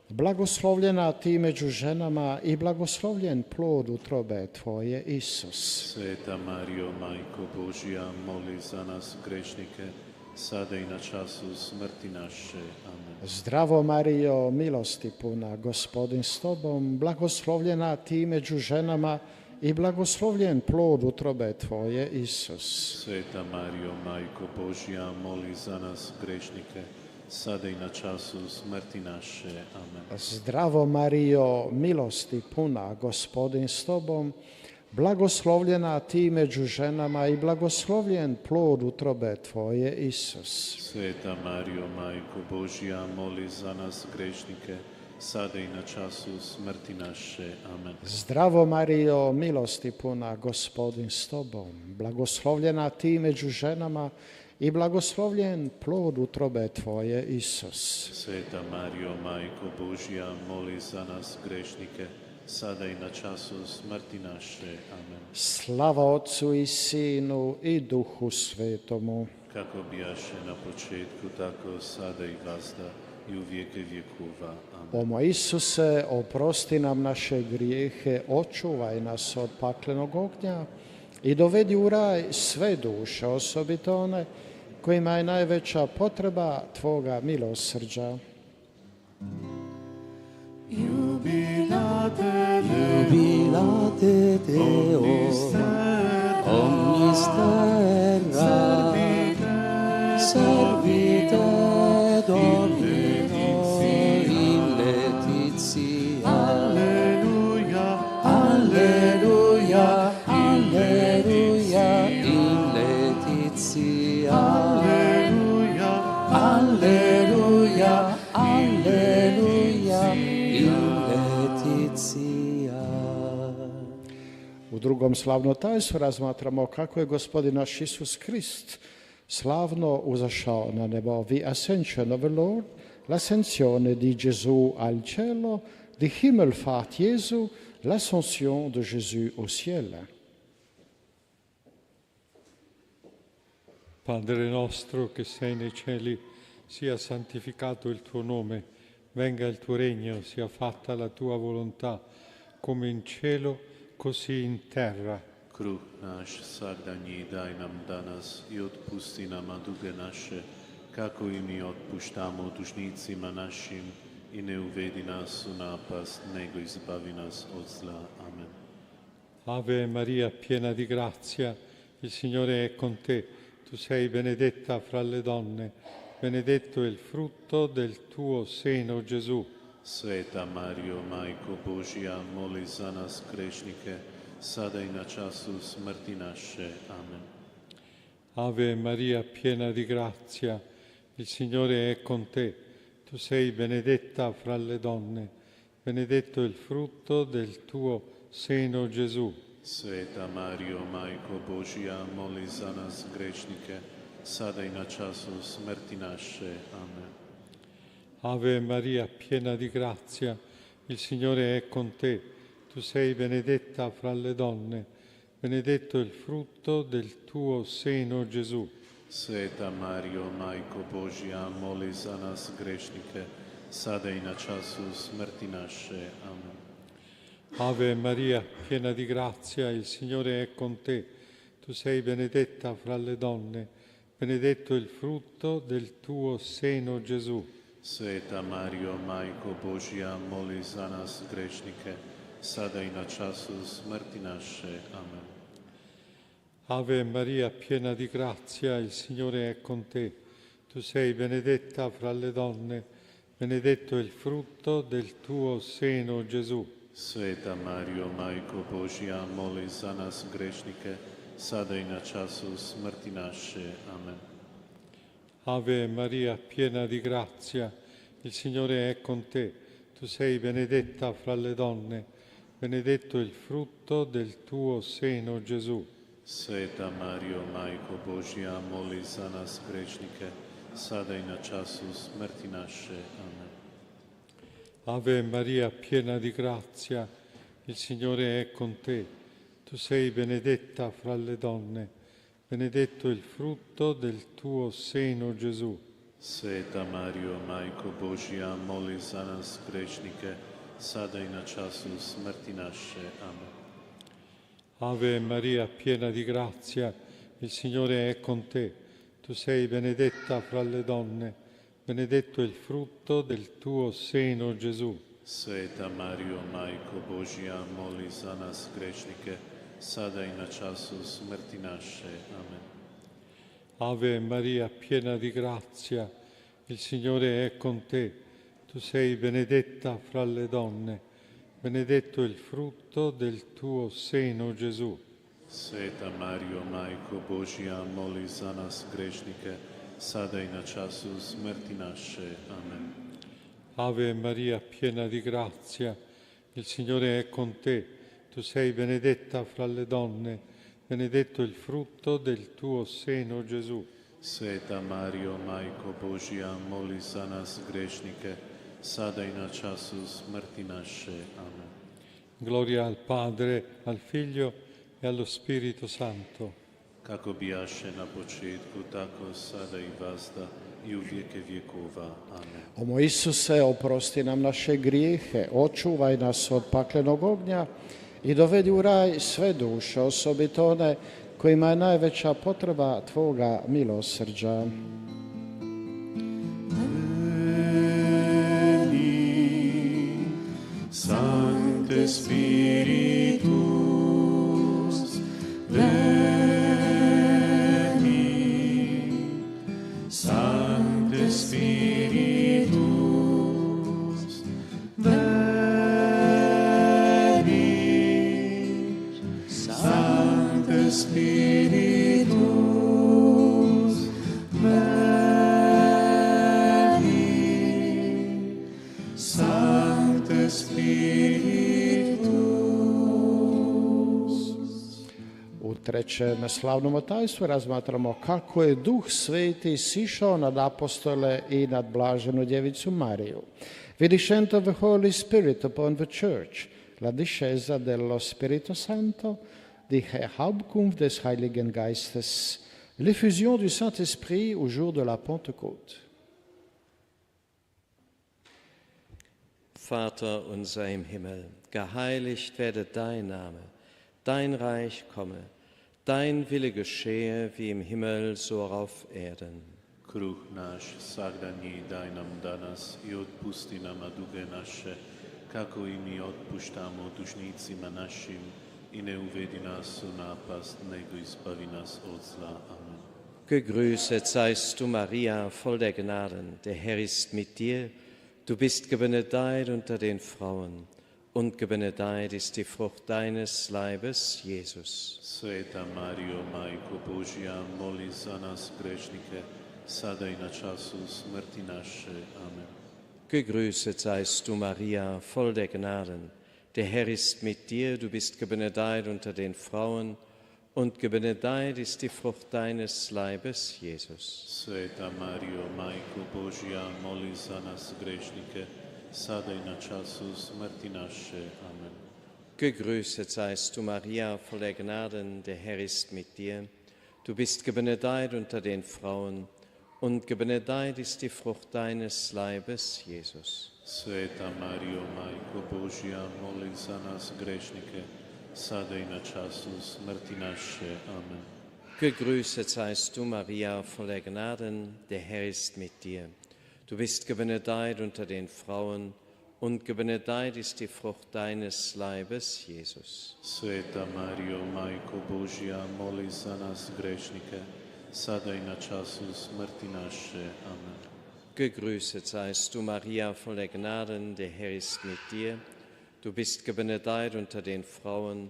blagoslovljena Ti među ženama i blagoslovljen plod utrobe Tvoje, Isus. Sveta Marijo, Majko Božja, moli za nas grešnike, sada i na času smrti naše. Amen. Zdravo Marijo, milosti puna, Gospodin s Tobom, blagoslovljena Ti među ženama i blagoslovljen plod utrobe Tvoje, Isus. Sveta Marijo, Majko Božja, moli za nas grešnike, sada i na času smrti naše. Amen. Zdravo Marijo, milosti puna, Gospodin s Tobom, blagoslovljena Ti među ženama i blagoslovljen plod utrobe Tvoje, Isus. Sveta Marijo, Majko Božja, moli za nas grešnike, sada i na času smrti naše. Amen. Zdravo Marijo, milosti puna, Gospodin s Tobom, blagoslovljena Ti među ženama i blagoslovljen plod utrobe Tvoje, Isus. Sveta Marijo, Majko Božja, moli za nas grešnike, sada i na času smrti naše. Amen. Slava Otcu i Sinu i Duhu Svetomu. Kako bijaše na početku, tako sada i vazda i u vijeke vjekova. Amen. O moj Isuse, oprosti nam naše grijehe, očuvaj nas od paklenog ognja i dovedi u raj sve duše, osobito one kojima je najveća potreba Tvoga milosrđa. Jubilate Deo, omnis terra, servite Domino in laetitia. konzumacija. U drugom slavnom tajstvu razmatramo kako je Gospodin naš Isus Krist slavno uzašao na nebo. The Ascension of the Lord, l'ascensione di Gesù al cielo, di Himmelfahrt Jesu, l'ascension de Jésus au ciel. Padre nostro che sei nei cieli, sia santificato il tuo nome, venga il tuo regno, sia fatta la tua volontà, come in cielo, così in terra. Kruh naš svagdanji daj nam danas i otpusti nama duge naše, kako i mi otpuštamo dužnicima našim, i ne uvedi nas u napast, nego izbavi nas od zla. Amen. Ave Maria, piena di grazia, il Signore è con te. Tu sei benedetta fra le donne, benedetto è il frutto del tuo seno, Gesù. Sveta Mario, Majko Božja, moli za nas grešnike, sada i na času smrti naše. Amen. Ave Maria, piena di grazia, il Signore è con te. Tu sei benedetta fra le donne, benedetto è il frutto del tuo seno, Gesù. Sveta Mario, Majko Božja, moli za nas grešnike, sada i na času smrti naše. Amen. Ave Maria, piena di grazia, il Signore è con te. Tu sei benedetta fra le donne, benedetto è il frutto del tuo seno, Gesù. Sveta Mario, Majko Božja, moli za nas grešnike, sada i na času smrti naše. Amen. Ave Maria, piena di grazia, il Signore è con te. Tu sei benedetta fra le donne, benedetto è il frutto del tuo seno, Gesù. Sveta Mario, Majko Božja, moli za nas grešnike, sada i na času smrti naše. Amen. Ave Maria, piena di grazia, il Signore è con te. Tu sei benedetta fra le donne, benedetto è il frutto del tuo seno, Gesù. Sveta Mario, Majko Božja, moli za nas grešnike, sada i na času smrti naše. Amen. Ave Maria, piena di grazia, il Signore è con te. Tu sei benedetta fra le donne, benedetto è il frutto del tuo seno, Gesù. Sveta Mario, Majko Božja, moli za nas grešnike, sada i na času smrti naše. Amen. Ave Maria, piena di grazia, il Signore è con te. Tu sei benedetta fra le donne, benedetto è il frutto del tuo seno, Gesù. Sveta Mario, Majko Božja, moli za nas grešnike, sada i na času smrti naše. Amen. Ave Maria, piena di grazia, il Signore è con te. Tu sei benedetta fra le donne, benedetto è il frutto del tuo seno, Gesù. Sveta Mario, Majko Božja, moli za nas grešnike, sada i na času smrti naše. Amen. Ave Maria, piena di grazia, il Signore è con te. Tu sei benedetta fra le donne, benedetto è il frutto del tuo seno, Gesù. Sveta Mario, Majko Božja, moli za nas grešnike, sada i na času smrti naše. Amen. Ave Maria, piena di grazia, il Signore è con te. Tu sei benedetta fra le donne, benedetto è il frutto del tuo seno, Gesù. Sveta Mario, Majko Božja, moli za nas grešnike, sada i na času smrti naše. Amen. Gloria al Padre, al Figlio e allo Spirito Santo. Kako bijaše na početku, tako sada i vazda i u vijeke vjekova. Amen. O moj Isuse, oprosti nam naše grijehe, očuvaj nas od paklenog ognja i dovedi u raj sve duše, osobito one kojima je najveća potreba Tvoga milosrđa. Sancte Spiritus, Sancte Spiritus, Sancte Spiritus, Sancte Spiritus, trećem slavnom tajstvu razmatramo kako je Duh Sveti sišao nad apostole i nad blaženu djevicu Mariju. Vi descent of the Holy Spirit upon the Church, la discesa dello Spirito Santo, die Herabkunft des Heiligen Geistes, l'effusion du Saint-Esprit au jour de la Pentecôte. Vater unser im Himmel, geheiligt werde dein Name, dein Reich komme, dein Wille geschehe wie im Himmel, so auf Erden. Kruh naš svagdanji daj nam danas i otpusti nama duge naše, kako i mi otpuštamo dužnicima našim, i ne uvedi nas u napast, nego izbavi nas od zla. Amen. Gegrüßet seist du, Maria, voll der Gnaden, der Herr ist mit dir. Du bist gebenedeit unter den Frauen, und gebenedeit ist die Frucht deines Leibes, Jesus. Sveta Mario, Majko Božja, moli za nas grešnike, sada i na času smrti naše. Amen. Gegrüßet seist du, Maria, voll der Gnaden. Der Herr ist mit dir, du bist gebenedeit unter den Frauen, und gebenedeit ist die Frucht deines Leibes, Jesus. Sveta Mario, Majko Božja, moli za nas grešnike, sada i na času smrti naše. Amen. Gegrüßet seist du, Maria, voll der Gnaden, der Herr ist mit dir. Du bist gebenedeit unter den Frauen, und gebenedeit ist die Frucht deines Leibes, Jesus. Sveta Mario, Majko Božja, moli za nas grešnike, sada i na času smrti naše. Amen. Gegrüßet seist du, Maria, voller Gnaden, der Herr ist mit dir. Du bist gebenedeit unter den Frauen, und gebenedeit ist die Frucht deines Leibes, Jesus. Sveta Mario, Majko Božja, moli za nas grešnike, sada i na času smrti naše. Amen. Gegrüßet seist du, Maria, voller Gnaden, der Herr ist mit dir. Du bist gebenedeit unter den Frauen,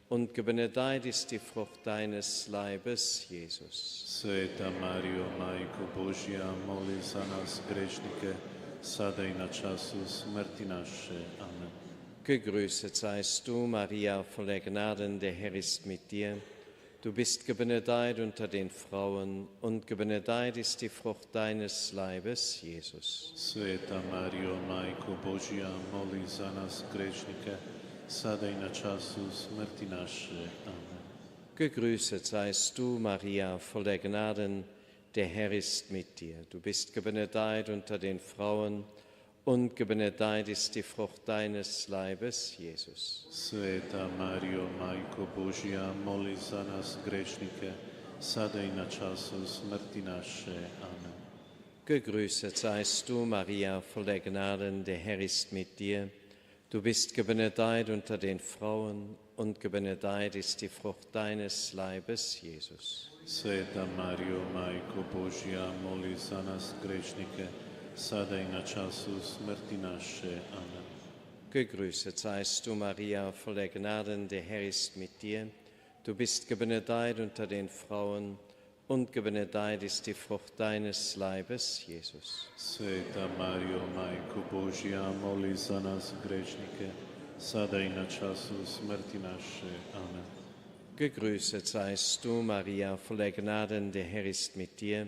und gebenedeit ist die Frucht deines Leibes, Jesus. Sveta Mario, Majko Božja, moli za nas grešnike, sada i na času smrti naše. Amen. Gegrüßet seist du, Maria, voller Gnaden, der Herr ist mit dir. Du bist gebenedeit unter den Frauen, und gebenedeit ist die Frucht deines Leibes, Jesus. Sveta Mario, Majko Božja, moli za nas grešnike, sada i na času smrti naše. Amen. Gegrüßet seist du, Maria, voller Gnaden, der Herr ist mit dir. Du bist gebenedeit unter den Frauen, und gebenedeit ist die Frucht deines Leibes, Jesus. Sveta Mario, Majko Božja, moli za nas grešnike, sada i na času smrti naše. Amen. Gegrüßet seist du, Maria, voller Gnaden, der Herr ist mit dir. Du bist gebenedeit unter den Frauen, und gebenedeit ist die Frucht deines Leibes, Jesus. Sveta Mario, Majko Božja, moli za nas grešnike, sada i na času smrti naše. Amen. Gegrüßet seist du, Maria, voller Gnaden, der Herr ist mit dir. Du bist gebenedeit unter den Frauen, und gebenedeit ist die Frucht deines Leibes, Jesus. Sveta Mario, Majko Božja, moli za nas grešnike, sada i na času smrti naše. Amen. Gegrüßet seist du, Maria, voller Gnaden, der Herr ist mit dir.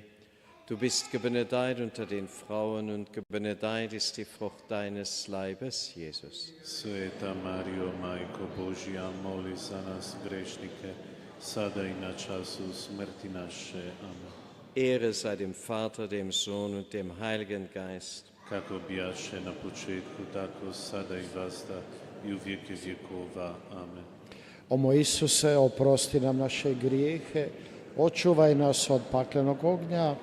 Du bist gebenedeit unter den Frauen, und gebenedeit ist die Frucht deines Leibes, Jesus. Sveta Mario, Majko Božja, moli za nas grešnike, sada i na času smrti naše. Amen. Ehre sei dem Vater, dem Sohn und dem Heiligen Geist. Kako bijaše na početku, tako sada i vazda i u vijeke vjekova. Amen. O moj Isuse, oprosti nam naše grijehe, očuvaj nas od paklenog ognja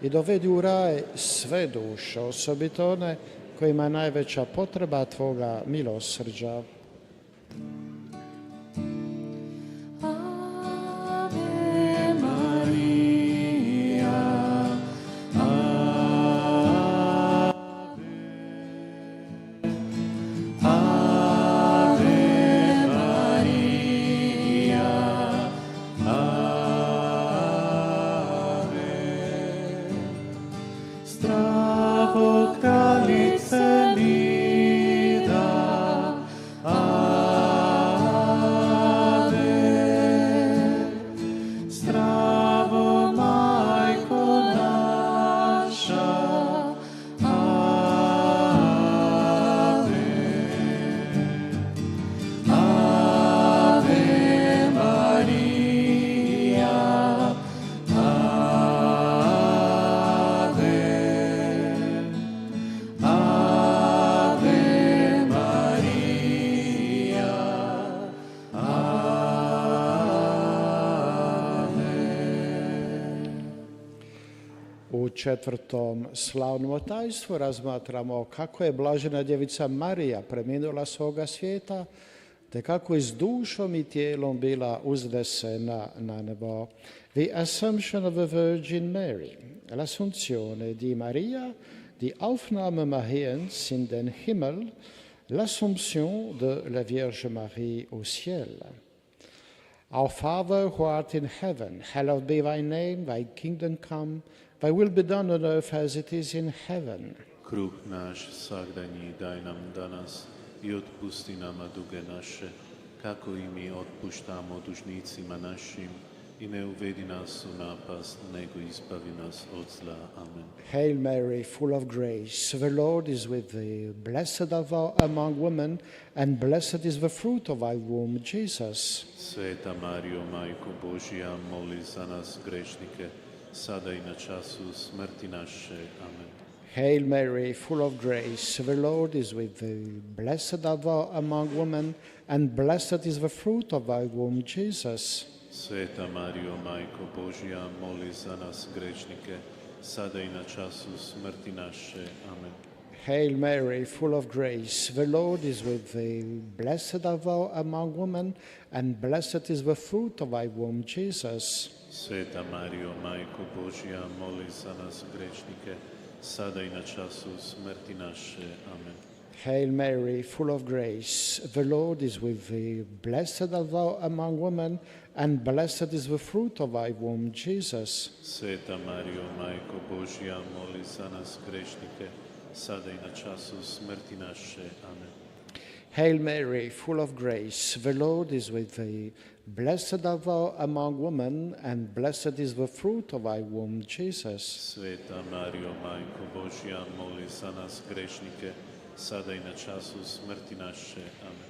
i dovedi u raj sve duše, osobito one kojima je najveća potreba Tvoga milosrđa. Ave Maria, Ave Maria, Zdravo kraljice mi da, četvrtom slavnom tajstvu razmatramo kako je blažena djevica Marija preminula svoga svijeta, te kako je s dušom i tijelom bila uznesena na nebo. The Assumption of the Virgin Mary, l'Assunzione di Maria, die Aufnahme Mariens in den Himmel, l'Assomption de la Vierge Marie au ciel. Our Father who art in heaven, hallowed be thy name, thy kingdom come, thy will be done on earth as it is in heaven. Kruh naš svagdanji daj nam danas i otpusti nama duge naše, kako i mi otpuštamo dužnicima našim, i ne uvedi nas u napast, nego izbavi nas od zla. Amen. Hail Mary, full of grace, the Lord is with thee. Blessed art thou among women, and blessed is the fruit of thy womb, Jesus. Sveta Marijo, Majko Božja, moli za nas grešnike, sada i na času smrti naše. Amen. Hail Mary, full of grace, the Lord is with thee. Blessed art thou among women, and blessed is the fruit of thy womb, Jesus. Sveta Marijo, Majko Božja, moli za nas grešnike, sada i na času smrti naše. Amen. Hail Mary, full of grace, the Lord is with thee. Blessed art thou among women, and blessed is the fruit of thy womb, Jesus. Sveta Marijo, Majko Božja, moli za nas grešnike, sada i na času smrti naše. Amen. Hail Mary, full of grace, the Lord is with thee. Blessed art thou among women, and blessed is the fruit of thy womb, Jesus. Sveta Marijo, Majko Božja, moli za nas grešnike, sada i na času smrti naše. Amen. Hail Mary, full of grace, the Lord is with thee. Blessed art thou among women, and blessed is the fruit of thy womb, Jesus. Sveta Marijo, Majko Božja, moli za nas grešnike, sada i na času smrti naše. Amen.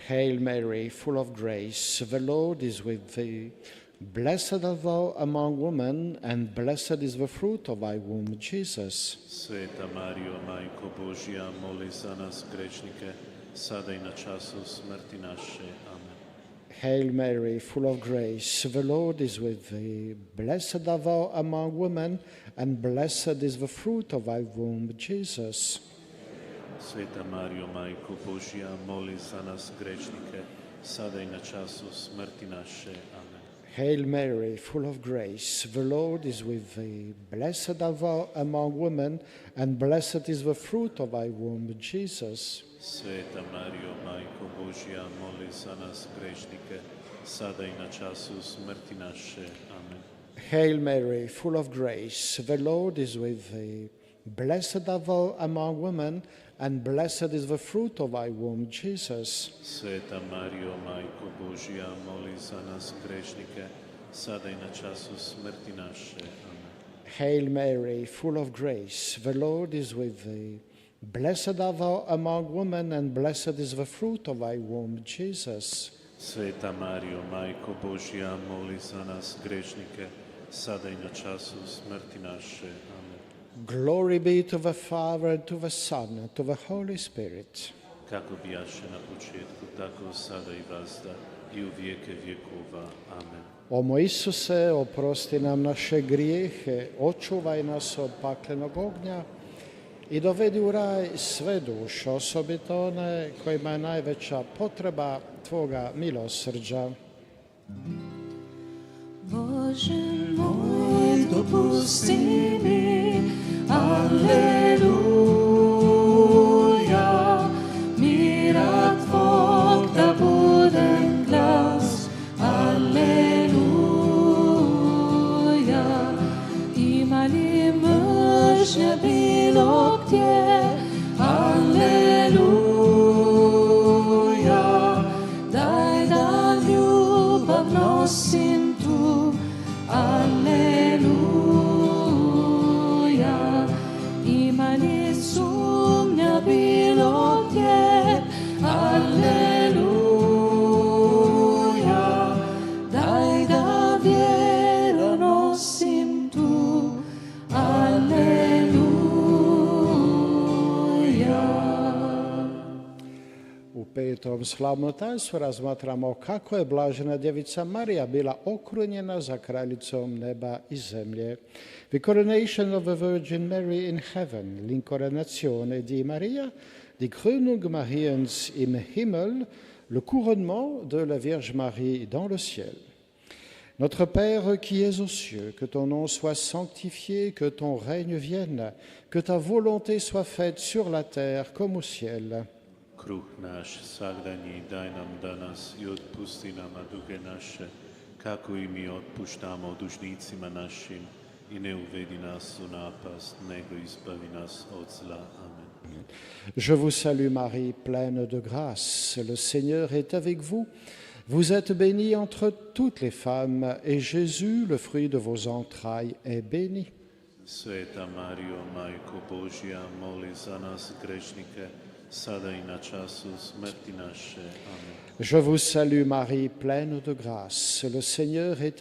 Hail Mary, full of grace, the Lord is with thee. Blessed art thou among women, and blessed is the fruit of thy womb, Jesus. Sveta Marijo, Majko Božja, moli za nas grešnike, sada i na času smrti naše. Amen. Hail Mary, full of grace, the Lord is with thee. Blessed art thou among women, and blessed is the fruit of thy womb, Jesus. Sveta Marijo, Majko Božja, moli za nas grešnike, sada i na času smrti naše. Amen. Hail Mary, full of grace, the Lord is with thee. Blessed art thou among women, and blessed is the fruit of thy womb, Jesus. Sveta Marijo, Majko Božja, moli za nas grešnike, sada i na času smrti naše. Amen. Hail Mary, full of grace, the Lord is with thee. Blessed art thou among women, and blessed is the fruit of thy womb, Jesus. Sveta Marijo, Majko Božja, moli za nas grešnike, sada i na času smrti naše. Amen. Hail Mary, full of grace, the Lord is with thee. Blessed art thou among women, and blessed is the fruit of thy womb, Jesus. Sveta Marijo, Majko Božja, moli za nas grešnike, sada i na času smrti naše. Amen. Glory be to the Father, and to the Son, and to the Holy Spirit. Kako bijaše na početku, tako sada i vazda, i u vijeke vjekova. Amen. O moj Isuse, oprosti nam naše grijehe, očuvaj nas od paklenog ognja i dovedi u raj sve duše, osobito one kojima je najveća potreba Tvoga milosrđa. Bože moj, dopusti mi, aleluja, mira Tvog da budem glas, aleluja, ima li mržnja bilo gdje, aleluja, daj da ljubav nosim tu, aleluja, ima slavno tajstvo razmatramo kako je blažena djevica Marija bila okrunjena za kraljicom neba i zemlje. The coronation of the Virgin Mary in heaven, l'incoronazione di Maria, die Krönung Mariens im Himmel, le couronnement de la Vierge Marie dans le ciel. Notre Père qui es aux cieux, que ton nom soit sanctifié, que ton règne vienne, que ta volonté soit faite sur la terre comme au ciel. Kruh naš svagdanji daj nam danas i otpusti nama duge naše, kako i mi otpuštamo dužnicima našim, i ne uvedi nas u napast, nego izbavi nas od zla. Amen. Je vous salue Marie, pleine de grâce. Le Seigneur est avec vous. Vous êtes bénie entre toutes les femmes, et Jésus, le fruit de vos entrailles, est béni. Sveta Mario, Majko Božja, moli za nas grešnike, sada i na času smrti naše. Amen. Je vous salue Marie, pleine de grâce. Le Seigneur est